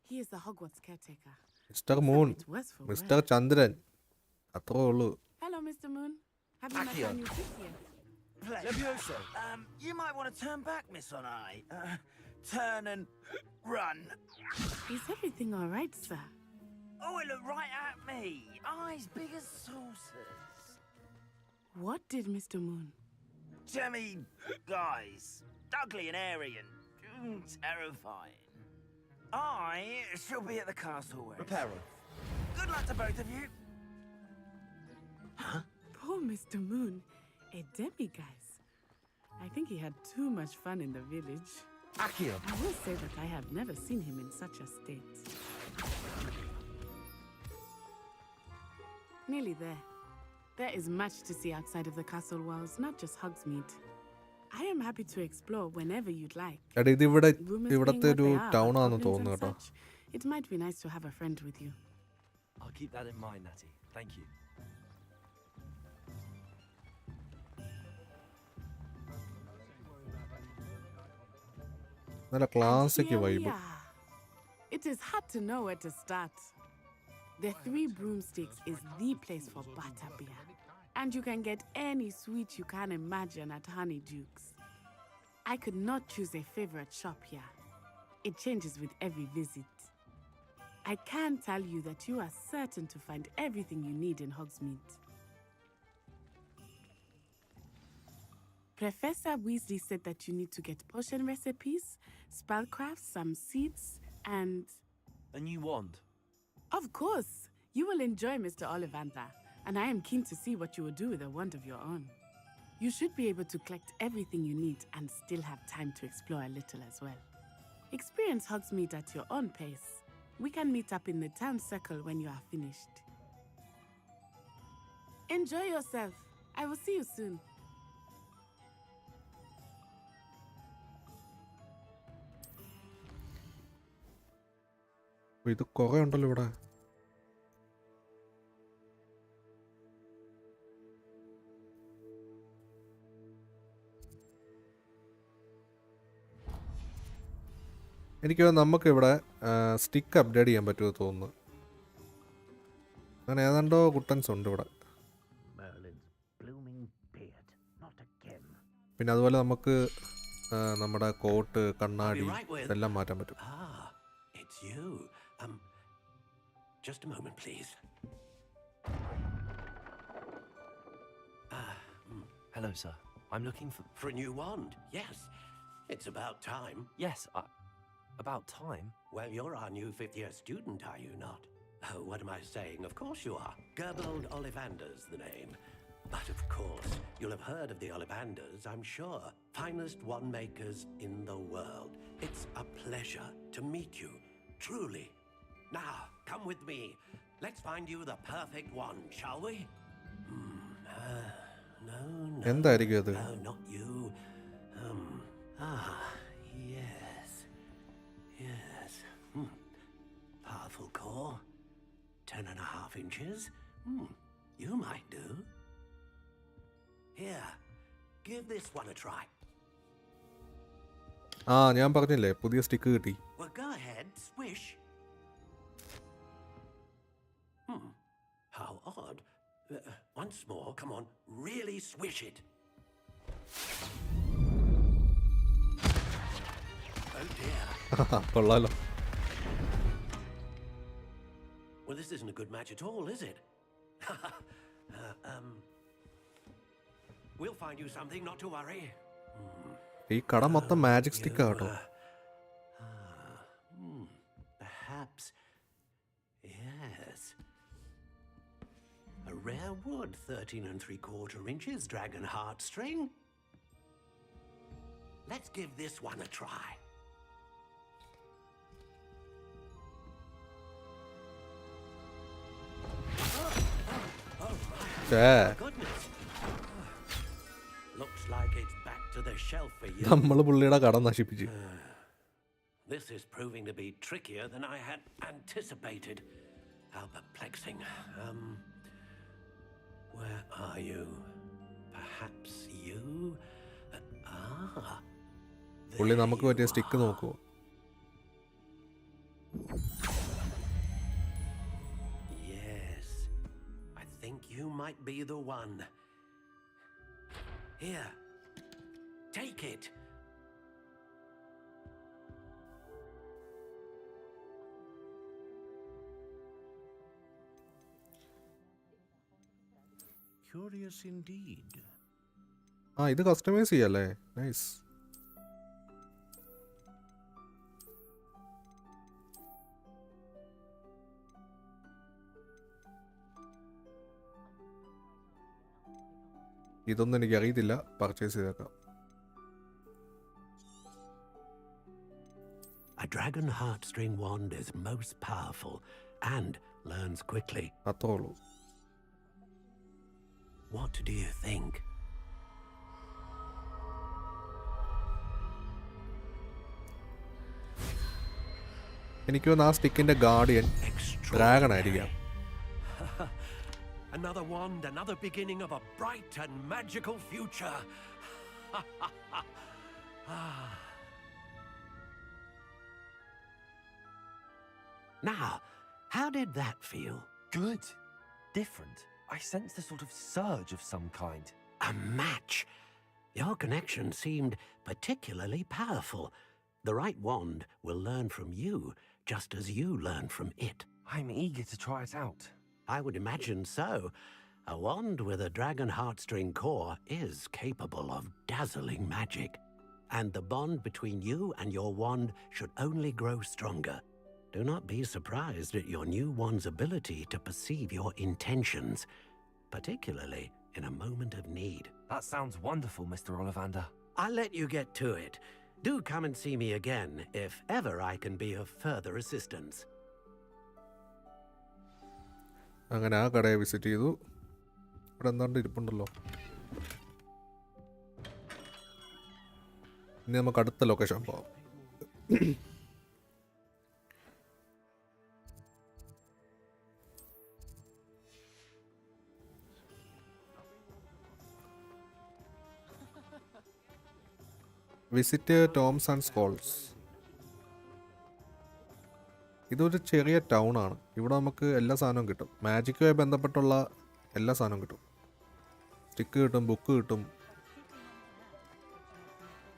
He is the Hogwarts caretaker. Mister moon, It was for mister work. ചന്ദ്രൻ, അത്രേ ഉള്ളൂ. Hello, Mr. Moon. Have you met Accio. our new kid here? Levioso. You might want to turn back, Miss Onai. Turn and run. Is everything all right, sir? Oh, it looked right at me. Eyes big as saucers. What did Mr. Moon? Jemmy guys. Ugly and airy and terrifying. I shall be at the castle where. Reparo. Good luck to both of you. Poor Mr. Moon. A demiguise. I think he had too much fun in the village. Accio. I will say that I have never seen him in such a state. Nearly there. There is much to see outside of the castle walls, not just Hogsmeade. I am happy to explore whenever you'd like. എടാ ഇത് ഇവിടെ Rumors ഇവിടത്തെ being ഒരു what they are town about ആണെന്ന് goblins തോന്നുന്നു and കേട്ടോ. such, it might be nice to have a friend with you. I'll keep that in mind, Natty. Thank you. നല്ല classic Here we vibe. are. It is hard to know where to start. The Three Broomsticks is the place for butterbeer. And you can get any sweet you can imagine at Honeyduke's. I could not choose a favorite shop here. It changes with every visit. I can tell you that you are certain to find everything you need in Hogsmeade. Professor Weasley said that you need to get potion recipes, spellcrafts, some seeds, and... A new wand. Of course! You will enjoy Mr. Ollivander, and I am keen to see what you will do with a wand of your own. You should be able to collect everything you need and still have time to explore a little as well. Experience Hogsmeade at your own pace. We can meet up in the town circle when you are finished. Enjoy yourself. I will see you soon. ഇത് കുറെ ഉണ്ടല്ലോ ഇവിടെ. എനിക്ക് നമുക്കിവിടെ stick upgrade ചെയ്യാൻ പറ്റുമോ തോന്നുന്നു. അങ്ങനെ ഏതാണ്ടോ കുട്ടൻസ് ഉണ്ട് ഇവിടെ. പിന്നെ അതുപോലെ നമുക്ക് നമ്മുടെ കോട്ട്, കണ്ണാടി ഇതെല്ലാം മാറ്റാൻ പറ്റും. It's you. Just a moment, please. Hello, sir. I'm looking for a new wand. Yes, it's about time. Yes, about time? Well, you're our new 5th-year student, are you not? Oh, what am I saying? Of course you are. Gerbold Ollivander's the name. But of course, you'll have heard of the Ollivanders, I'm sure. Finest wand makers in the world. It's a pleasure to meet you, truly. Now, come with me. Let's find you the perfect wand, shall we? No, എന്തായിരിക്കും അത്? no, not you. Yes. Powerful core, 10.5 inches. You might do. Here, give this one a try. ഞാൻ പറഞ്ഞില്ലേ പുതിയ stick കിട്ടി. Well, go ahead, swish. How odd. Once more, come on, really swish it. Oh dear. കൊള്ളാലോ. Well, this isn't a good match at all, is it? We'll find you something, not to worry. ഈ കട മൊത്തം magic stick ആട്ടോ. Perhaps. Yes. A rare wood, 13 3/4 inches, dragon heartstring. Let's give this one a try. Goodness. Looks like it's back to the shelf for you. നമ്മൾ പുള്ളിയുടെ കട നശിപ്പിച്ചു. This is proving to be trickier than I had anticipated. How perplexing. Where are you? Perhaps you? പുള്ളി നമുക്ക് പറ്റിയ stick നോക്കുവോ? Yes. I think you might be the one. Here. Take it. Curious indeed. ഇത് customise ചെയ്യല്ലേ? Nice. ഇതൊന്നും എനിക്ക് അറിയത്തില്ല. Purchase ചെയ്തേക്കാം. A dragon heartstring wand is most powerful and learns quickly. അത്രേ ഉള്ളൂ. What do you think? എനിക്ക് തോന്നുന്നു ആ സ്റ്റിക്കിന്റെ ഗാർഡിയൻ ഡ്രാഗൺ ആയിരിക്കാം. Another wand, another beginning of a bright and magical future. Now, how did that feel? Good. Different. I sensed a sort of surge of some kind. A match. Your connection seemed particularly powerful. The right wand will learn from you, just as you learn from it. I'm eager to try it out. I would imagine so. A wand with a dragon heartstring core is capable of dazzling magic. And the bond between you and your wand should only grow stronger. Do not be surprised at your new wand's ability to perceive your intentions, particularly in a moment of need. That sounds wonderful, Mr. Ollivander. I'll let you get to it. Do come and see me again if ever I can be of further assistance. അങ്ങനെ ആ കടയെ visit ചെയ്തു. ഇവിടെ എന്താണ്ട് ഇരിപ്പുണ്ടല്ലോ. ഇനി നമുക്ക് അടുത്ത location പോവാം. Visit Toms and Scholes. ഇതൊരു ചെറിയ ടൗൺ ആണ്. ഇവിടെ നമുക്ക് എല്ലാ സാധനവും കിട്ടും. മാജിക്കുമായി ബന്ധപ്പെട്ടുള്ള എല്ലാ സാധനവും കിട്ടും. സ്റ്റിക്ക് കിട്ടും, ബുക്ക് കിട്ടും.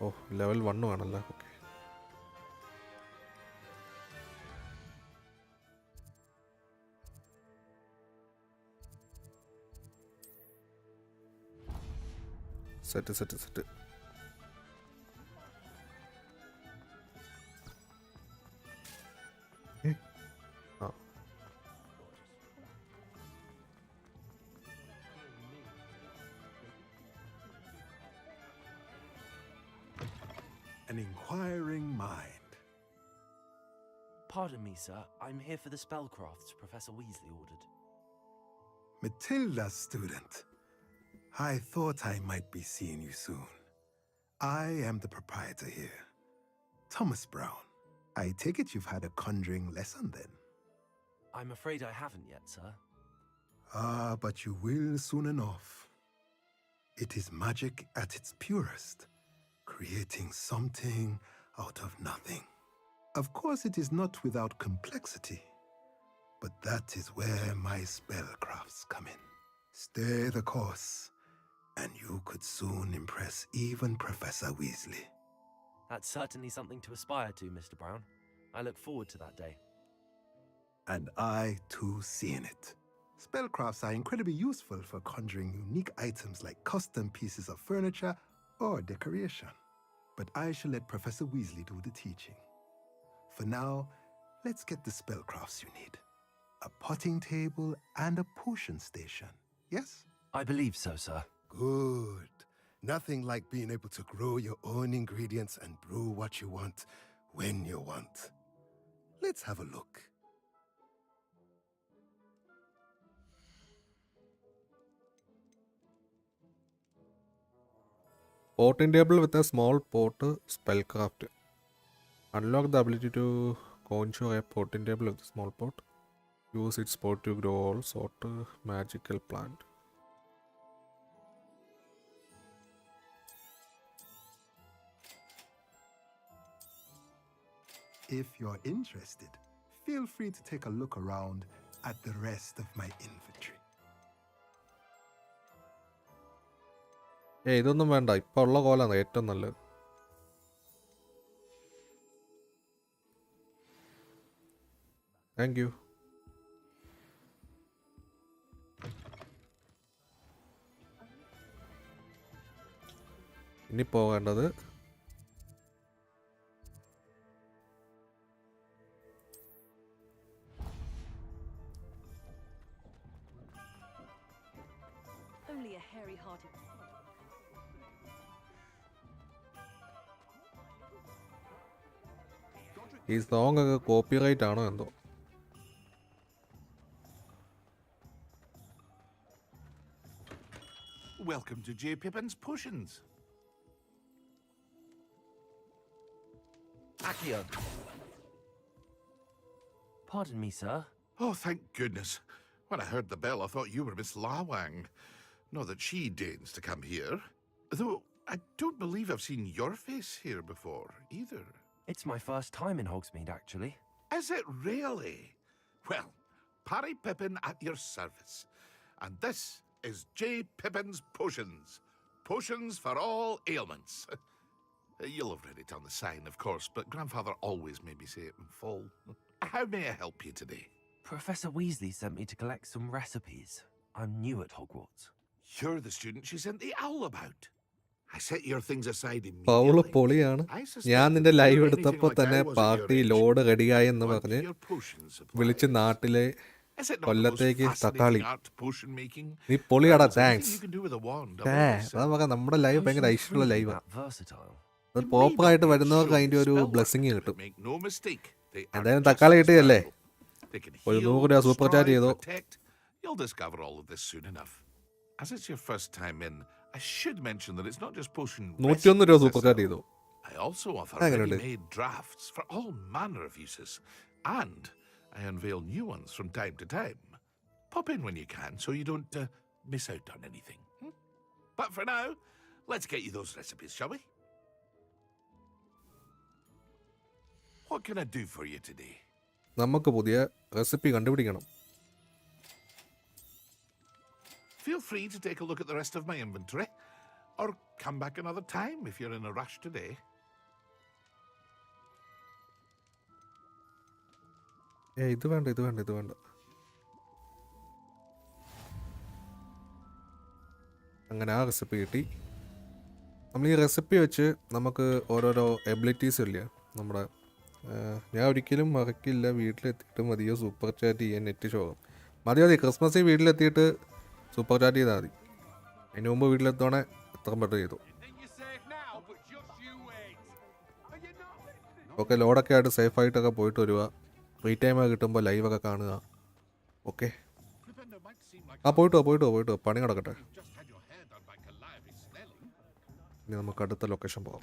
ഓ, ലെവൽ 1 ആണല്ലേ. ഓക്കെ. സെറ്റ്. ആ, An inquiring mind. Pardon me, sir. I'm here for the spellcrafts Professor Weasley ordered. Matilda, student. I thought I might be seeing you soon. I am the proprietor here, Thomas Brown. I take it you've had a conjuring lesson then? I'm afraid I haven't yet, sir. But you will soon enough. It is magic at its purest, creating something out of nothing. Of course, it is not without complexity, but that is where my spellcrafts come in. Stay the course, and you could soon impress even Professor Weasley. That's certainly something to aspire to, Mr. Brown. I look forward to that day. And I, too, see in it. Spellcrafts are incredibly useful for conjuring unique items like custom pieces of furniture or decoration. But I shall let Professor Weasley do the teaching. For now, let's get the spellcrafts you need. A potting table and a potion station, yes? I believe so, sir. Good. Nothing like being able to grow your own ingredients and brew what you want when you want. Let's have a look. Potting table with a small pot, spellcraft. Unlock the ability to conjure a potting table with a small pot. Use its pot to grow all sort of magical plant. If you're interested, feel free to take a look around at the rest of my inventory. ഇതൊന്നും വേണ്ട. ഇപ്പം ഉള്ള കോലാണ് ഏറ്റവും നല്ലത്. Thank you. ഇനി പോകേണ്ടത് Only a hairy-hearted. ഈ song ഒക്കെ കോപ്പിറൈറ്റ് ആണോ എന്തോ. Welcome to J. Pippin's Potions. Accio. Pardon me, sir. Oh, thank goodness. When I heard the bell, I thought you were Miss Lawang. Not that she deigns to come here. Though I don't believe I've seen your face here before, either. It's my first time in Hogsmeade, actually. Is it really? Well, Parry Pippin at your service. And this is J. Pippin's Potions. Potions for all ailments. You'll have read it on the sign, of course, but Grandfather always made me say it in full. How may I help you today? Professor Weasley sent me to collect some recipes. I'm new at Hogwarts. You're the student she sent the owl about. I set your things aside Paul immediately. പൊളിയാണ്. ഞാൻ നിന്റെ live എടുത്തപ്പോൾ തന്നെ party load റെഡിയായി എന്ന് പറഞ്ഞ് വിളിച്ച് നാട്ടിലെ കൊല്ലത്തേക്ക് തക്കാളി. നീ പൊളിയാടാ. താങ്ക്സ്. അതൊക്കെ നമ്മുടെ ലൈവ് ഭയങ്കര ഐശ്വര്യമുള്ള ലൈവാണ്. അത് പ്രോപ്പറായിട്ട് വരുന്നവർക്ക് അതിൻ്റെ ഒരു ബ്ലെസ്സിങ് കിട്ടും. എന്തായാലും തക്കാളി കിട്ടിയല്ലേ. ഒരു 100 രൂപ സൂപ്പർ ചാറ്റ് ചെയ്തോ. You'll discover all of this soon enough. As it's your first time in, I should mention that it's not just potion 101 രൂപ സൂപ്പർ ചാറ്റ് ചെയ്തോ. I also offer ready-made drafts for all manner of uses, and I unveil new ones from time to time. Pop in when you can so you don't miss out on anything. But for now, let's get you those recipes, shall we? What can I do for you today? നമുക്ക് പുതിയ recipe കണ്ടുപിടിക്കണം. Feel free to take a look at the rest of my inventory, or come back another time if you're in a rush today. ഇത് വേണ്ട. അങ്ങനെ ആ recipe കിട്ടി. നമ്മൾ ഈ റെസിപ്പി വെച്ച് നമുക്ക് ഓരോരോ എബിലിറ്റീസ് ഇല്ല നമ്മുടെ. ഞാൻ ഒരിക്കലും മറക്കില്ല, വീട്ടിലെത്തിയിട്ട് മതിയോ സൂപ്പർ ചാറ്റ് ചെയ്യാൻ നെറ്റ് ശോകം. മതി ക്രിസ്മസ് വീട്ടിലെത്തിയിട്ട് സൂപ്പർ ചാറ്റ് ചെയ്താൽ മതി. അതിന് മുമ്പ് വീട്ടിലെത്തോണെ എത്ര പെട്ടെന്ന് ചെയ്തു. ഓക്കെ, ലോഡൊക്കെ ആയിട്ട് സേഫായിട്ടൊക്കെ പോയിട്ട് വരിക. ഫ്രീ ടൈമൊക്കെ കിട്ടുമ്പോൾ ലൈവൊക്കെ കാണുക. ഓക്കെ, പോയിട്ട് വാ. പണി നടക്കട്ടെ. ഇനി നമുക്ക് അടുത്ത ലൊക്കേഷൻ പോകാം.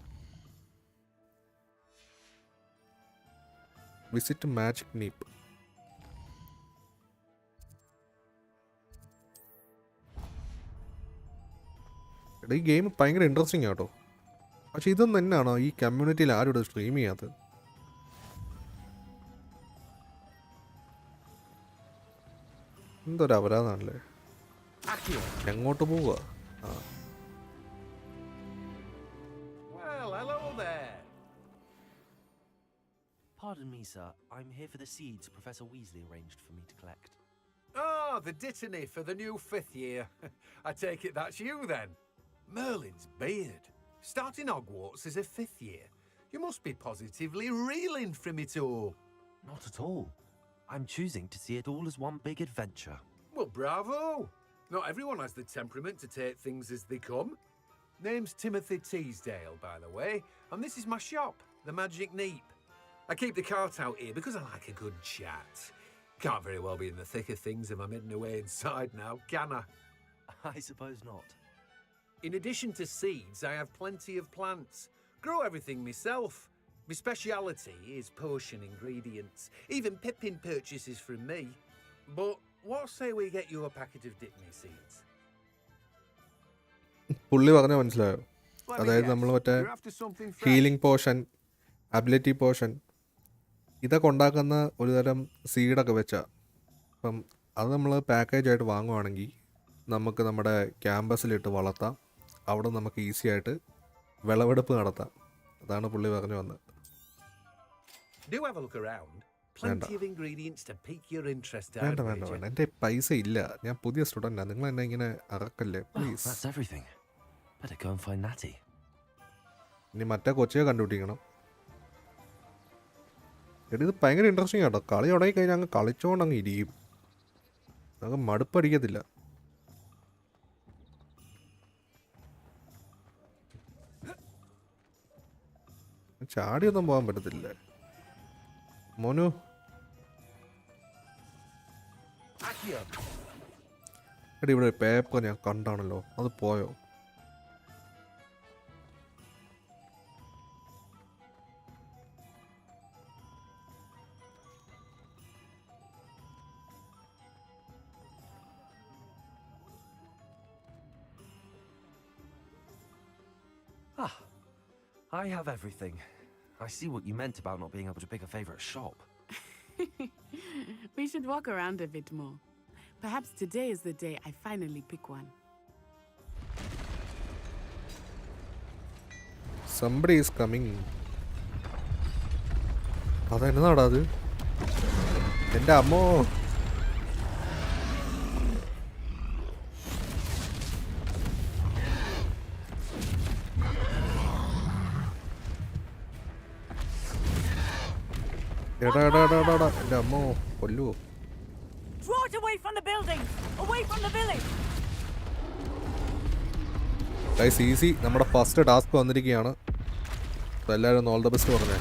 Visit magic nape. ഈ ഗെയിം ഭയങ്കര ഇൻട്രസ്റ്റിംഗ് ആട്ടോ. പക്ഷെ ഇതൊന്നും തന്നെയാണോ ഈ കമ്മ്യൂണിറ്റിയിൽ ആരും ഇവിടെ സ്ട്രീം ചെയ്യാത്തത്? എന്തൊരു അപരാധമാണല്ലേ. എങ്ങോട്ട് പോവുക? Well, hello there. Pardon me, sir. I'm here for the seeds Professor Weasley arranged for me to collect. Oh, the dittany for the new 5th year. I take it that's you then. Merlin's beard. Starting Hogwarts as a 5th year. You must be positively reeling from it all. Not at all. I'm choosing to see it all as one big adventure. Well, bravo. Not everyone has the temperament to take things as they come. Name's Timothy Teasdale, by the way, and this is my shop, the Magic Neep. I keep the cart out here because I like a good chat. Can't very well be in the thick of things if I'm hidden away inside now, can I? I suppose not. In addition to seeds, I have plenty of plants. Grow everything myself. My speciality is potion ingredients. Even Pippin purchases from me. But what say we get you a packet of Dittany seeds? പുള്ളി പറഞ്ഞാൽ മനസ്സിലായോ? അതായത് നമ്മൾ മറ്റേ healing portion, ability portion ഇതൊക്കെ ഉണ്ടാക്കുന്ന ഒരു തരം സീഡൊക്കെ വെച്ചാൽ, അപ്പം അത് നമ്മൾ പാക്കേജായിട്ട് വാങ്ങുവാണെങ്കിൽ നമുക്ക് നമ്മുടെ ക്യാമ്പസിലിട്ട് വളർത്താം. അവിടെ നമുക്ക് ഈസി ആയിട്ട് വിളവെടുപ്പ് നടത്താം. അതാണ് പുള്ളി പറഞ്ഞു വന്നത്. വേണ്ട, എൻ്റെ പൈസ ഇല്ല. ഞാൻ പുതിയ സ്റ്റുഡൻ്റാണ്. നിങ്ങൾ എന്നെ ഇങ്ങനെ അറക്കല്ലേ പ്ലീസ്. ഇനി മറ്റേ കൊച്ചിയെ കണ്ടുപിടിക്കണം. എടി ഇത് ഭയങ്കര ഇൻട്രസ്റ്റിംഗ് ആട്ടോ. കളി തുടങ്ങി കഴിഞ്ഞാൽ അങ്ങ് കളിച്ചോണ്ട് അങ്ങ് ഇരിക്കും. നമുക്ക് മടുപ്പടിക്കത്തില്ല. ചാടിയൊന്നും പോകാൻ പറ്റത്തില്ല മോനു. എടി ഇവിടെ പേപ്പർ ഞാൻ കണ്ടാണല്ലോ, അത് പോയോ? I have everything. I see what you meant about not being able to pick a favorite shop. We should walk around a bit more. Perhaps today is the day I finally pick one. Somebody is coming. അതെന്നാടാ അത്? എൻ്റെ അമ്മോ. എടാ എൻ്റെ അമ്മോ കൊല്ലുവോ? Draw it away from the buildings, away from the village. Guys easy, നമ്മുടെ first task വന്നിരിക്കുകയാണ്. അപ്പോൾ എല്ലാവരും ഓൾ ദ ബെസ്റ്റ് പറഞ്ഞേ.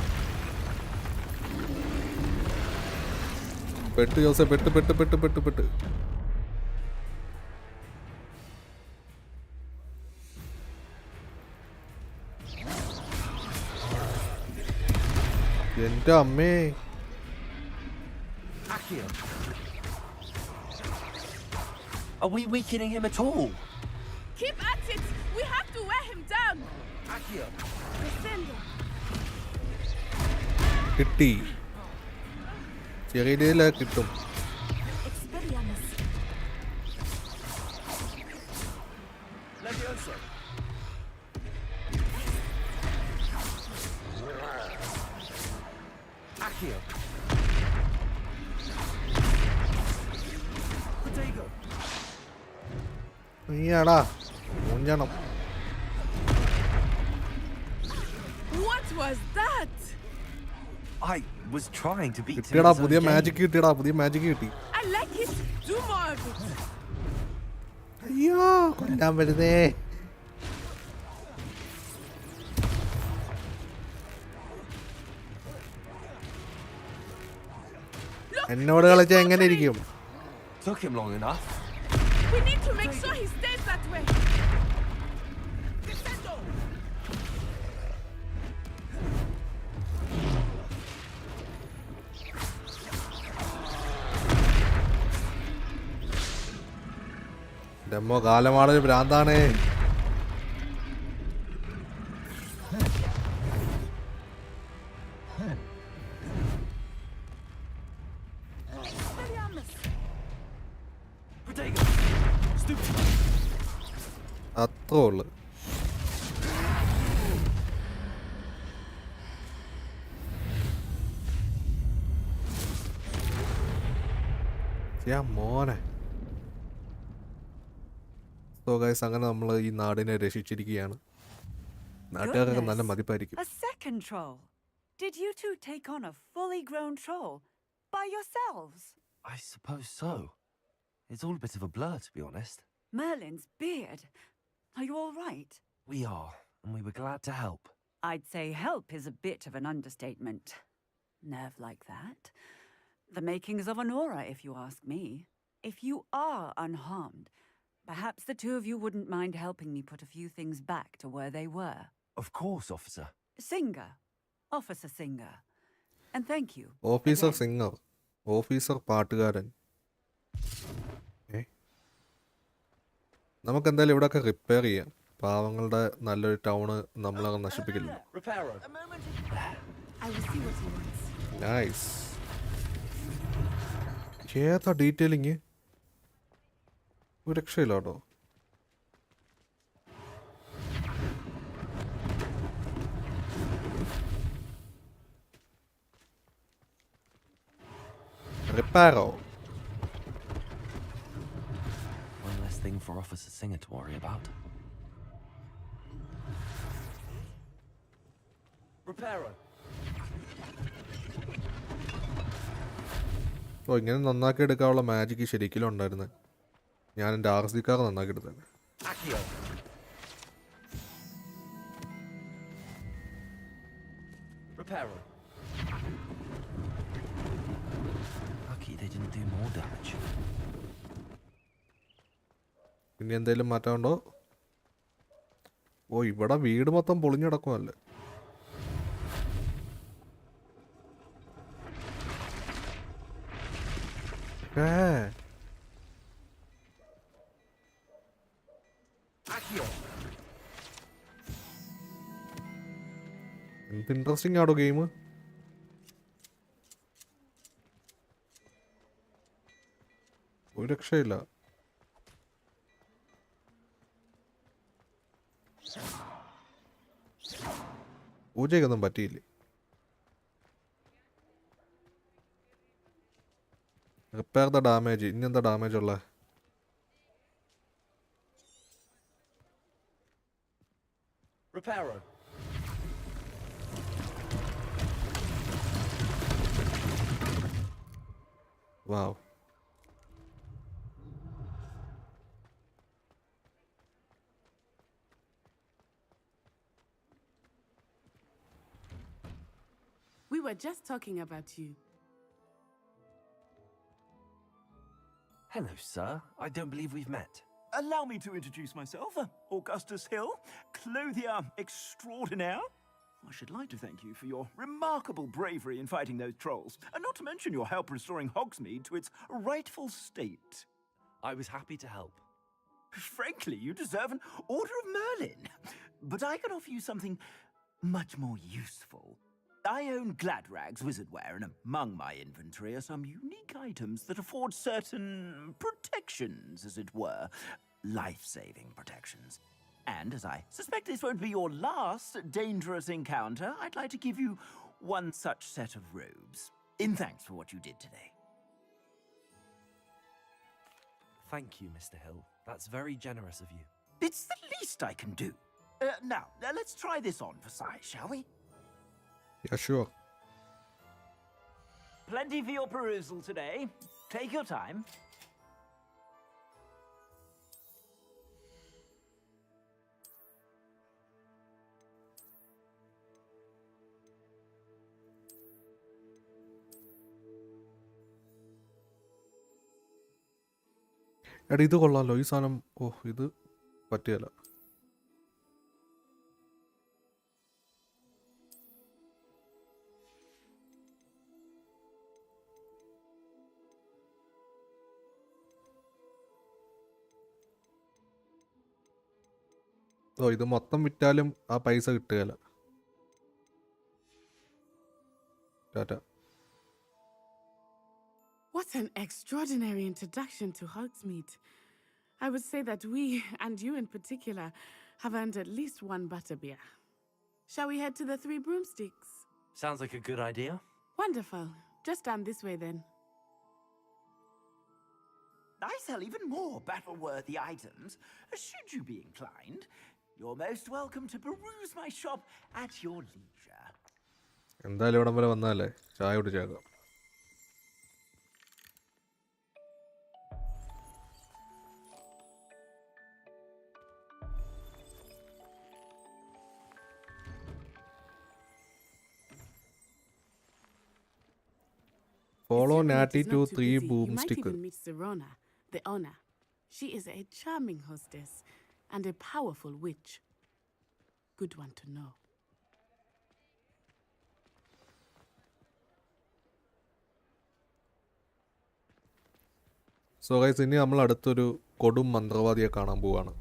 പെട്ട് ജോസെ, പെട്ട്. എൻ്റെ അമ്മേ. Are we weakening him at all? Keep at it! We have to wear him down! കിട്ടി. ചെറിയ രീതിയിൽ കിട്ടും. നീയാടാ മൂഞ്ചണം. What was that? I was trying to beat him. കിട്ടിയടാ, പുതിയ മാജിക് കിട്ടിയടാ, പുതിയ മാജിക് കിട്ടി. I like it. Do more of it. അയ്യോ കൊല്ലാൻ വരുന്നേ. എന്നോട് കളിച്ച എങ്ങനെ ഇരിക്കും? Took him long enough. We need to make sure he stays that way. ഡെമ്മോ കാലമാടൊരു ഭ്രാന്താണേ. അത്രേ ഉള്ളു. മോനെ. സോ ഗൈസ്, അങ്ങനെ നമ്മൾ ഈ നാടിനെ രക്ഷിച്ചിരിക്കുകയാണ്. നാട്ടുകാരൊക്കെ നല്ല മതിപ്പായിരിക്കും. A second troll. Did you two take on a fully grown troll by yourselves? I suppose so. It's all a bit of a blur, to be honest. Merlin's beard. Are you all right? We are, and we were glad to help. I'd say help is a bit of an understatement. Nerve like that. The makings of an aura, if you ask me. If you are unharmed, perhaps the two of you wouldn't mind helping me put a few things back to where they were. Of course, officer. Singer. Officer Singer. And thank you. Officer singer. Officer പാട്ടുകാരൻ. നമുക്ക് എന്തായാലും ഇവിടെയൊക്കെ repair ചെയ്യാം. പാവങ്ങളുടെ നല്ലൊരു town നമ്മളങ്ങ് നശിപ്പിക്കില്ല. Nice. ഏതാ detailing? ഒരു രക്ഷയില്ല കേട്ടോ. റിപ്പയറോ? One less thing for Officer Singer to worry about. Reparo. ഓ, ഇങ്ങനെ നന്നാക്കി എടുക്കാനുള്ള മാജിക്ക് ശരിക്കും ഉണ്ടായിരുന്നത്. ഞാൻ എൻ്റെ RC കാർ നന്നാക്കി എടുത്തത്. Reparo. Lucky they didn't do more damage. ഇനി എന്തെങ്കിലും മാറ്റമുണ്ടോ? ഓ, ഇവിടെ വീട് മൊത്തം പൊളിഞ്ഞടക്കുമല്ലേ. എന്ത് ഇൻട്രസ്റ്റിംഗ് ആണോ ഗെയിം. ഒരു രക്ഷയില്ല. പൂജയ്ക്കൊന്നും പറ്റിയില്ലേ. Repair the damage. ഇനി എന്താ ഡാമേജ് ഉള്ള? വാവ്. We were just talking about you. Hello, sir. I don't believe we've met. Allow me to introduce myself. Augustus Hill, clothier extraordinaire. I should like to thank you for your remarkable bravery in fighting those trolls, and not to mention your help restoring Hogsmeade to its rightful state. I was happy to help. Frankly, you deserve an Order of Merlin. But I can offer you something much more useful. I own Gladrag's wizardware, and among my inventory are some unique items that afford certain protections, as it were. Life-saving protections. And as I suspect this won't be your last dangerous encounter, I'd like to give you one such set of robes, in thanks for what you did today. Thank you, Mr. Hill. That's very generous of you. It's the least I can do. Now, let's try this on for size, shall we? Yeah, sure. Plenty for your perusal today. Take your time. എടാ ഇത് കൊള്ളാമല്ലോ ഈ സാധനം. ഓ ഇത് പറ്റിയല്ല. ഓ ഇത് മൊത്തം വിറ്റാലും ആ പൈസ കിട്ടുകയില്ല. Tata. What an extraordinary introduction to Hogsmeade. I would say that we, and you in particular, have earned at least one butterbeer. Shall we head to the Three Broomsticks? Sounds like a good idea. Wonderful. Just down this way then. I sell even more battle-worthy items. Should you be inclined, you're most welcome to peruse my shop at your leisure. എന്തായാലും ഇവിടം വരെ വന്നാലേ ചായ കുടിച്ചേക്കാം. Follow Natty to Three Boomstick. You might even meet Serona, the owner. She is a charming hostess and a powerful witch. Good one to know. So guys ഇനി നമ്മൾ അടുത്തൊരു കൊടും മന്ത്രവാദിയെ കാണാൻ പോവാണ്.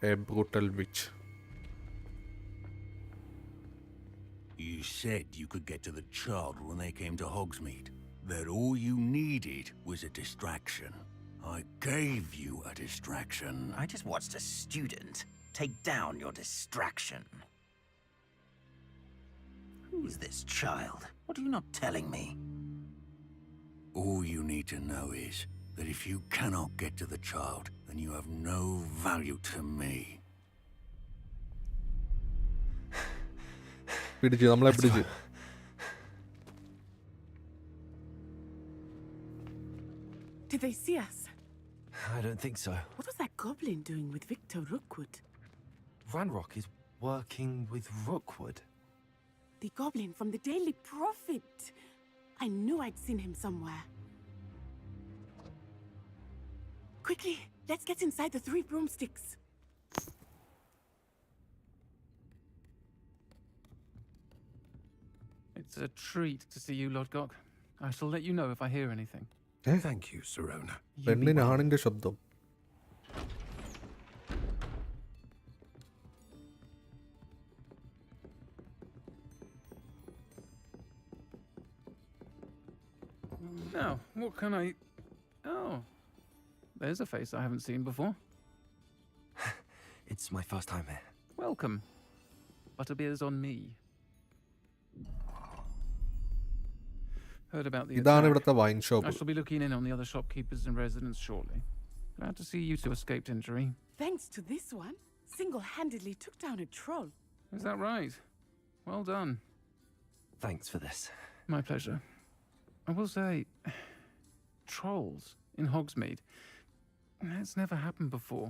A brutal which. You said you could get to the child when they came to Hogsmeade. That all you needed was a distraction. I gave you a distraction. I just watched a student take down your distraction. Who is this child? What are you not telling me? All you need to know is that if you cannot get to the child, then you have no value to me. പിടിച്ച് നമ്മളെ പിടിച്ച്. Did they see us? I don't think so. What was that goblin doing with Victor Rookwood? Ranrock is working with Rookwood. The goblin from the Daily Prophet. I knew I'd seen him somewhere. Quickly, let's get inside the Three Broomsticks. It's a treat to see you, Lodgok. I shall let you know if I hear anything. Thank you, Serona. പെണ്ണിന് ആണിന്റെ ശബ്ദം. Now, what can I... Oh, there's a face I haven't seen before. It's my first time here. Welcome. Butterbeer's on me. Heard about the ഇതാണ് attack. ഇവിടുത്തെ wine I shop. shall be looking in on the other shopkeepers and residents shortly. Glad to see you two escaped injury. Thanks to this one, single-handedly took down a troll. Is that right? Well done. Thanks for this. My pleasure. I will say, trolls in Hogsmeade. That's never happened before.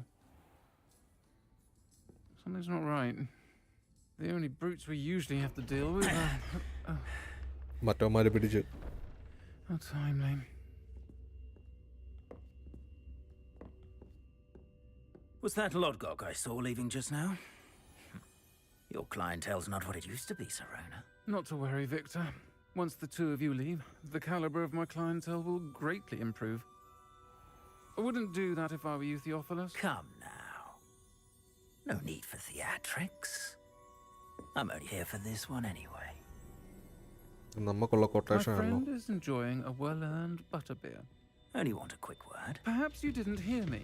Something's not right. The only brutes we usually have to deal with are... മറ്റവന്മാരെ പിടിച്ച്. How timely. Was that Lodgok I saw leaving just now? Your clientele's not what it used to be, Serona. Not to worry, Victor. Once the two of you leave, the caliber of my clientele will greatly improve. I wouldn't do that if I were you, Theophilus. Come now. No need for theatrics. I'm only here for this one anyway. നമുക്കുള്ള My quotation ആണല്ലോ. friend is enjoying a well-earned butterbeer. Only want a quick word. Perhaps you didn't hear me.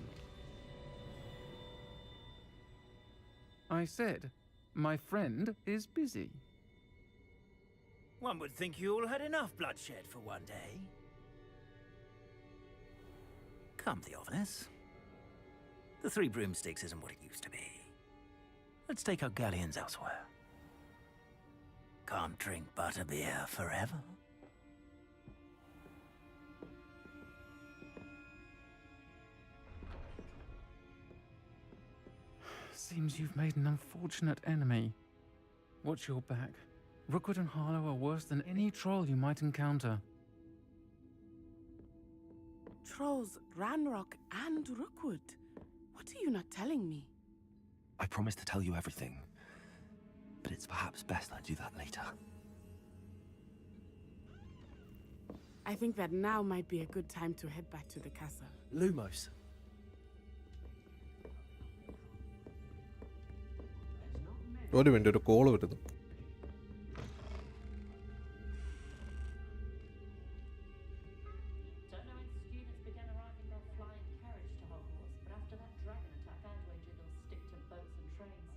I said, my friend is busy. One would think you all had enough bloodshed for one day. Come the honest. The Three Broomsticks isn't what it used to be. Let's take our galleons elsewhere. Can't drink butterbeer forever. Seems you've made an unfortunate enemy. Watch your back. Rookwood and Harlow are worse than any troll you might encounter. Trolls, Ranrock, and Rookwood. What are you not telling me? I promised to tell you everything, but it's perhaps best I do that later. I think that now might be a good time to head back to the castle. Lumos. ഒരു minute, ഒരു call വരുന്നു. Don't know when students began arriving by flying carriage to Hogwarts, but after that dragon attack, I'd wager they'll stick to boats and trains.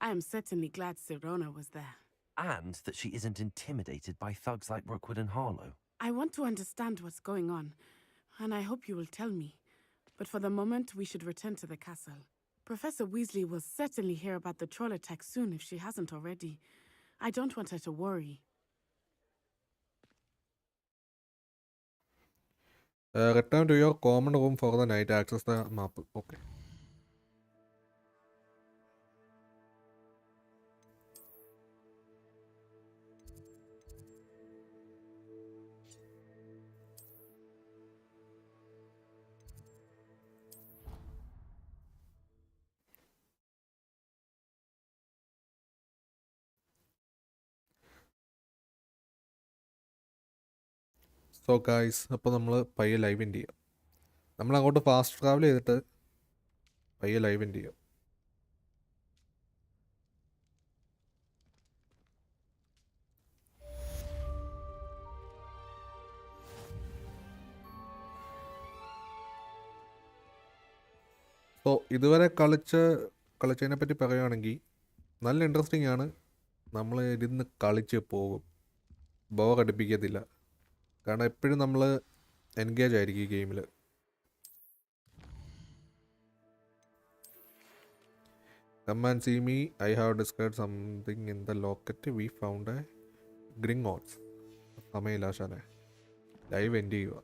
I am certainly glad Sirona was there. And that she isn't intimidated by thugs like Rookwood and Harlow. I want to understand what's going on, and I hope you will tell me. But for the moment, we should return to the castle. Professor Weasley will certainly hear about the troll attack soon if she hasn't already. I don't want her to worry. Return to your common room for the night. Access the map. Okay. So guys, അപ്പോൾ നമ്മൾ പയ്യെ live end ചെയ്യാം. നമ്മൾ അങ്ങോട്ട് fast travel ചെയ്തിട്ട് പയ്യെ live end ചെയ്യാം. So ഇതുവരെ കളിച്ചതിനെ പറ്റി പറയുകയാണെങ്കിൽ നല്ല ഇൻട്രസ്റ്റിംഗ് ആണ്. നമ്മൾ ഇരുന്ന് കളിച്ച് പോകും, ബോർ അടിപ്പിക്കത്തില്ല. കാരണം എപ്പോഴും നമ്മൾ എൻഗേജ് ആയിരിക്കും ഈ ഗെയിമിൽ. Come and see me. I have discovered something in the locket. We found a Gringotts. സമയമില്ല ആശാനെ, ലൈവ് എൻഡ് ചെയ്യുക.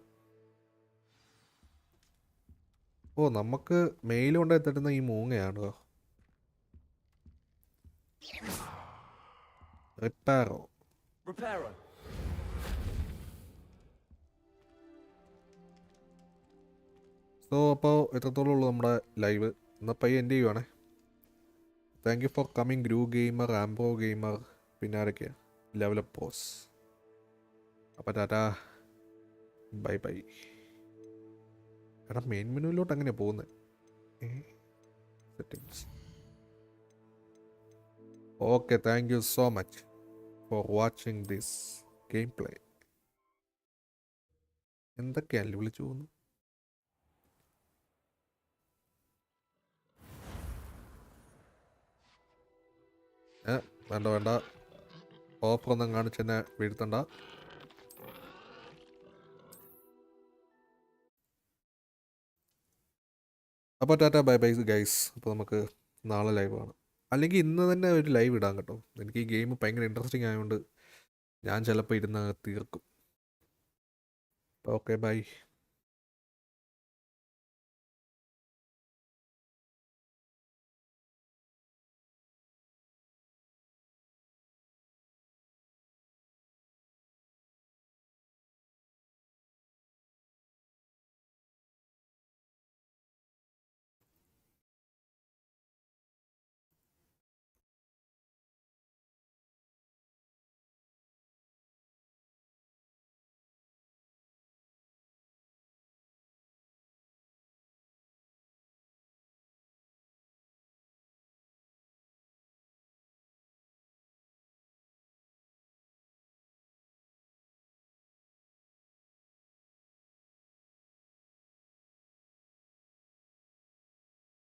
ഓ, നമുക്ക് മെയിൽ കൊണ്ട് എത്തിട്ടുന്ന ഈ മൂങ്ങയാണ്. റിപ്പാരോ. സോ അപ്പോൾ എത്രത്തോളം ഉള്ളൂ നമ്മുടെ ലൈവ്. എന്നാൽ പയ്യെ എൻഡ് ചെയ്യുവാണേ. Thank you for coming. Gru gamer, Ambro gamer, പിന്നെ ആരൊക്കെയാണ്, ലെവലപ്പ് പോസ്. അപ്പോൾ ടാറ്റാ, ബൈ ബൈ. എടാ, മെയിൻ മെനുവിലോട്ട് അങ്ങനെ പോകുന്നത്. Settings. Okay, thank you so much for watching this game play. എന്തൊക്കെയല്ലേ വിളിച്ചു പോകുന്നു. വേണ്ട വേണ്ട, ഓഫറൊന്നും കാണിച്ചെന്നെ വീഴ്ത്തണ്ട. അപ്പോൾ ടാറ്റാ, ബൈ ബൈ ഗൈസ്. അപ്പോൾ നമുക്ക് നാളെ ലൈവ് കാണാം. അല്ലെങ്കിൽ ഇന്ന് തന്നെ ഒരു ലൈവ് ഇടാം കേട്ടോ. എനിക്ക് ഈ ഗെയിം ഭയങ്കര ഇൻട്രസ്റ്റിംഗ് ആയതുകൊണ്ട് ഞാൻ ചിലപ്പോൾ ഇരുന്ന് തീർക്കും. Okay, by.